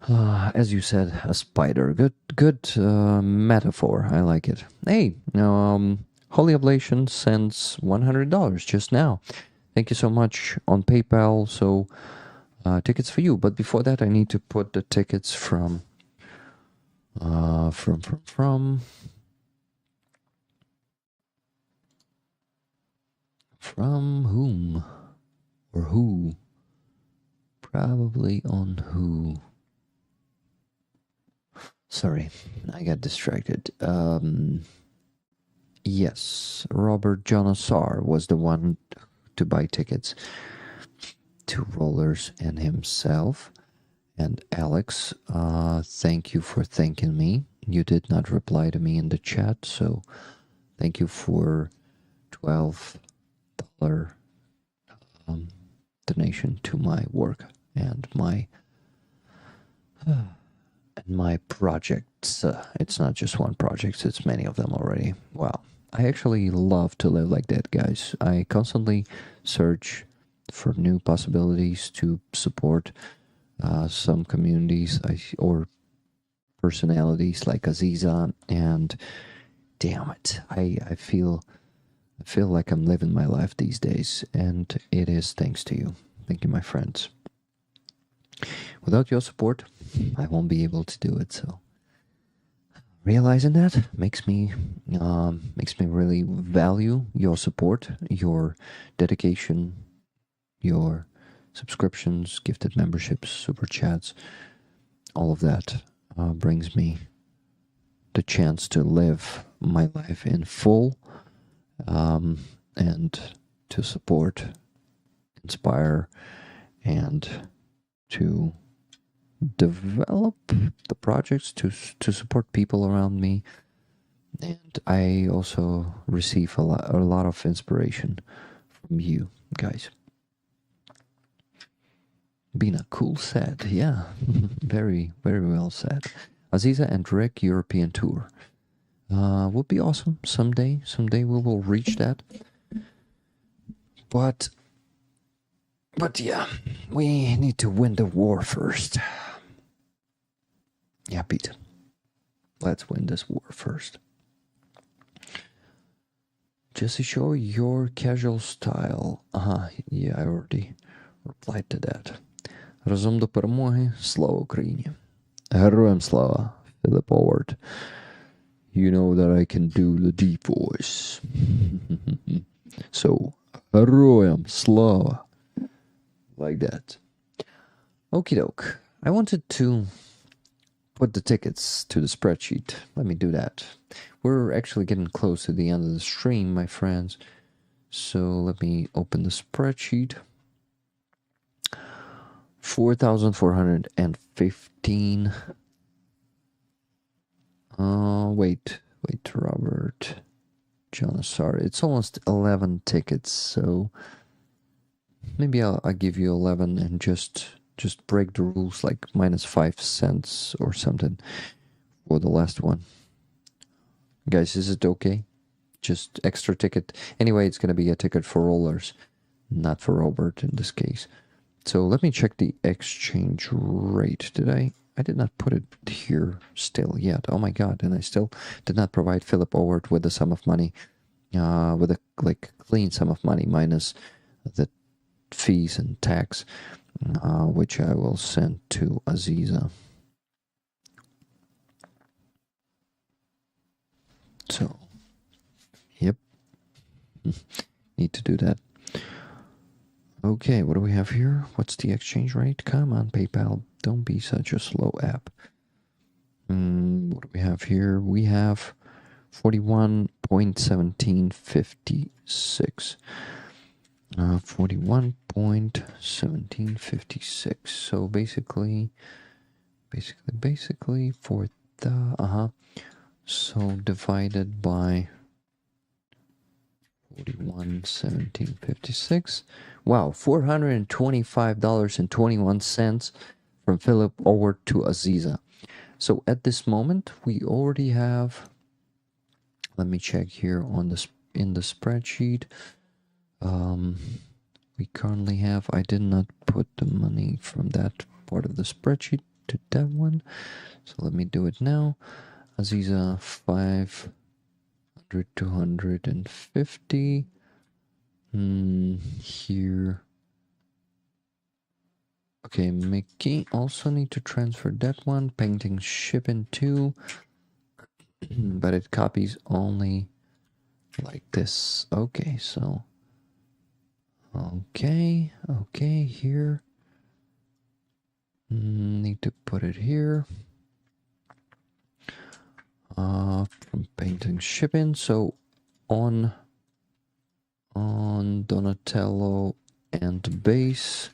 as you said, a spider. Good metaphor. I like it. Hey, Holy Oblation sends $100 just now. Thank you so much on PayPal. So tickets for you. But before that, I need to put the tickets from whom or who? Probably on who. Sorry, I got distracted. Yes, Robert Jonassar was the one to buy tickets to Rollers and himself. And Alex, thank you for thanking me. You did not reply to me in the chat, so thank you for $12 donation to my work and my projects. It's not just one project, it's many of them already. Wow. I actually love to live like that, guys. I constantly search for new possibilities to support some communities or personalities like Aiza, and damn it, I feel like I'm living my life these days, and it is thanks to you. Thank you, my friends. Without your support, I won't be able to do it. So realizing that makes me really value your support, your dedication, your subscriptions, gifted memberships, super chats. All of that brings me the chance to live my life in full, and to support inspire and to develop the projects to support people around me. And I also receive a lot of inspiration from you guys. Been a cool set, yeah. Very, very well said. Aiza and Rick European tour. Would be awesome someday. Someday we will reach that. But yeah, we need to win the war first. Yeah, Pete. Let's win this war first. Jesse, show your casual style. Yeah, I already replied to that. Разом до перемоги. Слава Україні. Героям слава. Philip Howard. You know that I can do the deep voice. So, героям слава. Like that. Okie doke. I wanted to put the tickets to the spreadsheet. Let me do that. We're actually getting close to the end of the stream, my friends. So let me open the spreadsheet. 4,415. Wait, Robert. John, sorry. It's almost 11 tickets, so maybe I'll give you 11 and just break the rules, like minus 5 cents or something for the last one. Guys, is it okay? Just extra ticket. Anyway, it's gonna be a ticket for rollers, not for Robert in this case. So let me check the exchange rate. I did not put it here still yet. Oh my god, and I still did not provide Philip Howard with the sum of money, with a clean sum of money minus the fees and tax, which I will send to Aiza. So, yep, need to do that. Okay, what do we have here? What's the exchange rate? Come on, PayPal, don't be such a slow app. What do we have here? We have 41.1756. 41.1756. So basically for the so divided by 41.1756. Wow, $425.21 from Philip over to Aiza. So at this moment we already have, let me check here on in the spreadsheet. We currently have, I did not put the money from that part of the spreadsheet to that one, so let me do it now. Aiza 500, 250. Here. Okay, Mickey also need to transfer that one. Painting shipping too, but it copies only like this. Okay, so okay, here. Need to put it here. From painting shipping. So on Donatello and base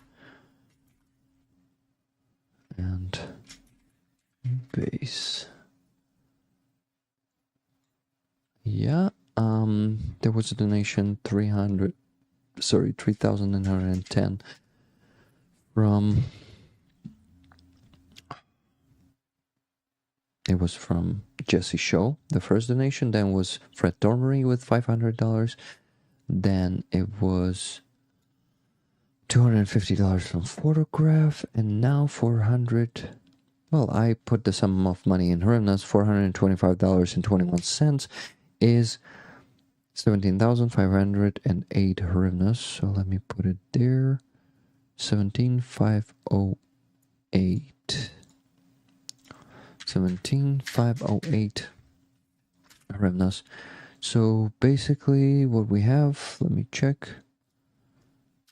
Yeah, there was a donation 3,910 from, it was from Jesse Show, the first donation. Then was Fred Dormery with $500. Then it was $250 from Photograph, and now 400. Well, I put the sum of money in hryvnias, $425.21 is 17,508 hryvnias. So let me put it there. 17,508. 17,508 hryvnias. So basically what we have, let me check,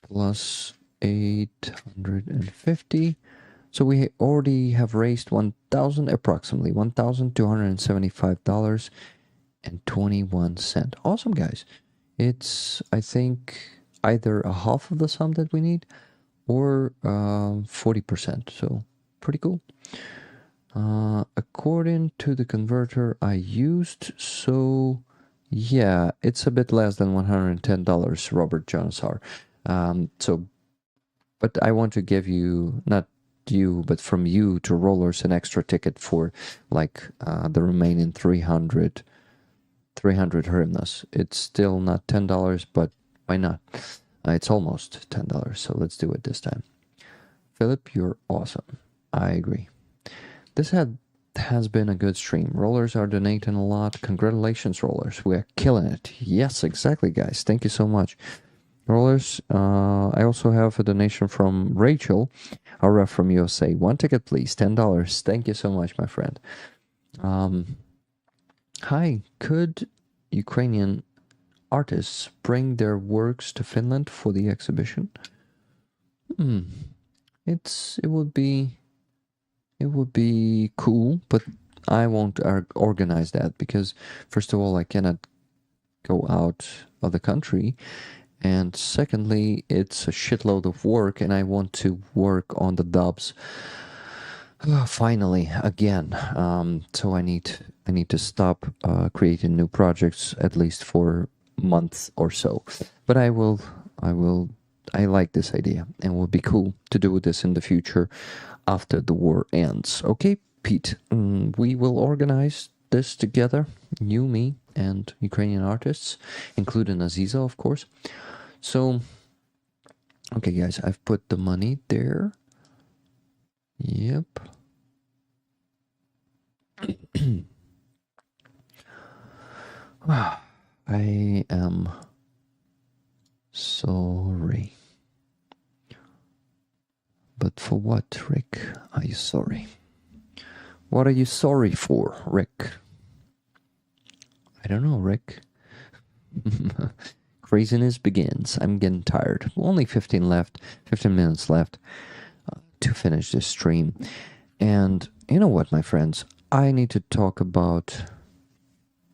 plus 850. So we already have raised approximately $1,275.21. Awesome, guys. It's, I think, either a half of the sum that we need or 40%. So pretty cool. According to the converter I used, so yeah, it's a bit less than $110, Robert Jonesar. But I want to give you, not you, but from you to Rollers, an extra ticket for like the remaining 300 hryvnias. It's still not $10, but why not? It's almost $10, so let's do it this time. Philip, you're awesome. I agree. This has been a good stream. Rollers are donating a lot. Congratulations, Rollers. We are killing it. Yes, exactly, guys. Thank you so much. Rollers, I also have a donation from Rachel, our ref from USA. One ticket, please. $10. Thank you so much, my friend. Hi, could Ukrainian artists bring their works to Finland for the exhibition? It would be cool, but I won't organize that because, first of all, I cannot go out of the country, and secondly, it's a shitload of work, and I want to work on the dubs finally again. So I need to stop creating new projects at least for a month or so. But I like this idea, and it would be cool to do this in the future after the war ends. Okay, Pete, we will organize this together, you, me, and Ukrainian artists, including Aiza, of course. So, okay, guys, I've put the money there. Yep. I am sorry. But for what, Rick, are you sorry? What are you sorry for, Rick? I don't know, Rick. Craziness begins. I'm getting tired. Only 15 minutes left to finish this stream. And you know what, my friends? I need to talk about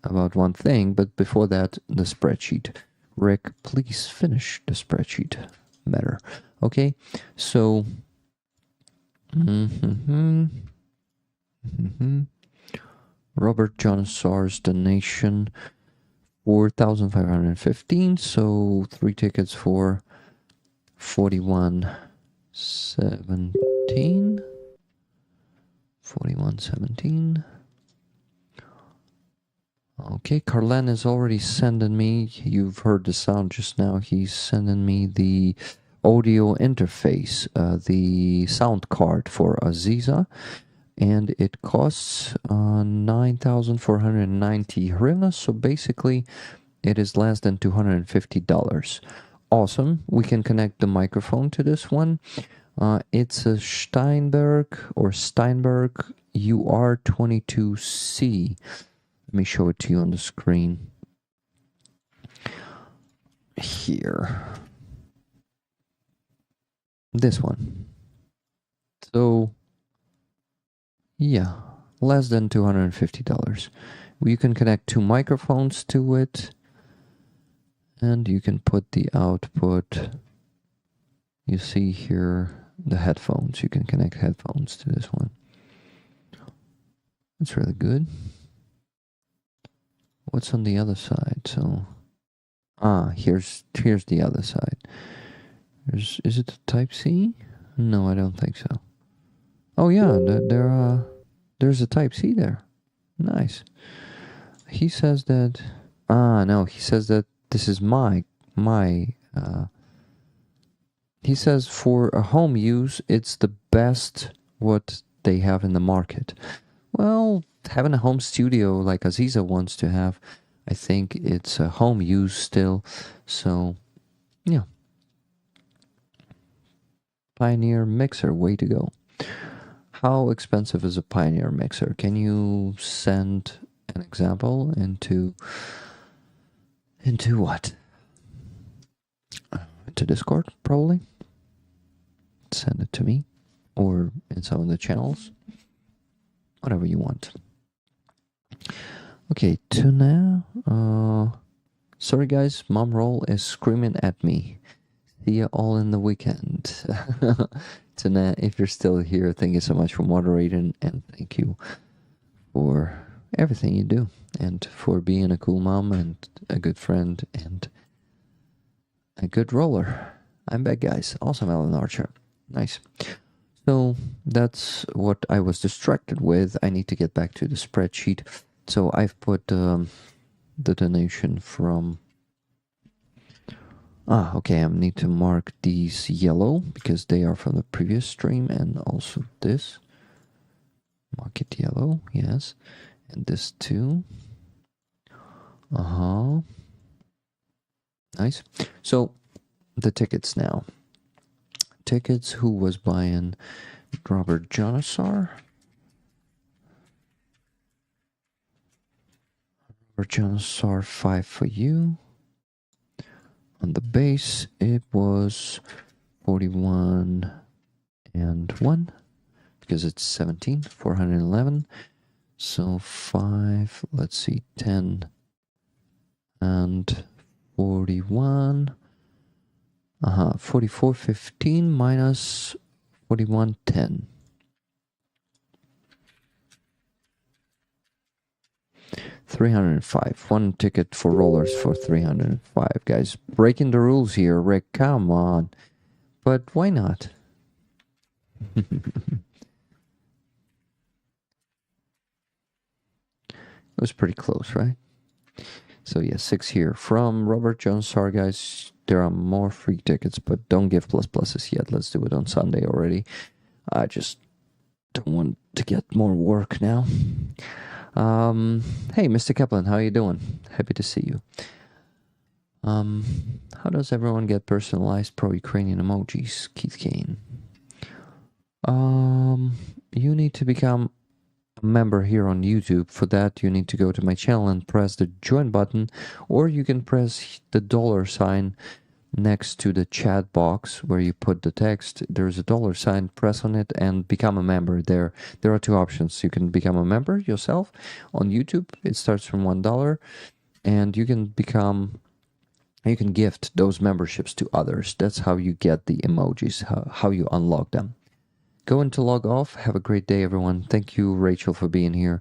one thing, but before that, the spreadsheet. Rick, please finish the spreadsheet matter. Okay? So Robert John Sar's donation, 4,515, so 3 tickets for 4117. 4117. Okay, Carlen is already sending me, you've heard the sound just now, he's sending me the audio interface, the sound card for Aiza, and it costs 9,490 hryvnias, so basically it is less than $250. Awesome. We can connect the microphone to this one. It's a Steinberg UR22C. Let me show it to you on the screen here. This one. So yeah, less than $250. You can connect 2 microphones to it, and you can put the output. You see here the headphones. You can connect headphones to this one. It's really good. What's on the other side? So, here's the other side. Is it a Type-C? No, I don't think so. Oh yeah, there's a Type-C there. Nice. He says that. No, he says that this is my. He says for a home use, it's the best what they have in the market. Well, having a home studio like Aiza wants to have, I think it's a home use still. So, yeah. Pioneer mixer, way to go. How expensive is a Pioneer mixer? Can you send an example into what? Into Discord, probably. Send it to me, or in some of the channels. Whatever you want. Okay, tuna. Sorry guys, mom roll is screaming at me. See you all in the weekend. Tana, if you're still here, thank you so much for moderating, and thank you for everything you do, and for being a cool mom and a good friend and a good roller. I'm back, guys. Awesome, Alan Archer. Nice. So that's what I was distracted with. I need to get back to the spreadsheet. So I've put the donation from... okay, I need to mark these yellow because they are from the previous stream, and also this. Mark it yellow, yes. And this too. Nice. So the tickets now. Tickets, who was buying? Robert Janasar. Robert Janasar, 5 for you. On the base, it was 41 and 1 because it's 17, 411. So 5, let's see, 10 and 41. 44.15 minus 41.10. 305. One ticket for rollers for 305. Guys, breaking the rules here, Rick. Come on. But why not? It was pretty close, right? So yeah, 6 here from Robert Jones. Sorry, guys. There are more free tickets, but don't give pluses yet. Let's do it on Sunday already. I just don't want to get more work now. Hey, Mr. Kaplan, how you doing? Happy to see you. How does everyone get personalized pro-Ukrainian emojis? Keith Kane. You need to become a member here on YouTube. For that, you need to go to my channel and press the join button, or you can press the $sign next to the chat box where you put the text. There's a $sign, press on it and become a member. There are 2 options. You can become a member yourself on YouTube. It starts from $1, and you can gift those memberships to others. That's how you get the emojis, how you unlock them. Going to log off. Have a great day, everyone. Thank you, Rachel, for being here.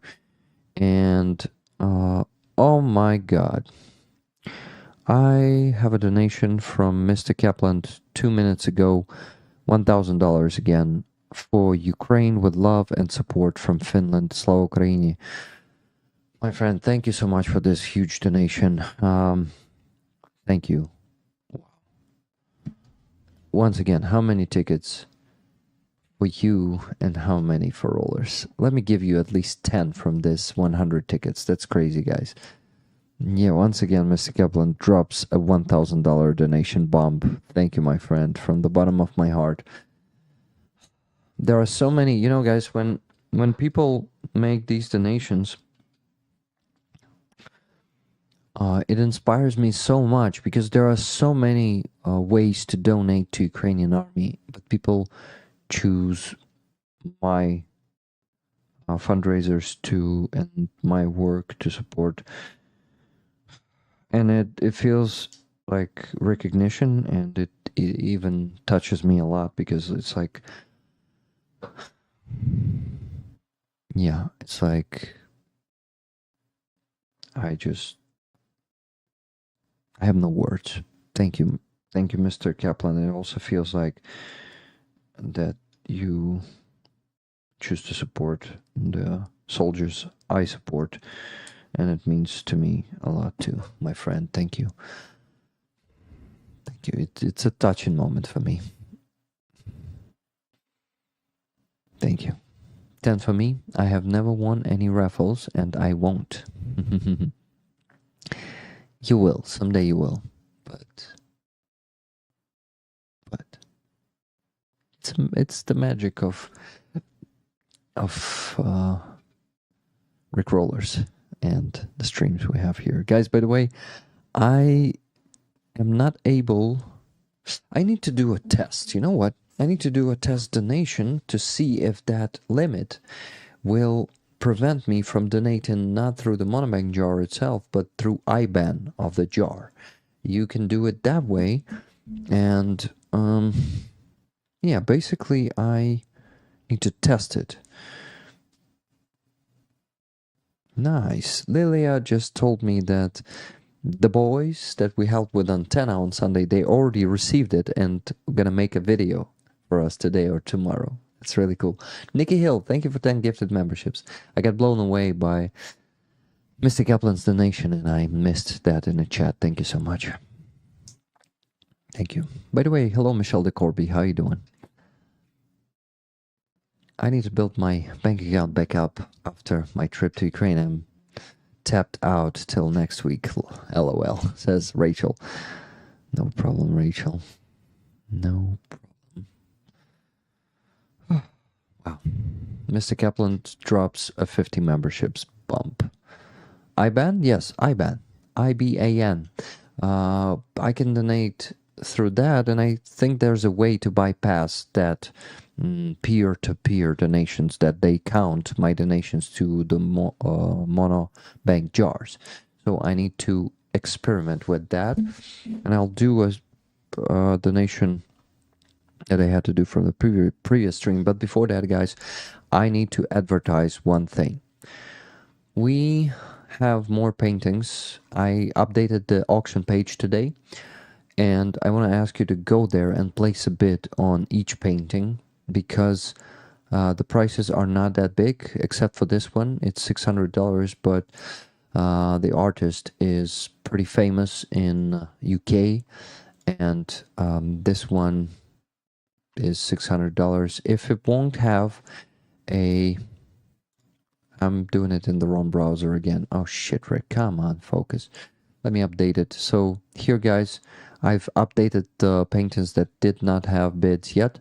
And oh my God, I have a donation from Mr. Kaplan 2 minutes ago, $1,000 again, for Ukraine with love and support from Finland. Slava Ukraini. My friend, thank you so much for this huge donation. Thank you. Once again, how many tickets for you and how many for rollers? Let me give you at least 10 from this 100 tickets. That's crazy, guys. Yeah, once again, Mr. Kaplan drops a $1,000 donation bomb. Thank you, my friend, from the bottom of my heart. There are so many, you know, guys, when people make these donations, it inspires me so much because there are so many ways to donate to Ukrainian army, but people choose my fundraisers and my work to support. And it feels like recognition, and it even touches me a lot because it's like, yeah, it's like I have no words. Thank you, Mr. Kaplan. It also feels like that you choose to support the soldiers I support, and it means to me a lot too, my friend. Thank you. Thank you. It's a touching moment for me. Thank you. 10 for me. I have never won any raffles, and I won't. You will. Someday you will. But it's the magic of Rickrollers and the streams we have here. Guys, by the way, I am not able... I need to do a test. You know what? I need to do a test donation to see if that limit will prevent me from donating not through the monobank jar itself, but through IBAN of the jar. You can do it that way, and yeah, basically I need to test it. Nice. Lilia just told me that the boys that we helped with Antenna on Sunday, they already received it and gonna make a video for us today or tomorrow. It's really cool. Nikki Hill, thank you for 10 gifted memberships. I got blown away by Mr. Kaplan's donation and I missed that in the chat. Thank you so much. Thank you. By the way, hello Michelle de Corby, how you doing? I need to build my bank account back up after my trip to Ukraine. I'm tapped out till next week. LOL, says Rachel. No problem, Rachel. No problem. Wow. Mr. Kaplan drops a 50 memberships bump. IBAN? Yes, IBAN. IBAN. I can donate through that, and I think there's a way to bypass that peer-to-peer donations, that they count my donations to the mono bank jars. So I need to experiment with that, and I'll do a donation that I had to do from the previous stream. But before that, guys, I need to advertise one thing. We have more paintings. I updated the auction page today, and I want to ask you to go there and place a bid on each painting, because the prices are not that big, except for this one. It's $600, but the artist is pretty famous in UK, and this one is $600. If it won't have a... I'm doing it in the wrong browser again. Oh shit, Rick, come on, focus. Let me update it. So here, guys, I've updated the paintings that did not have bids yet.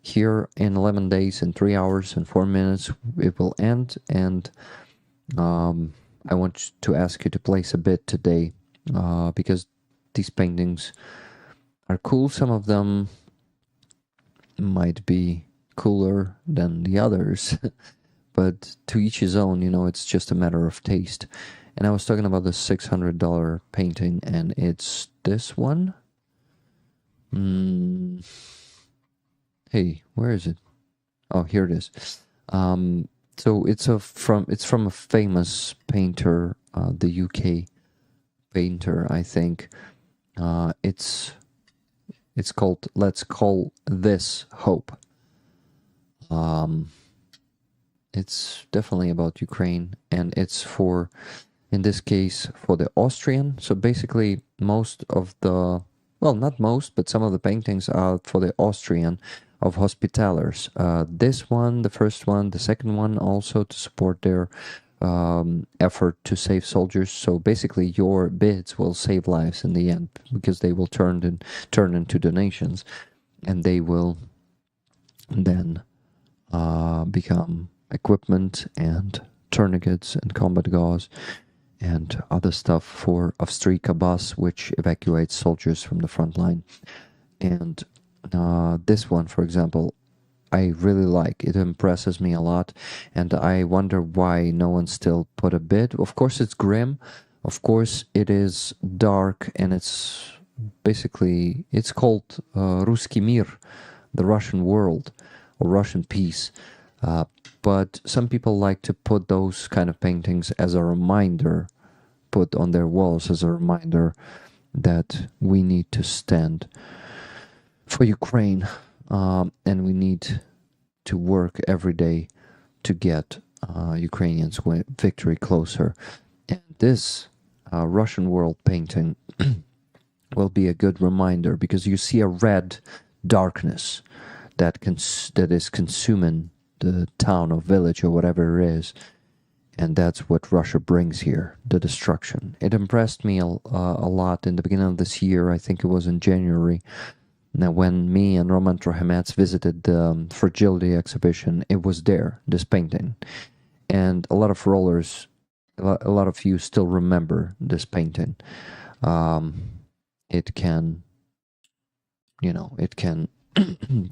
Here in 11 days and 3 hours and 4 minutes it will end, and I want to ask you to place a bid today, because these paintings are cool. Some of them might be cooler than the others, but to each his own, you know, it's just a matter of taste. And I was talking about the $600 painting, and it's this one. Hey, where is it? Oh, here it is. So it's from a famous painter, the UK painter, I think. It's called Let's Call This Hope. It's definitely about Ukraine, and it's for, in this case, for the Austrian. So basically most of the, well, not most, but some of the paintings are for the Austrian of Hospitallers. This one, the first one, the second one, also to support their effort to save soldiers. So basically your bids will save lives in the end, because they will turn into donations, and they will then become equipment and tourniquets and combat gauze and other stuff for Avstrika bus, which evacuates soldiers from the front line. And this one, for example, I really like. It impresses me a lot, and I wonder why no one still put a bid. Of course it's grim, of course it is dark, and it's basically, it's called Ruski Mir, the Russian world, or Russian peace. But some people like to put those kind of paintings as a reminder, put on their walls as a reminder that we need to stand for Ukraine, and we need to work every day to get Ukrainians' victory closer. And this Russian world painting will be a good reminder, because you see a red darkness that is consuming the town or village or whatever it is, and that's what Russia brings here, the destruction. It impressed me a lot in the beginning of this year. I think it was in January. Now, when me and Roman Trohemets visited the Fragility exhibition, it was there, this painting. And a lot of rollers, a lot of you still remember this painting. It can, you know, it can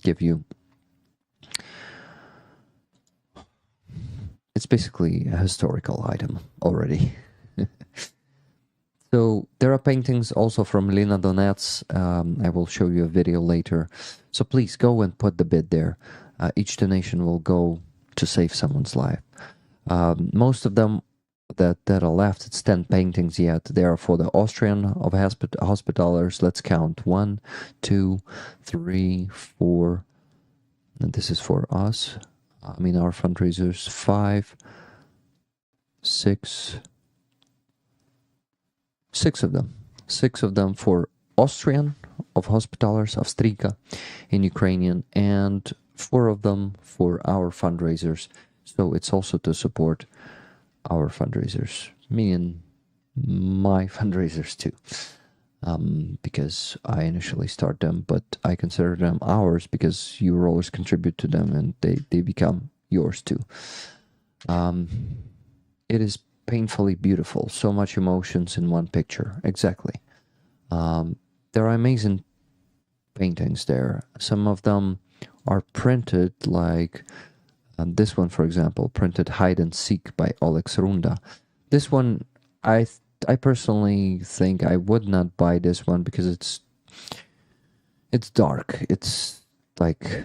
give you it's basically a historical item already. So there are paintings also from Lina Donets. I will show you a video later. So please go and put the bid there. Each donation will go to save someone's life. Most of them that are left, it's 10 paintings yet. They are for the Austrian of Hospitallers. Let's count. 1, 2, 3, 4. And this is for us. I mean, our fundraisers. 5, 6. 6 of them. 6 of them for Austrian of Hospitallers, Avstrika in Ukrainian, and 4 of them for our fundraisers. So it's also to support our fundraisers, me and my fundraisers too, because I initially start them, but I consider them ours because you rollers contribute to them and they become yours too. It is painfully beautiful, so much emotions in one picture. Exactly. There are amazing paintings there. Some of them are printed, like this one, for example, printed Hide and Seek by Olex Runda. This one, I personally think I would not buy this one because it's dark. It's like,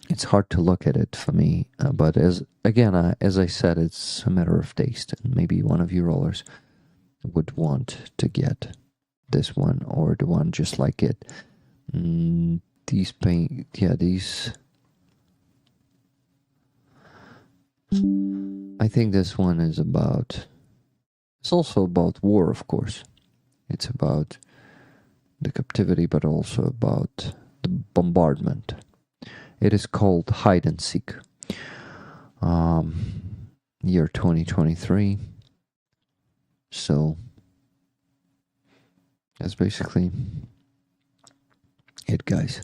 it's hard to look at it for me. But as I said, it's a matter of taste. And maybe one of you rollers would want to get this one or the one just like it. These paint, yeah, these. I think this one is about, it's also about war, of course. It's about the captivity, but also about the bombardment. It is called Hide and Seek. Year 2023. So that's basically it, guys.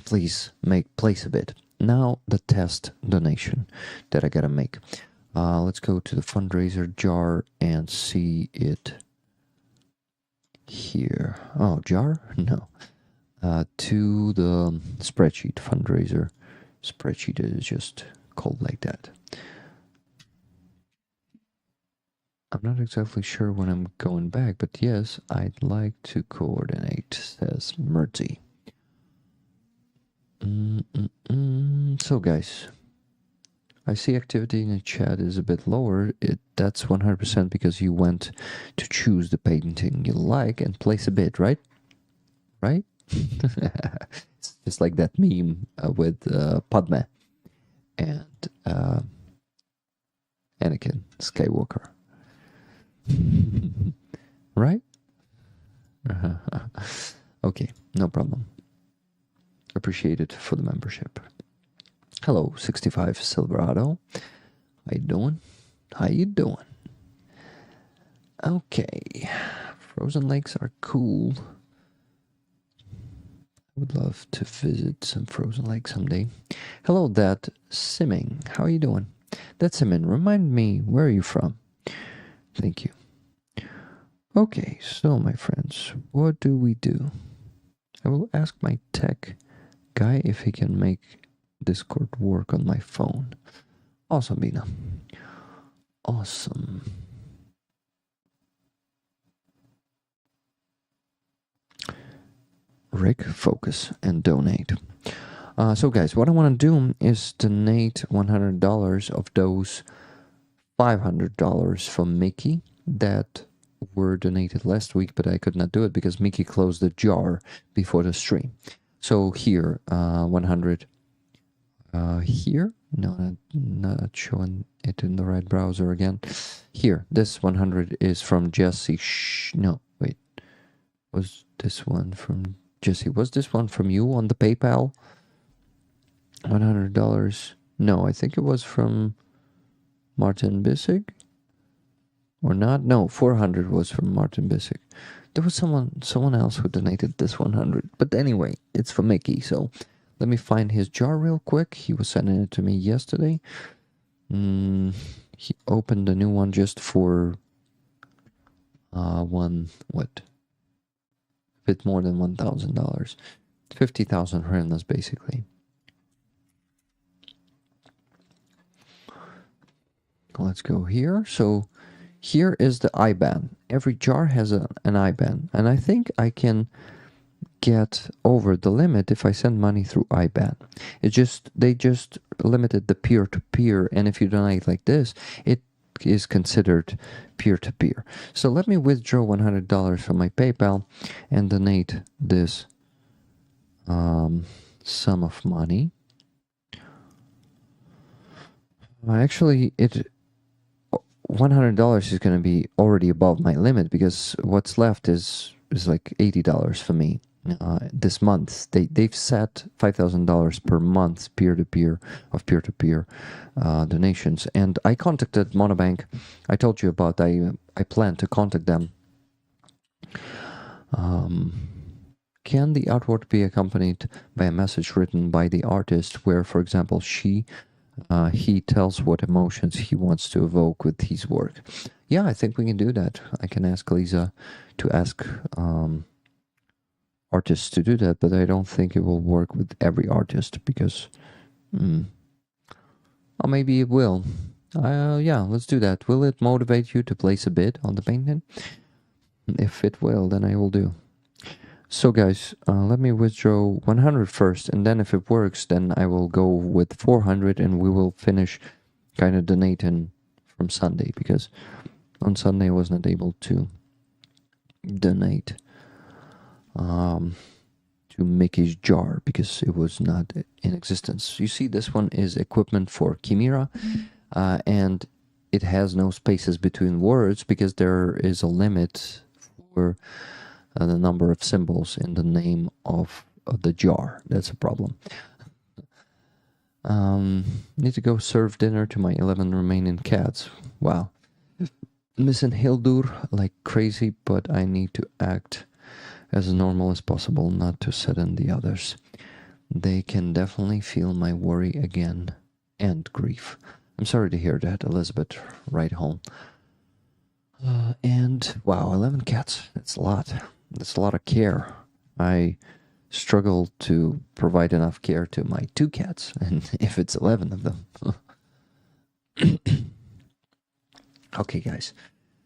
Please place a bid. Now the test donation that I gotta make. Let's go to the fundraiser jar and see it here. Oh, jar? No. To the spreadsheet fundraiser. Spreadsheet is just called like that. I'm not exactly sure when I'm going back, but yes, I'd like to coordinate, says Murty. So guys, I see activity in the chat is a bit lower. That's 100% because you went to choose the painting you like and place a bid, right? Right? It's just like that meme with Padme and Anakin Skywalker. Right? Okay, no problem. Appreciate it for the membership. Hello, 65 Silverado. How you doing? How you doing? Okay. Frozen lakes are cool. I would love to visit some frozen lakes someday. Hello, that Simming. How are you doing? That Simming, remind me, where are you from? Thank you. Okay, so my friends, what do we do? I will ask my tech guy if he can make Discord work on my phone. Awesome, Bina. Awesome. Rick, focus and donate. So guys, what I want to do is donate $100 of those $500 from Mickey that were donated last week, but I could not do it because Mickey closed the jar before the stream. So here, 100 here. No, not showing it in the right browser again. Here, this 100 is from Jesse. No, wait. Was this one from Jesse? Was this one from you on the PayPal? $100. No, I think it was from Martin Bissig. Or not? No, 400 was from Martin Bissig. There was someone else who donated this 100. But anyway, it's for Mickey, so let me find his jar real quick. He was sending it to me yesterday. He opened a new one just for a bit more than $1,000. 50,000 hryvnias, basically. let's go here. So here is the IBAN. Every jar has an IBAN, and I think I can get over the limit if I send money through IBAN. They just limited the peer-to-peer, and if you donate like this, it is considered peer-to-peer. So let me withdraw $100 from my PayPal and donate this sum of money. Actually, $100 is going to be already above my limit, because what's left is like $80 for me. This month they've set $5,000 per month peer-to-peer donations, and I contacted Monobank. I told you about I plan to contact them. Can the artwork be accompanied by a message written by the artist where, for example, he tells what emotions he wants to evoke with his work? Yeah, I think we can do that. I can ask Aiza to ask artists to do that, but I don't think it will work with every artist, because or maybe it will. Yeah, let's do that. Will it motivate you to place a bid on the painting? If it will, then I will do. So guys, let me withdraw 100 first, and then if it works, then I will go with 400, and we will finish kind of donating from Sunday, because on Sunday I was not able to donate to Mickey's jar because it was not in existence. You see, this one is equipment for Chimera, and it has no spaces between words because there is a limit for the number of symbols in the name of the jar. That's a problem. Need to go serve dinner to my 11 remaining cats. Wow. Missing Hildur like crazy, but I need to act as normal as possible, not to sadden the others. They can definitely feel my worry again and grief. I'm sorry to hear that, Elizabeth. Right home. And wow, 11 cats. That's a lot. That's a lot of care. I struggle to provide enough care to my 2 cats, and if it's 11 of them. Okay, guys.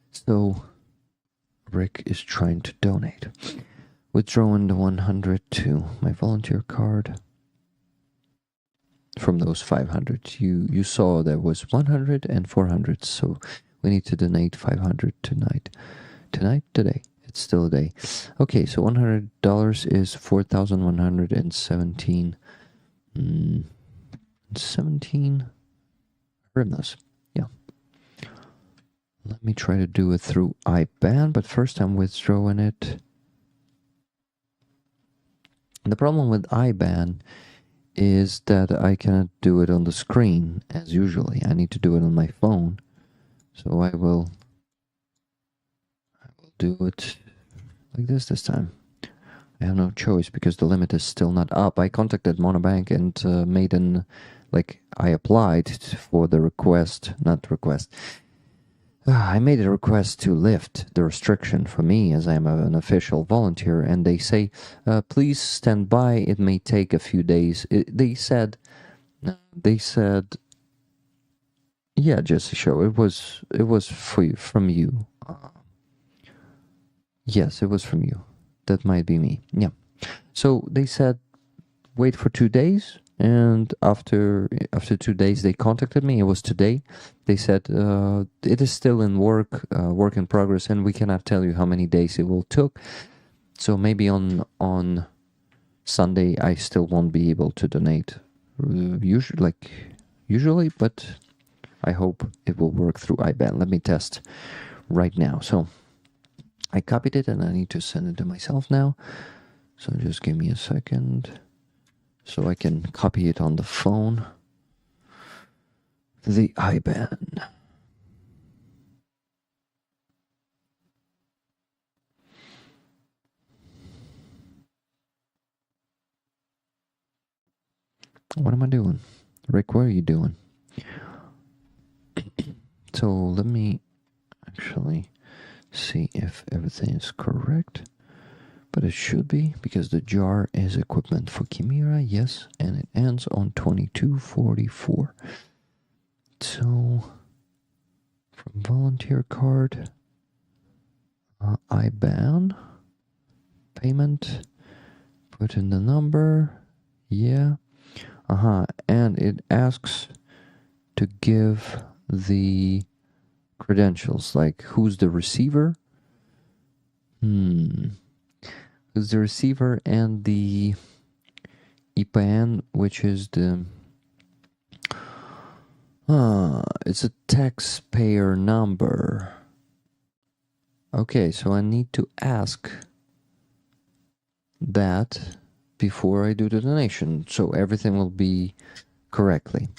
So Rick is trying to donate. Withdrawing the 100 to my volunteer card. From those 500, you saw there was 100 and 400, so we need to donate 500 tonight. Today. It's still a day. Okay, so $100 is 4,117. 17 hryvnias. Yeah. Let me try to do it through IBAN, but first I'm withdrawing it. The problem with IBAN is that I cannot do it on the screen as usually. I need to do it on my phone. So I will do it like this time. I have no choice because the limit is still not up. I contacted Monobank and I applied for the I made a request to lift the restriction for me as I'm an official volunteer, and they say, please stand by, it may take a few days. They said, yeah, Jesse Show, it was from you. Yes, it was from you. That might be me. Yeah. So they said, wait for 2 days. And after 2 days, they contacted me. It was today. They said, it is still in work in progress, and we cannot tell you how many days it will took. So maybe on Sunday, I still won't be able to donate usually, but I hope it will work through IBAN. Let me test right now. So I copied it, and I need to send it to myself now. So just give me a second. So I can copy it on the phone. The IBAN. What am I doing? Rick, what are you doing? So let me actually see if everything is correct. But it should be, because the jar is equipment for Chimera, yes, and it ends on 2244. So from volunteer card. IBAN. Payment. Put in the number. Yeah. And it asks to give the credentials, like who's the receiver. Who's the receiver and the IPN, which is the it's a taxpayer number. Okay, so I need to ask that before I do the donation, so everything will be correctly.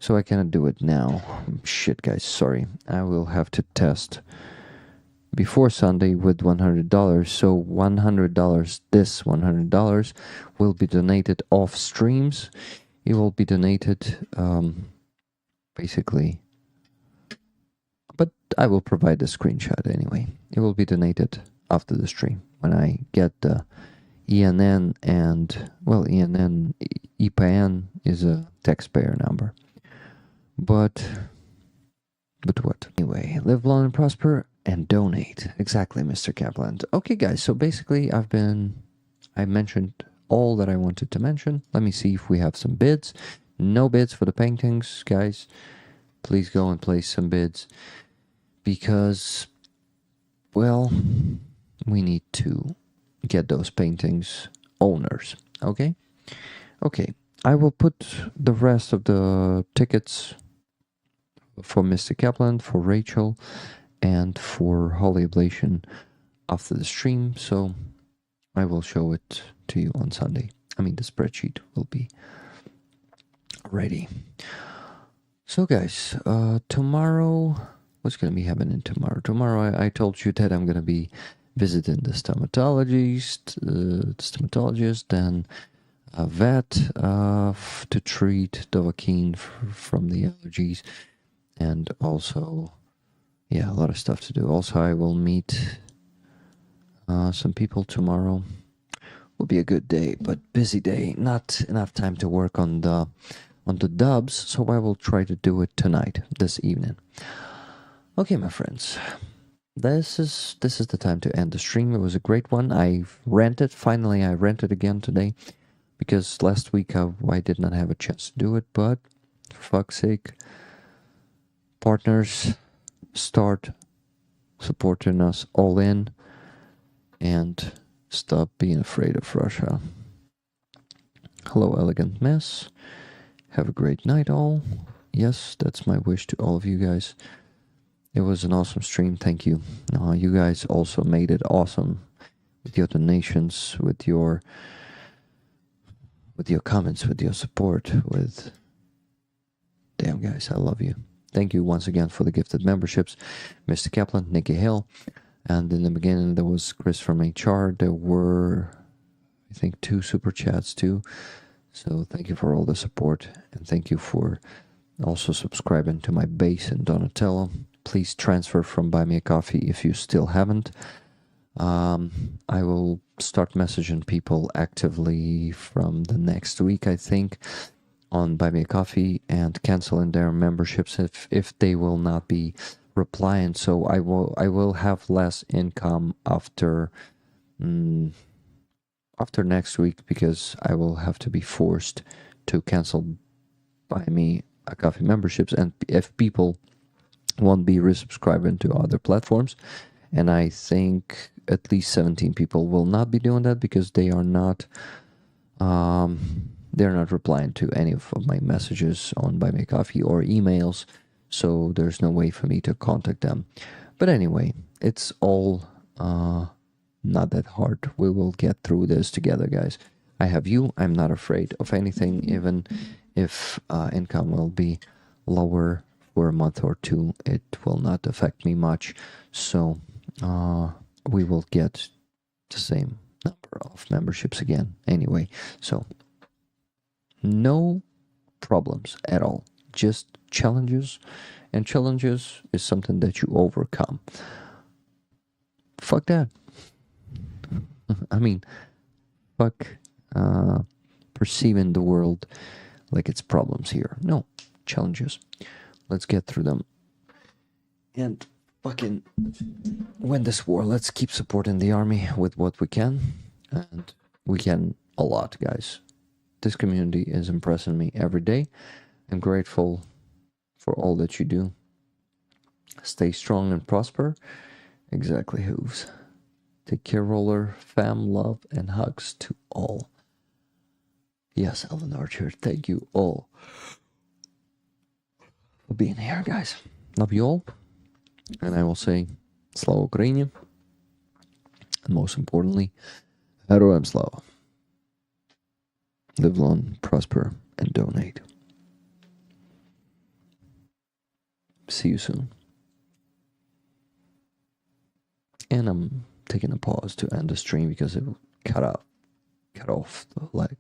So I cannot do it now. Shit, guys, sorry. I will have to test before Sunday with $100. So $100, this $100 will be donated off streams. It will be donated basically, but I will provide the screenshot anyway. It will be donated after the stream when I get the ENN and, well, ENN, IPN is a taxpayer number. But what? Anyway, live long and prosper and donate. Exactly, Mr. Kaplan. Okay, guys, so basically I mentioned all that I wanted to mention. Let me see if we have some bids. No bids for the paintings, guys. Please go and place some bids because, well, we need to get those paintings owners, okay? Okay, I will put the rest of the tickets for Mr. Kaplan, for Rachel, and for Holy Oblation after the stream, so I will show it to you on Sunday. I mean, the spreadsheet will be ready. So, guys, tomorrow, what's going to be happening tomorrow? Tomorrow, I told you that I'm going to be visiting the stomatologist, and a vet to treat Dovahkiin from the allergies, and also, yeah, a lot of stuff to do. Also, I will meet some people tomorrow. Will be a good day, but busy day. Not enough time to work on the dubs, so I will try to do it tonight, this evening. Okay, my friends. This is the time to end the stream. It was a great one. Finally I rented again today, because last week I did not have a chance to do it, but for fuck's sake, partners, start supporting us all in and stop being afraid of Russia. Hello, elegant mess. Have a great night, all. Yes, that's my wish to all of you guys. It was an awesome stream. Thank you. You guys also made it awesome with your donations, with your comments, with your support, with... Damn, guys, I love you. Thank you once again for the gifted memberships. Mr. Kaplan, Nikki Hill, and in the beginning there was Chris from HR. There were, I think, 2 super chats too. So thank you for all the support, and thank you for also subscribing to my base in Donatello. Please transfer from Buy Me a Coffee if you still haven't. I will start messaging people actively from the next week, I think, on Buy Me a Coffee, and canceling their memberships if they will not be replying. So I will have less income after next week, because I will have to be forced to cancel Buy Me a Coffee memberships, and if people won't be resubscribing to other platforms, and I think at least 17 people will not be doing that because they are not they're not replying to any of my messages on Buy Me a Coffee or emails, so there's no way for me to contact them. But anyway, it's all not that hard. We will get through this together, guys. I have you. I'm not afraid of anything, even if income will be lower for a month or two. It will not affect me much. So we will get the same number of memberships again anyway. So no problems at all. Just challenges, and challenges is something that you overcome. Fuck that. I mean, fuck perceiving the world like it's problems here. No, challenges. Let's get through them And fucking win this war. Let's keep supporting the army with what we can. And we can a lot, guys. This community is impressing me every day. I'm grateful for all that you do. Stay strong and prosper. Exactly, Hooves. Take care, Roller. Fam, love, and hugs to all. Yes, Ellen Archer, thank you all for being here, guys. Love you all. And I will say, Slava Ukraini. And most importantly, Heroям Slava. Live long, prosper, and donate. See you soon. And I'm taking a pause to end the stream because it will cut off the leg.